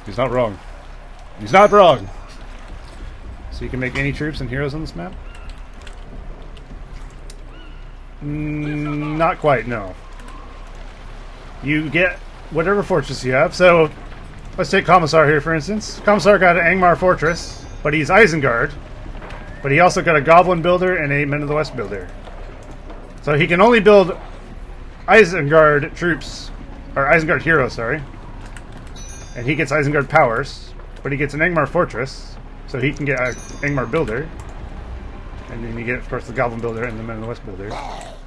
He's not wrong. He's not wrong. So you can make any troops and heroes on this map? Not quite, no. You get whatever fortress you have. So let's take Commissar here, for instance. Commissar got an Angmar fortress, but he's Isengard. But he also got a Goblin builder and a Men of the West builder. So he can only build Isengard troops, or Isengard heroes, sorry. And he gets Isengard powers, but he gets an Angmar fortress, so he can get an Angmar builder. And then you get, of course, the Goblin builder and the Men of the West builder.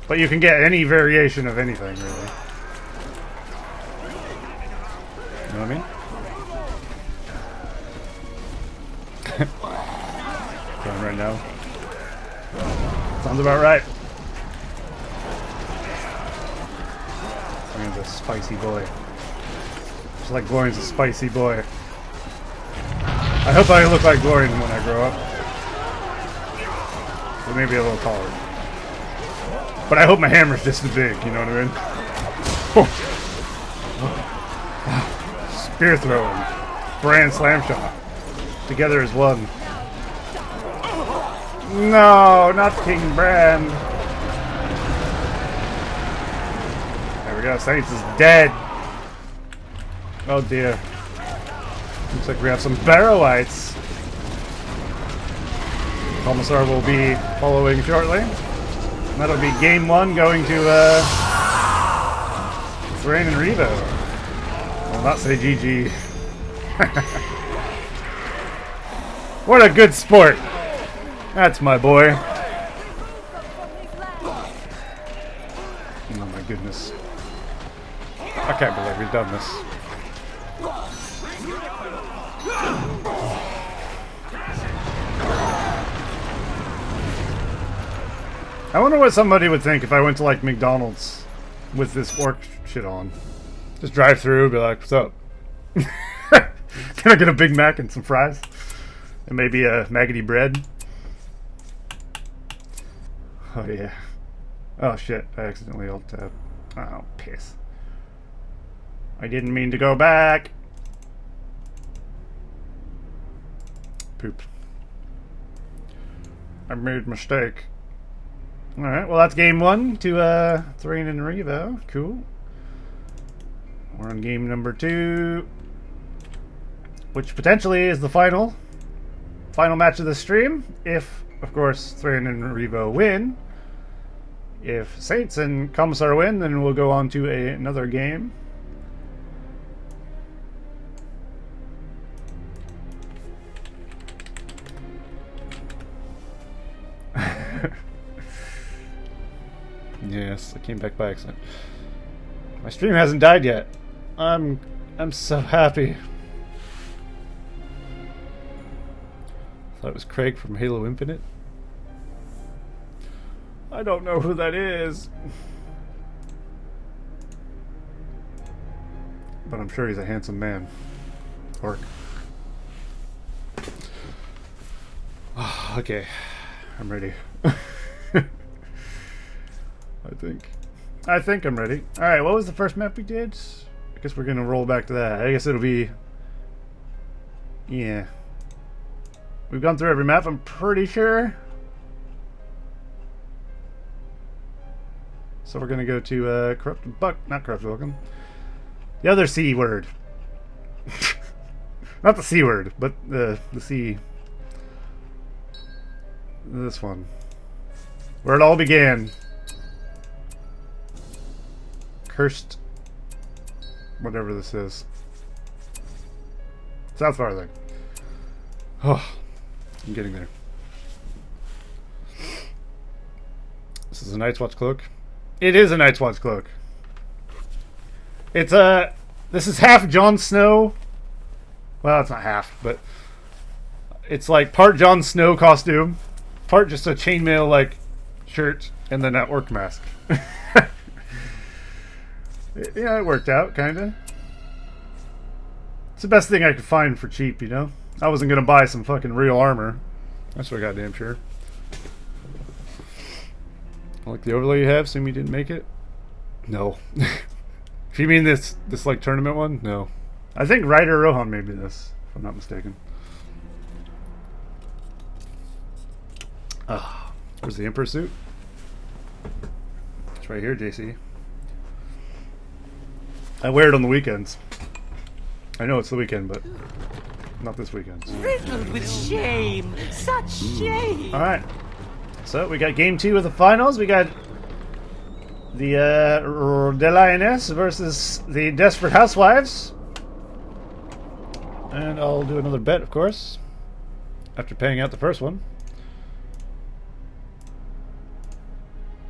But you can get any variation of anything, really. You know what I mean? Going right now. Sounds about right. Glorian's a spicy boy. Just like Glorian's a spicy boy. I hope I look like Glorian when I grow up. Or maybe a little taller. But I hope my hammer's just as big, you know what I mean? spear throwing. Brand slam shot. Together as one. No, not King Brand. There we go. Saints is dead. Oh dear. Looks like we have some Barrowites. Commissar will be following shortly. And that'll be game 1 going to Thrain and Revo. I'll not say GG. What a good sport. That's my boy. Oh my goodness. I can't believe we've done this. I wonder what somebody would think if I went to like McDonald's with this orc shit on. Just drive through, be like, what's up? Can I get a Big Mac and some fries? And maybe a maggoty bread? Oh yeah. Oh shit, I accidentally alt-tabbed. Oh, piss. I didn't mean to go back. Poop. I made a mistake. Alright, well that's game 1 to Thrain and Revo. Cool. We're on game number 2. Which potentially is the final match of the stream. If, of course, Thrain and Revo win. If Saints and Commissar win, then we'll go on to another game. Yes, I came back by accident. My stream hasn't died yet. I'm so happy. Thought it was Craig from Halo Infinite. I don't know who that is. But I'm sure he's a handsome man. Orc. Okay. I'm ready. I think I'm ready. Alright, what was the first map we did? I guess we're gonna roll back to that. I guess it'll be... Yeah. We've gone through every map, I'm pretty sure. So we're gonna go to Corrupted Buck, not Corrupted Welcome. The other C word. Not the C word, but the C. This one. Where it all began. Cursed. Whatever this is. South Farthing. Oh, I'm getting there. This is a Night's Watch cloak. It is a Night's Watch cloak. It's this is half Jon Snow. Well, it's not half, but it's like part Jon Snow costume, part just a chainmail like shirt, and then that orc mask. Yeah, it worked out, kinda. It's the best thing I could find for cheap, you know? I wasn't gonna buy some fucking real armor. That's for goddamn sure. I like the overlay you have, assume you didn't make it? No. If you mean this like tournament one? No. I think Ryder Rohan made me this, if I'm not mistaken. Where's the Emperor suit? It's right here, JC. I wear it on the weekends. I know it's the weekend, but not this weekend. Riddled with shame, such shame. All right, so we got game 2 of the finals. We got the Lioness versus the Desperate Housewives, and I'll do another bet, of course, after paying out the first one.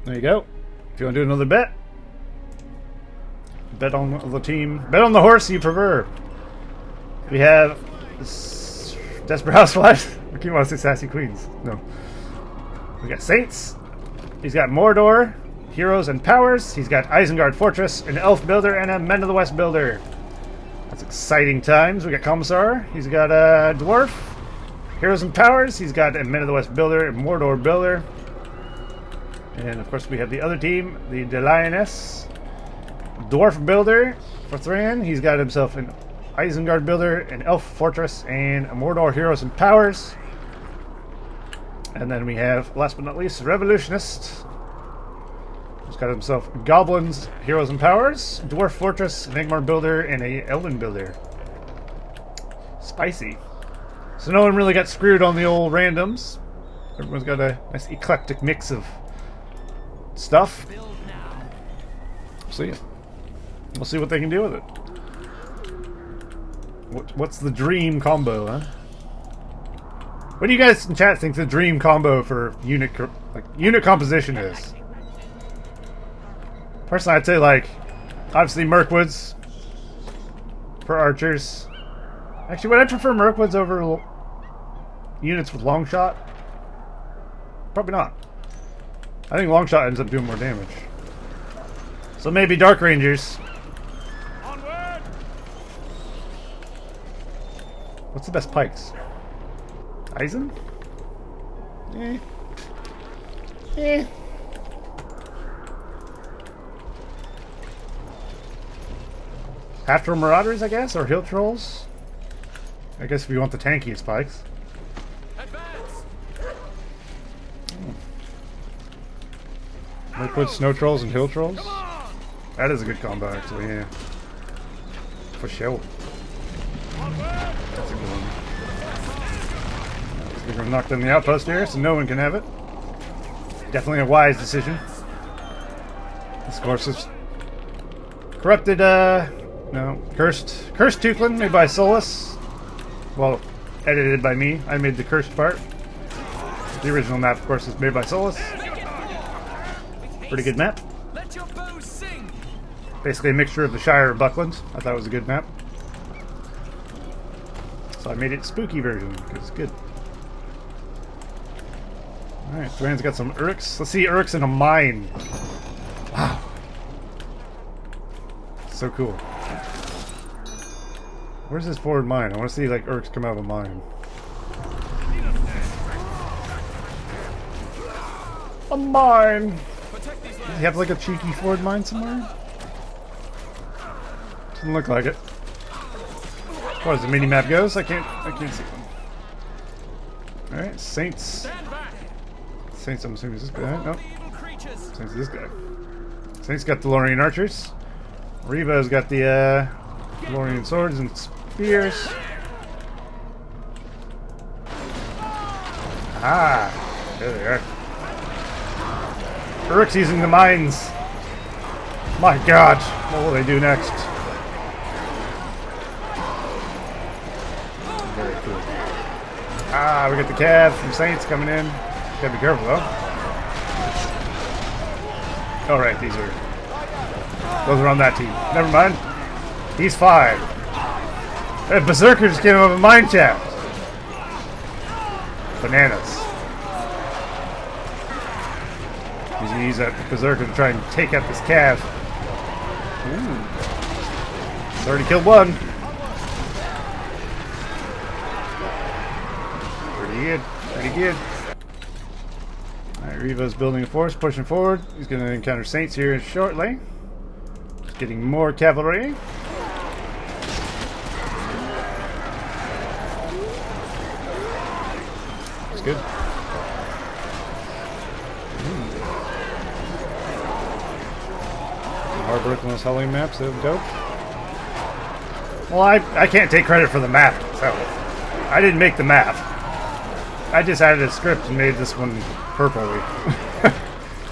There you go. If you want to do another bet, bet on the team. Bet on the horse you prefer. We have Desperate Housewives. I keep wanting to say Sassy Queens. No. We got Saints. He's got Mordor, Heroes and Powers. He's got Isengard Fortress, an Elf Builder, and a Men of the West Builder. That's exciting times. We got Commissar. He's got a Dwarf, Heroes and Powers. He's got a Men of the West Builder, a Mordor Builder. And of course we have the other team, the Lioness. Dwarf Builder for Thran. He's got himself an Isengard Builder, an Elf Fortress, and a Mordor Heroes and Powers. And then we have, last but not least, Revolutionist. He's got himself Goblins, Heroes and Powers, Dwarf Fortress, an Angmar Builder, and a Elven Builder. Spicy. So no one really got screwed on the old randoms. Everyone's got a nice eclectic mix of stuff. See, we'll see what they can do with it. What's the dream combo, huh? What do you guys in chat think the dream combo for unit composition is? Personally, I'd say like obviously Mirkwoods for archers. Actually, would I prefer Mirkwoods over units with long shot? Probably not. I think long shot ends up doing more damage. So maybe Dark Rangers. Onward! What's the best pikes? Eisen? Eh. Eh. Half-Troll Marauders, I guess? Or Hill Trolls? I guess if you want the tankiest pikes. Advance! Mirkwood, Snow Trolls, and Hill Trolls? That is a good combo, actually, yeah. For sure. That's a good one. We're going to knock down the outpost here, so no one can have it. Definitely a wise decision. This course is corrupted, no, Cursed Tuklin, made by Solus. Well, edited by me. I made the cursed part. The original map, of course, is made by Solus. Pretty good map. Let your bows sing! Basically a mixture of the Shire of Buckland. I thought it was a good map. So I made it spooky version, because it's good. Alright, Dwayne's got some Uruks. Let's see Uruks in a mine. Wow. So cool. Where's this forward mine? I want to see like Uruks come out of a mine. A mine! Does he have like a cheeky forward mine somewhere? Doesn't look like it. As far as the mini-map goes, I can't see one. Alright, Saints. Saints, I'm assuming is this guy. Nope. Saints is this guy. Saints got the Lorien Archers. Reva's got the Lorien Swords and Spears. Ah! There they are. Uruk's using the mines. My god, what will they do next? Very cool. Ah, we got the Cav from Saints coming in. Gotta be careful though. Alright, those are on that team. Never mind. He's fine. Berserker just came up with a mine shaft. Bananas. He's gonna use that Berserker to try and take out this Cav. Ooh. He's already killed one. Pretty good. Pretty good. Alright, Reva's building a force, pushing forward. He's gonna encounter Saints here shortly. Just getting more cavalry. That's good. Hard on those Hulling maps, they're dope. Well, I can't take credit for the map, so I didn't make the map. I just added a script and made this one purpley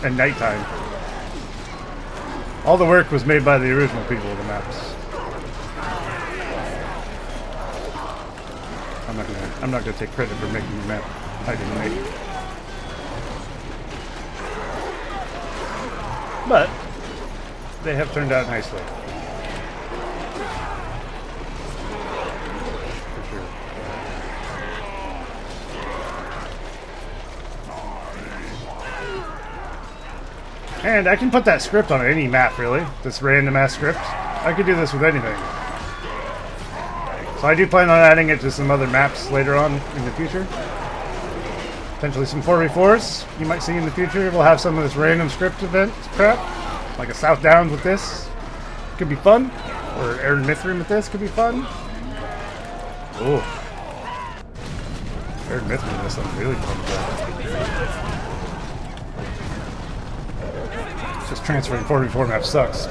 and nighttime. All the work was made by the original people of the maps. I'm not gonna take credit for making the map. I didn't make it. But they have turned out nicely. For sure. And I can put that script on any map, really. This random ass script. I could do this with anything. So I do plan on adding it to some other maps later on in the future. Potentially some 4v4s you might see in the future. We'll have some of this random script event crap. Like a South Downs with this. Could be fun. Or Aaron Mithrin with this could be fun. Ooh. Third myth me this, I'm really bummed out. Just transferring 44 map sucks.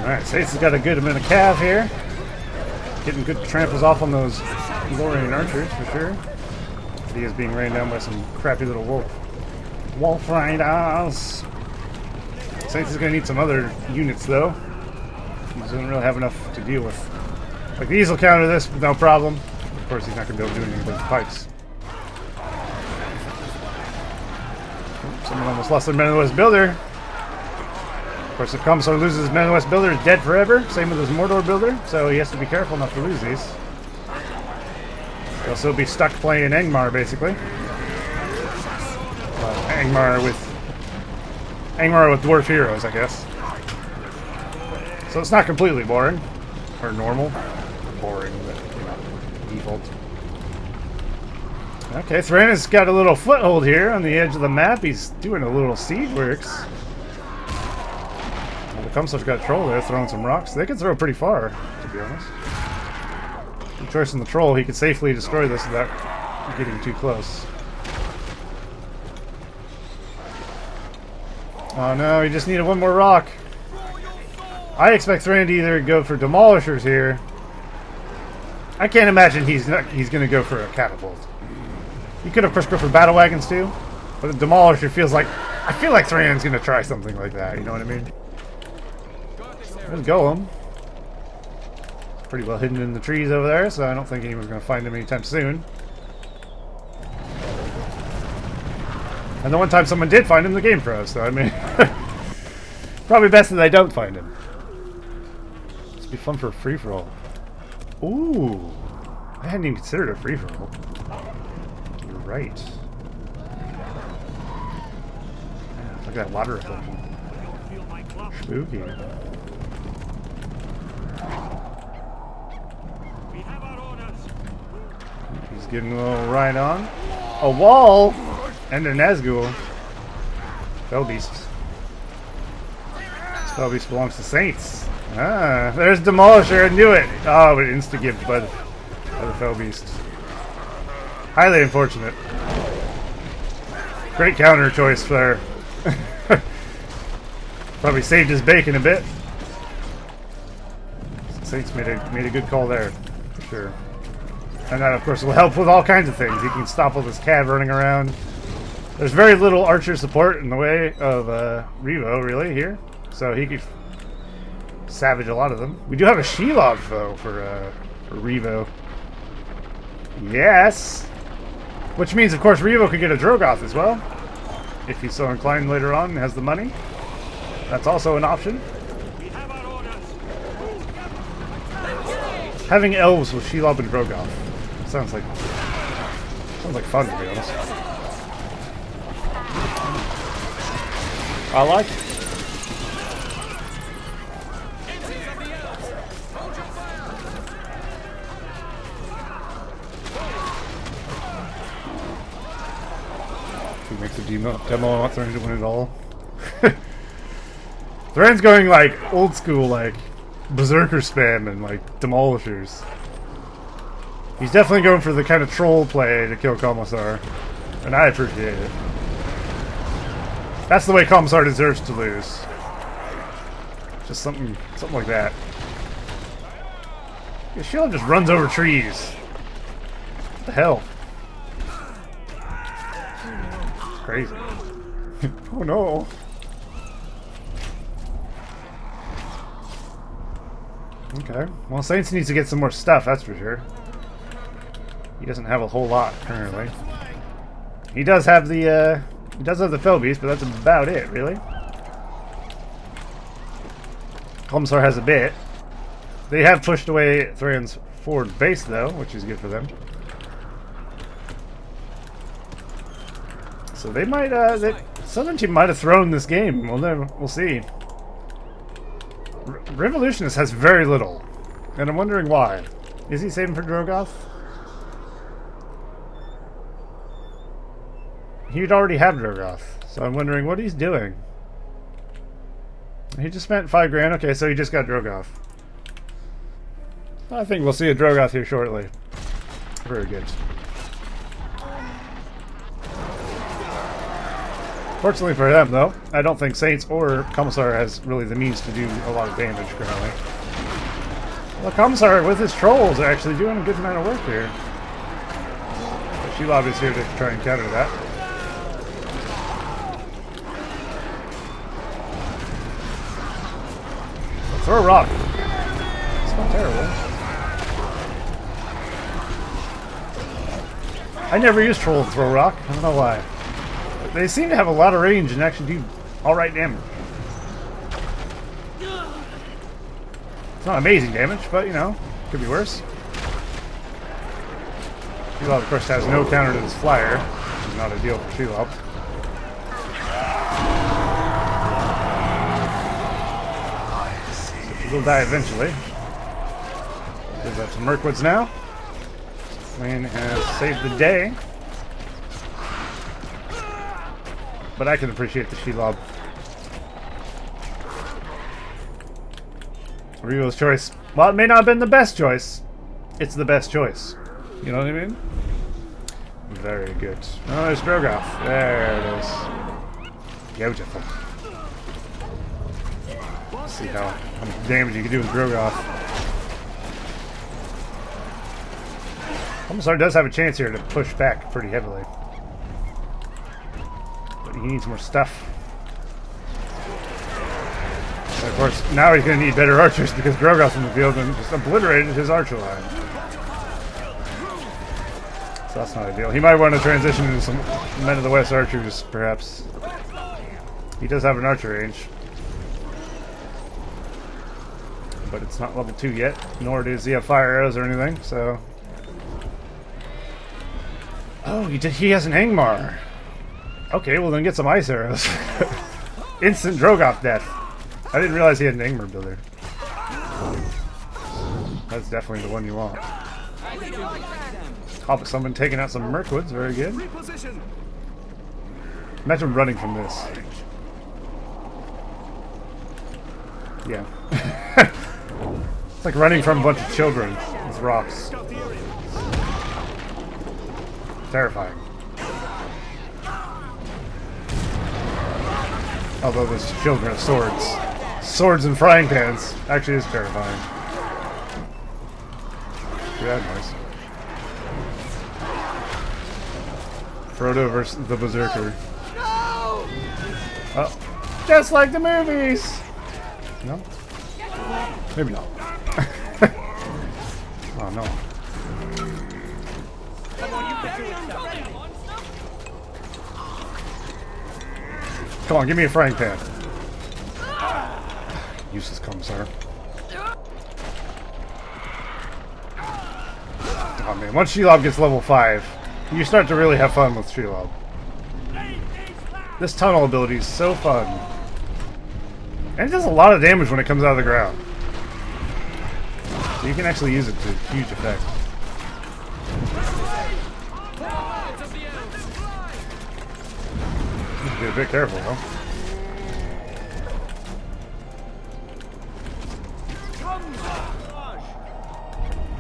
Alright, Sassy has got a good amount of cav here. Getting good tramples off on those Lorian archers for sure. He is being rained down by some crappy little wolf riders. Sassy's gonna need some other units though. He doesn't really have enough to deal with. Like these will counter this with no problem. Of course he's not gonna be able to do anything with the pikes. Someone almost lost their Men of the West builder. Of course if Commissar loses his Men of the West builder, he's dead forever. Same with his Mordor builder, so he has to be careful not to lose these. He'll still be stuck playing Angmar basically. Angmar with dwarf heroes, I guess. So it's not completely boring. Or normal. Boring, but you know, default. Okay, Thran's got a little foothold here on the edge of the map. He's doing a little siege works. Well, the Commissar's got a troll there throwing some rocks. They can throw pretty far, to be honest. Good choice on the troll. He could safely destroy this without getting too close. Oh no, he just needed one more rock. I expect Thran to either go for demolishers here. I can't imagine he's going to go for a catapult. He could of course go for battle wagons too, but a demolisher feels like I feel like Thran's going to try something like that. You know what I mean? There's Golem. Pretty well hidden in the trees over there, so I don't think anyone's going to find him anytime soon. And the one time someone did find him, the game froze, so I mean... probably best that they don't find him. This would be fun for a free-for-all. Ooh! I hadn't even considered a free-for-all. You're right. Yeah, look at that water reflection. Spooky. He's getting a little right on. A wall! Ender Nazgul. Fellbeast. This Fellbeast belongs to Saints. Ah, there's Demolisher. I knew it. Oh, but insta-gibbed by the Fellbeast. Highly unfortunate. Great counter choice there. Probably saved his bacon a bit. Saints made a good call there, for sure. And that, of course, will help with all kinds of things. He can stop all this cav running around. There's very little archer support in the way of Revo, really, here. So he could savage a lot of them. We do have a Shelob, though, for Revo. Yes! Which means, of course, Revo could get a Drogoth as well. If he's so inclined later on and has the money. That's also an option. Having elves with Shelob and Drogoth. Sounds like fun, to be honest. I like it. He makes a demo. I want Thran to win it all. Thran's going like old school, like berserker spam and like demolishers. He's definitely going for the kind of troll play to kill Commissar, and I appreciate it. That's the way Commissar deserves to lose. Just something like that. Yeah, Shelob just runs over trees. What the hell? It's crazy. Oh no. Okay. Well, Saints needs to get some more stuff, that's for sure. He doesn't have a whole lot currently. He does have the Fellbeast, but that's about it, really. Commissar has a bit. They have pushed away Thran's forward base, though, which is good for them. So they might, Southern team might have thrown this game. We'll see. Revolutionist has very little, and I'm wondering why. Is he saving for Drogoth? He'd already have Drogoth, so I'm wondering what he's doing. He just spent $5 grand. Okay, so he just got Drogoth. I think we'll see a Drogoth here shortly. Very good. Fortunately for them, though, I don't think Saints or Commissar has really the means to do a lot of damage currently. Well, Commissar, with his trolls, are actually doing a good amount of work here. But Shelob is here to try and counter that. So throw a rock. It's not terrible. I never use troll to throw rock. I don't know why. They seem to have a lot of range and actually do alright damage. It's not amazing damage, but you know, could be worse. Shelob, of course, has no counter to this flyer, which is not ideal for Shelob. So he'll die eventually. Gives up some Mirkwoods now. Flynn has saved the day. But I can appreciate the Shelob. Rio's choice. While it may not have been the best choice, it's the best choice. You know what I mean? Very good. Oh, there's Drogoth. There it is. Beautiful. Let's see how much damage you can do with Drogoth. Commissar does have a chance here to push back pretty heavily. But he needs more stuff. And of course, now he's going to need better archers because Drogoth's in the field and just obliterated his archer line. So that's not ideal. He might want to transition into some Men of the West archers, perhaps. He does have an archer range. But it's not level 2 yet, nor does he have fire arrows or anything, so... Oh, he has an Angmar. Okay, well then get some ice arrows. Instant Drogoth death. I didn't realize he had an Angmar builder. That's definitely the one you want. Hobbit Summon taking out some Mirkwoods, very good. Imagine running from this. Yeah. It's like running from a bunch of children with rocks. Terrifying. Although those children have swords. Swords and frying pans. Actually is terrifying. Yeah, nice. Frodo versus the Berserker. No! Oh. Just like the movies! No? Maybe not. Oh no. Come on, give me a frying pan. Useless Commissar. Oh man, once Shelob gets level 5, you start to really have fun with Shelob. This tunnel ability is so fun. And it does a lot of damage when it comes out of the ground. So you can actually use it to huge effect. You have to be a bit careful, though.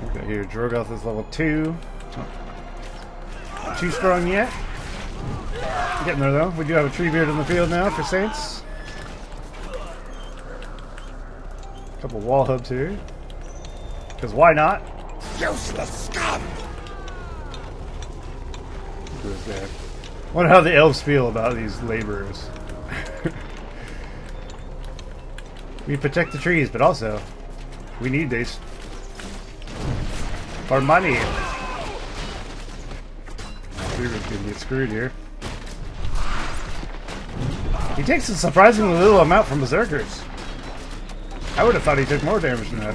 Okay, here, Drogoth is level 2. Not too strong yet. Getting there, though. We do have a Treebeard in the field now for Saints. A couple wall hubs here. Because why not? Useless scum! Who's there? Wonder how the elves feel about these laborers. We protect the trees, but also we need these for money. Treebeard's gonna get screwed here. He takes a surprisingly little amount from Berserkers. I would have thought he took more damage than that.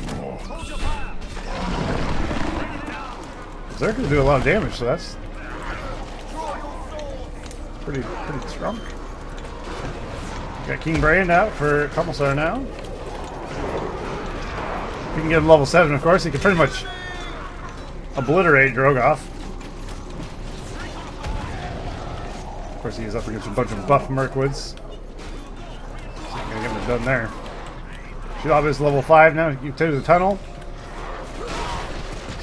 Berserkers do a lot of damage, so that's pretty strong. Got King Brand out for Commissar now. If you can get him level 7, of course, he can pretty much obliterate Drogoth. Of course, he is up against a bunch of buff Mirkwoods. Not gonna get him done there. Shelob is level 5 now. You to the tunnel.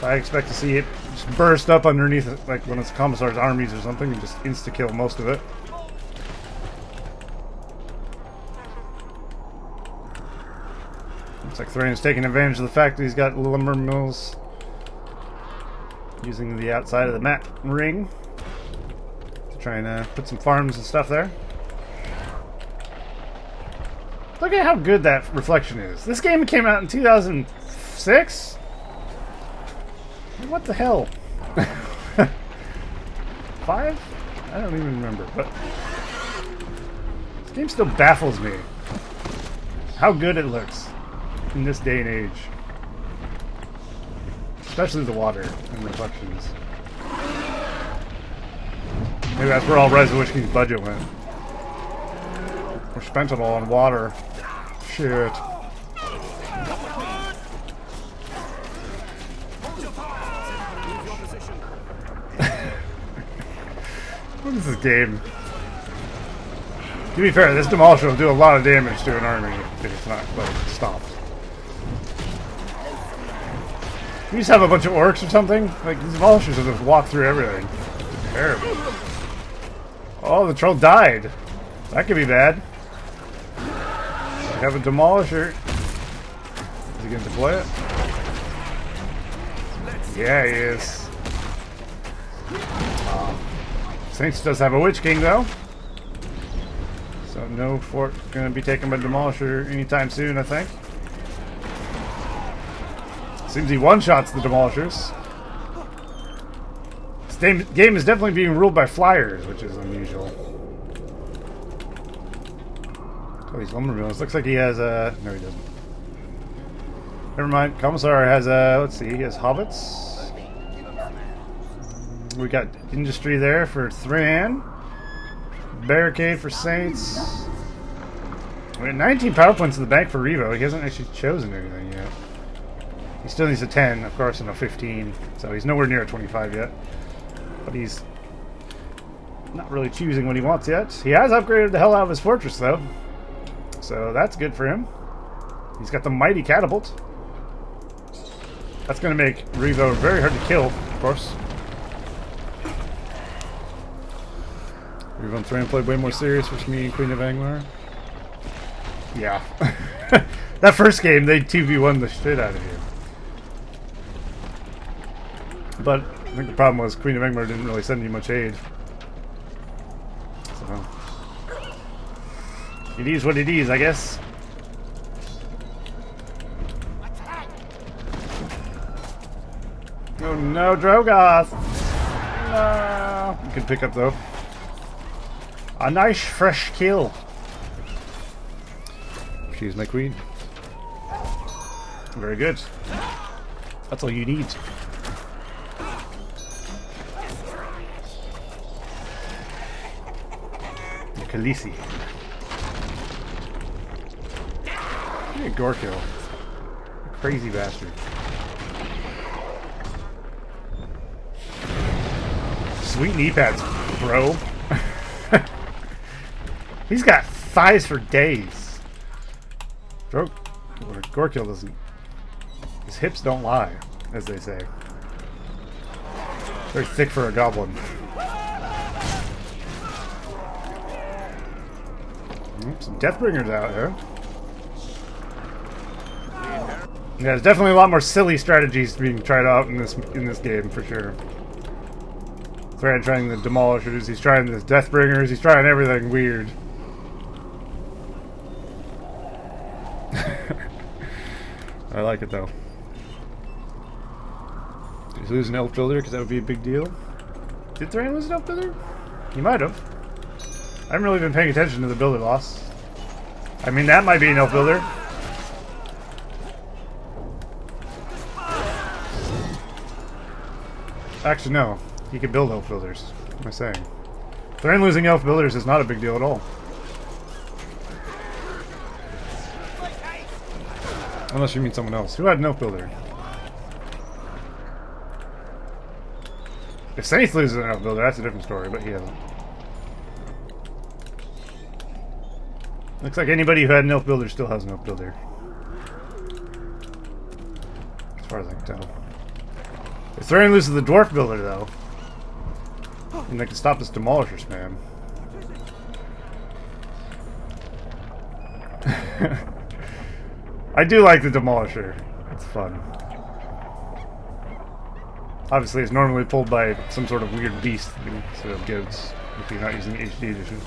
So I expect to see it just burst up underneath it, like one of the Commissar's armies or something, and just insta-kill most of it. Looks like Thrain is taking advantage of the fact that he's got lumber mills using the outside of the map ring to try and put some farms and stuff there. Look at how good that reflection is. This game came out in 2006? What the hell? 5? I don't even remember, but this game still baffles me. How good it looks in this day and age. Especially the water and reflections. Maybe that's where all RotWK's budget went. We spent it all on water. Shit. What is this game? To be fair, this demolisher will do a lot of damage to an army if it's not like stopped. You just have a bunch of orcs or something? Like, these demolishers will just walk through everything. It's terrible. Oh, the troll died. That could be bad. We have a demolisher. Is he going to deploy it? Yeah, he is. Saints does have a Witch King, though. So no fort going to be taken by demolisher anytime soon, I think. Seems he one-shots the demolishers. This game is definitely being ruled by flyers, which is unusual. Oh, these lumber mills. Looks like he has a... No, he doesn't. Never mind. Commissar has a... Let's see. He has hobbits. We got industry there for Thran. Barricade for Saints. We have 19 power points in the bank for Revo. He hasn't actually chosen anything yet. He still needs a 10, of course, and a 15. So he's nowhere near a 25 yet. But he's not really choosing what he wants yet. He has upgraded the hell out of his fortress, though. So that's good for him. He's got the mighty catapult. That's going to make Revo very hard to kill, of course. Revo and Thran played way more serious with me and Queen of Angmar. Yeah. That first game, they 2v1 the shit out of you. But I think the problem was Queen of Angmar didn't really send you much aid. So it is what it is, I guess. Oh no, Drogoth! No! You can pick up though. A nice fresh kill. She's my queen. Very good. That's all you need. Khaleesi. Hey, Gorkill. Crazy bastard. Sweet knee pads, bro. He's got thighs for days. Gorkill doesn't. His hips don't lie, as they say. Very thick for a goblin. Some Deathbringers out here. Yeah, there's definitely a lot more silly strategies being tried out in this game for sure. Thran trying the demolishers, he's trying the Deathbringers, he's trying everything weird. I like it though. Did he lose an elf builder? Because that would be a big deal. Did Thran lose an elf builder? He might have. I haven't really been paying attention to the builder loss. I mean, that might be an elf builder. Actually, no. He could build elf builders. What am I saying? Thran losing elf builders is not a big deal at all. Unless you mean someone else. Who had an elf builder? If Saints loses an elf builder, that's a different story, but he hasn't. Looks like anybody who had an elf builder still has an elf builder. As far as I can tell. If Thrain loses the dwarf builder, though, and they can stop this demolisher spam. I do like the demolisher. It's fun. Obviously, it's normally pulled by some sort of weird beast instead of goats if you're not using the HD edition.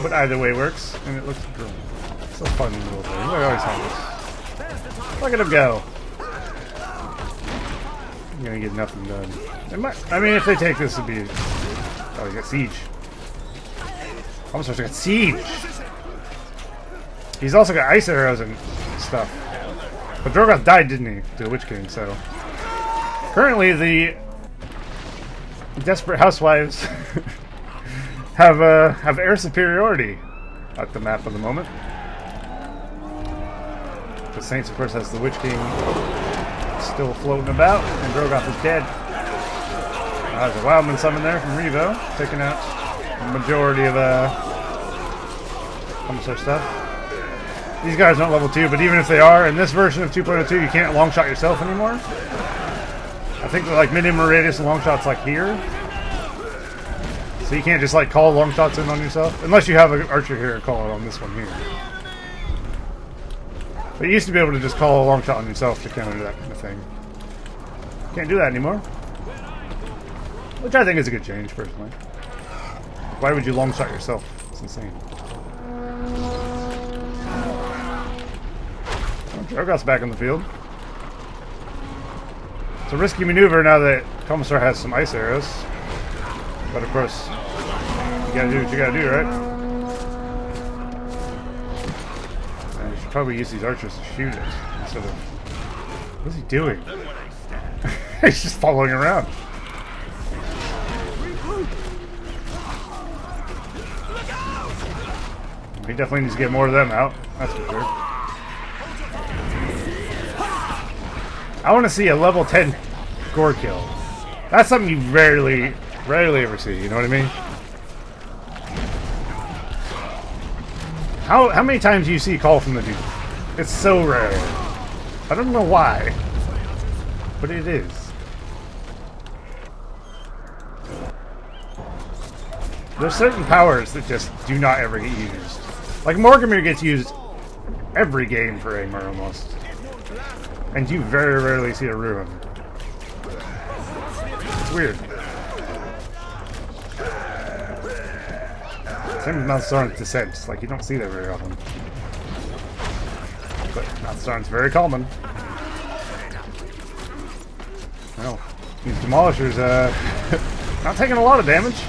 But either way works, and it looks good. It's a fun little thing. I always have this. Look at him go. I'm gonna get nothing done. I mean, if they take this, it'd be. Oh, you got siege. Almost got siege. He's also got ice arrows and stuff. But Drogoth died, didn't he, to the Witch King? So currently, the desperate housewives have air superiority at the map at the moment. The Saints, of course, has the Witch King still floating about, and Drogoth is dead. There's a Wildman summon there from Revo, taking out the majority of Commissar stuff. These guys aren't level 2, but even if they are, in this version of 2.02, you can't long shot yourself anymore. I think that like minimum radius long shots like here. So you can't just like call long shots in on yourself, unless you have an archer here and call it on this one here. But you used to be able to just call a long shot on yourself to counter that kind of thing. Can't do that anymore. Which I think is a good change, personally. Why would you long shot yourself? It's insane. Drogoth's back on the field. It's a risky maneuver now that Commissar has some ice arrows. But of course, you gotta do what you gotta do, right? And you should probably use these archers to shoot it instead of... What's he doing? He's just following around. He definitely needs to get more of them out, that's for sure. I want to see a level 10 gore kill. That's something you rarely ever see, you know what I mean? How many times do you see call from the dude? It's so rare. I don't know why, but it is. There's certain powers that just do not ever get used. Like Morgamir gets used every game for Angmar almost. And you very rarely see a ruin. It's weird. Same with Mount Starn's Descent. Like, you don't see that very often. But Mount Starn's very common. Well, these Demolishers, not taking a lot of damage.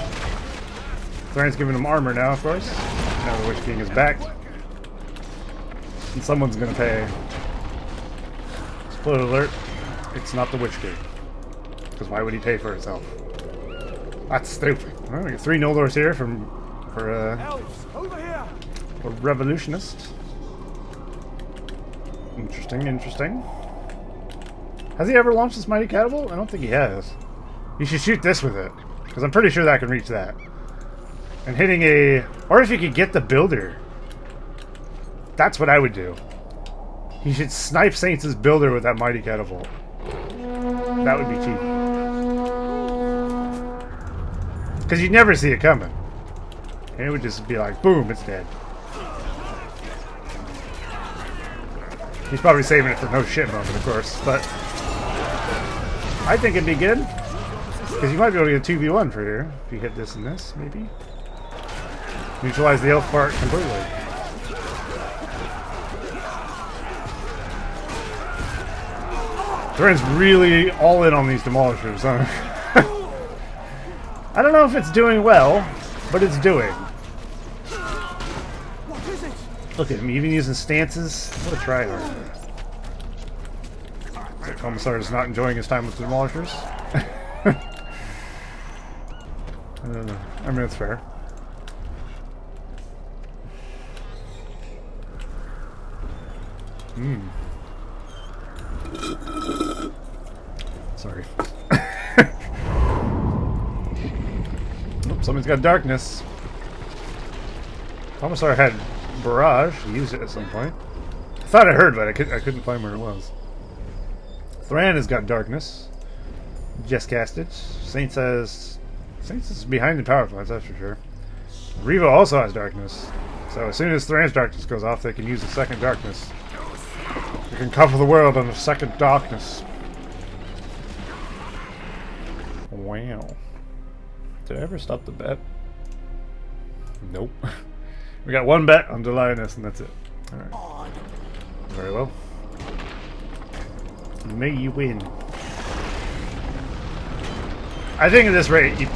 Thrain's giving them armor now, of course. Now the Witch King is back. And someone's gonna pay. Spoiler alert, it's not the Witch King. Because why would he pay for himself? That's stupid. Well, we got 3 Noldors here for Revolutionist. Interesting, interesting. Has he ever launched this Mighty Catapult? I don't think he has. You should shoot this with it. Because I'm pretty sure that can reach that. And hitting a... Or if you could get the builder. That's what I would do. You should snipe Saints' builder with that Mighty Catapult. That would be cheap. Because you'd never see it coming. And it would just be like, boom, it's dead. He's probably saving it for no shit moment, of course. But I think it'd be good. Because you might be able to get a 2v1 for here. If you hit this and this, maybe. Neutralize the elf part completely. Thrain's really all in on these Demolishers, huh? I don't know if it's doing well, but it's doing. Look at him, even using stances. What a tryhard. So Commissar is not enjoying his time with the Demolishers. I mean, it's fair. Sorry. Nope, somebody's got darkness. Commissar had barrage. He used it at some point. I thought I heard, but I couldn't find where it was. Thran has got darkness. Just cast it. Saints is behind the power plants, that's for sure. Revo also has darkness. So as soon as Thran's darkness goes off, they can use the second darkness. They can cover the world on the second darkness. Wow. Did I ever stop the bet? Nope. We got one bet on the Lioness and that's it. Alright. Very well. May you win. I think at this rate,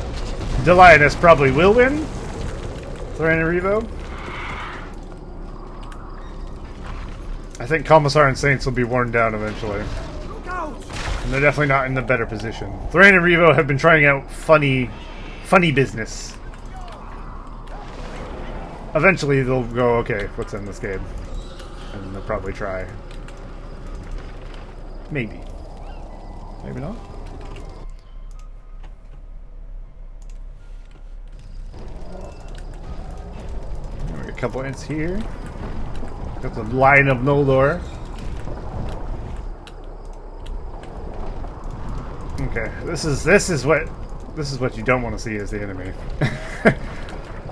the Lioness probably will win. Thran and Revo. I think Commissar and Saints will be worn down eventually. And they're definitely not in the better position. Thran and Revo have been trying out funny business. Eventually they'll go, okay, what's in this game? And they'll probably try. Maybe. Maybe not. A couple ants here. Got the Lion of Noldor. Okay, this is what you don't want to see as the enemy.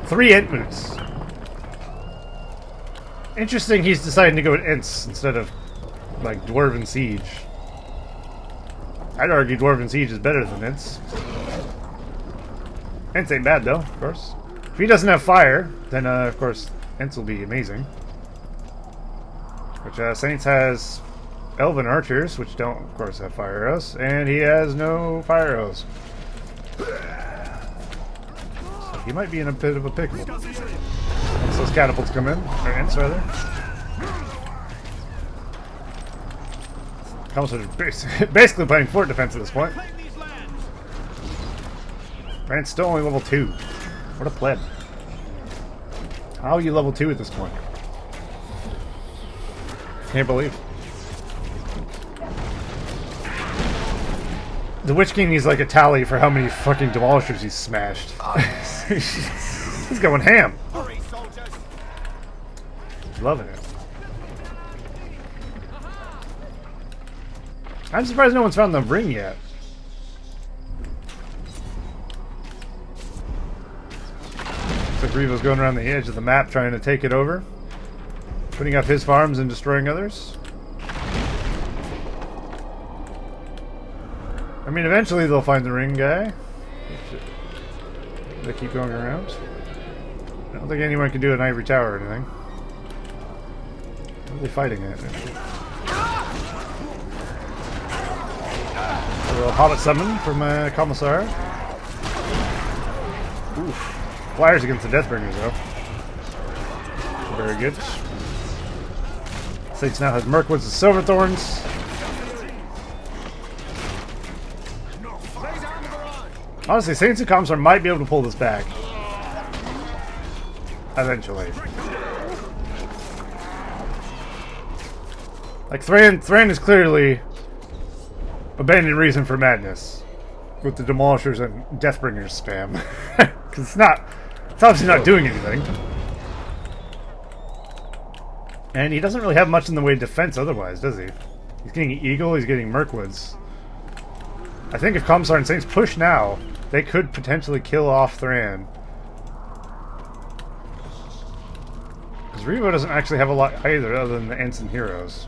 3 Entmoots. Interesting, he's deciding to go with Ents instead of like Dwarven Siege. I'd argue Dwarven Siege is better than Ents. Ents ain't bad though, of course. If he doesn't have fire, then of course Ents will be amazing. Which Saints has Elven Archers, which don't of course have fire arrows, and he has no fire arrows. So he might be in a bit of a pickle. Once those catapults come in, or Ents rather. Basically playing fort defense at this point. Rand's still only level 2. What a pleb. How are you level 2 at this point? Can't believe. The Witch King needs like a tally for how many fucking demolishers he's smashed. He's going ham. Loving it. I'm surprised no one's found the ring yet. Looks like Revo's going around the edge of the map trying to take it over. Putting up his farms and destroying others. I mean, eventually they'll find the ring guy. They keep going around. I don't think anyone can do an ivory tower or anything. What are they fighting at? A little Hobbit summon from Commissar. Oof. Flyers against the Deathbringers, though. Very good. Saints now has Mirkwoods and Silverthorns. Honestly, Saints and Commissar might be able to pull this back. Eventually. Like, Thran is clearly abandoned reason for madness. With the Demolishers and Deathbringers spam. Because it's obviously not doing anything. And he doesn't really have much in the way of defense otherwise, does he? He's getting Eagle, he's getting Mirkwoods. I think if Commissar and Saints push now, they could potentially kill off Thran. Because Revo doesn't actually have a lot either, other than the Ents and Heroes.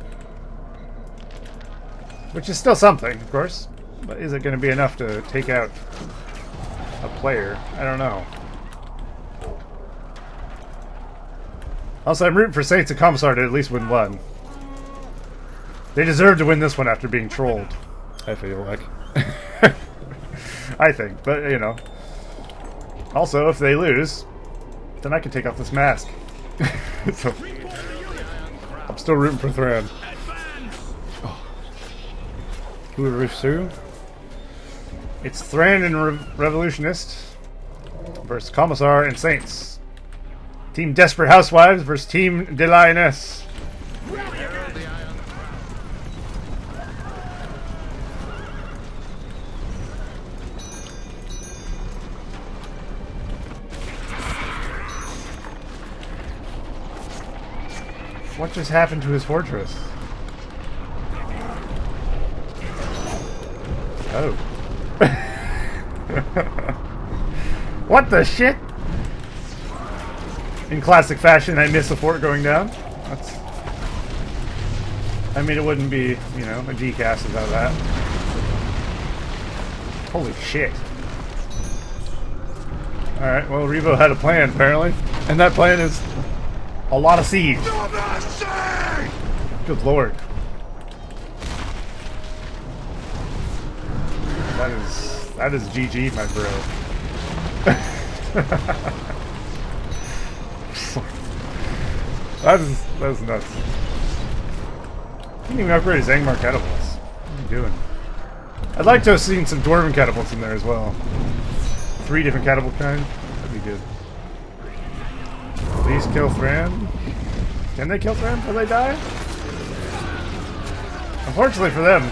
Which is still something, of course. But is it going to be enough to take out a player? I don't know. Also, I'm rooting for Saints and Commissar to at least win one. They deserve to win this one after being trolled, I feel like. I think, but you know. Also, if they lose, then I can take off this mask. So, I'm still rooting for Thran. Oh. Who will pursue? It's Thran and Revolutionist versus Commissar and Saints. Team Desperate Housewives versus Team de Lioness. What just happened to his fortress? Oh. What the shit? In classic fashion, I miss a fort going down. That's... I mean, it wouldn't be, you know, a decast without that. Holy shit. Alright, well, Revo had a plan, apparently. And that plan is a lot of siege. Good lord. That is GG, my bro. That's nuts. He didn't even upgrade his Angmar catapults. What are you doing? I'd like to have seen some Dwarven catapults in there as well. 3 different catapult kinds. That'd be good. Please kill Thran. Can they kill Thran before they die? Unfortunately for them,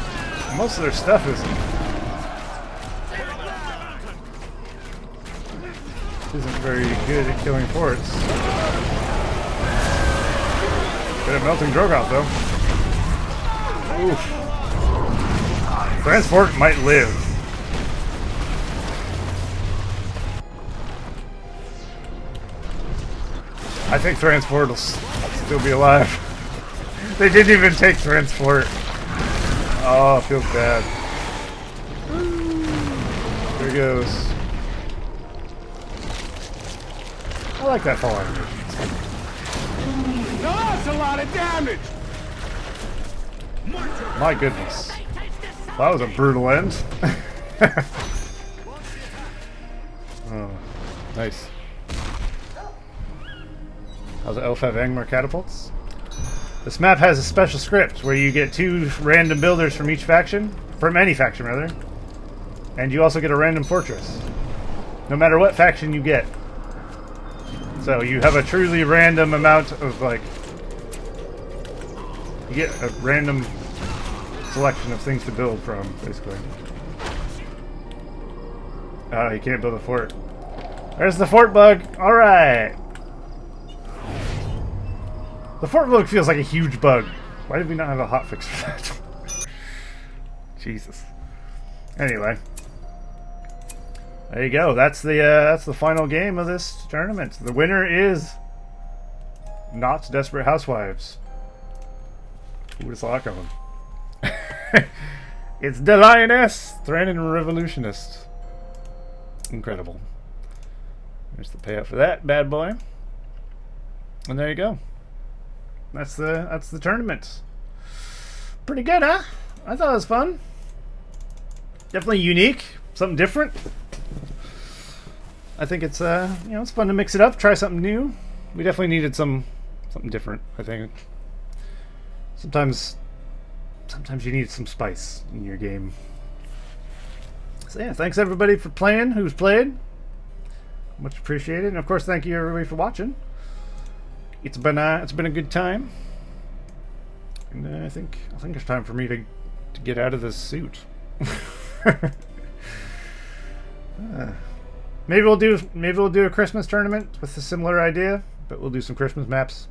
most of their stuff isn't very good at killing forts. Bit of melting Drogoth though. Oof. Thran's fort might live. I think Thran's fort will still be alive. They didn't even take Thran's fort. Oh, it feels bad. There he goes. I like that fall animation. Now that's a lot of damage! My goodness. That was a brutal end. Oh, nice. How's the elf have Angmar catapults? This map has a special script where you get 2 random builders from each faction. From any faction, rather. And you also get a random fortress. No matter what faction you get. So you have a truly random amount of, like... You get a random selection of things to build from, basically. Oh, you can't build a fort. There's the fort bug! Alright! The fort bug feels like a huge bug. Why did we not have a hotfix for that? Jesus. Anyway. There you go. That's the final game of this tournament. The winner is not Desperate Housewives. Who would have saw it coming? It's the Lioness, Thran and Revolutionist. Incredible. There's the payout for that bad boy. And there you go. That's the tournament. Pretty good, huh? I thought it was fun. Definitely unique, something different. I think it's you know, it's fun to mix it up, try something new. We definitely needed something different, I think. Sometimes you need some spice in your game. So yeah, thanks everybody for playing, who's played. Much appreciated. And of course, thank you everybody for watching. It's been a good time. And I think it's time for me to get out of this suit. Maybe we'll do a Christmas tournament with a similar idea, but we'll do some Christmas maps.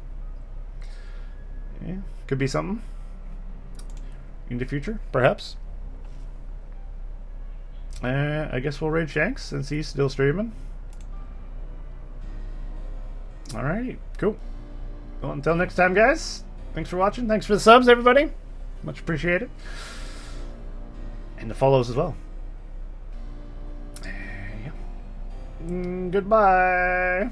Yeah, could be something in the future, perhaps. I guess we'll raid Shanks since he's still streaming. Alrighty, cool. Well, until next time, guys. Thanks for watching. Thanks for the subs, everybody. Much appreciated. And the follows as well. Yeah. Goodbye.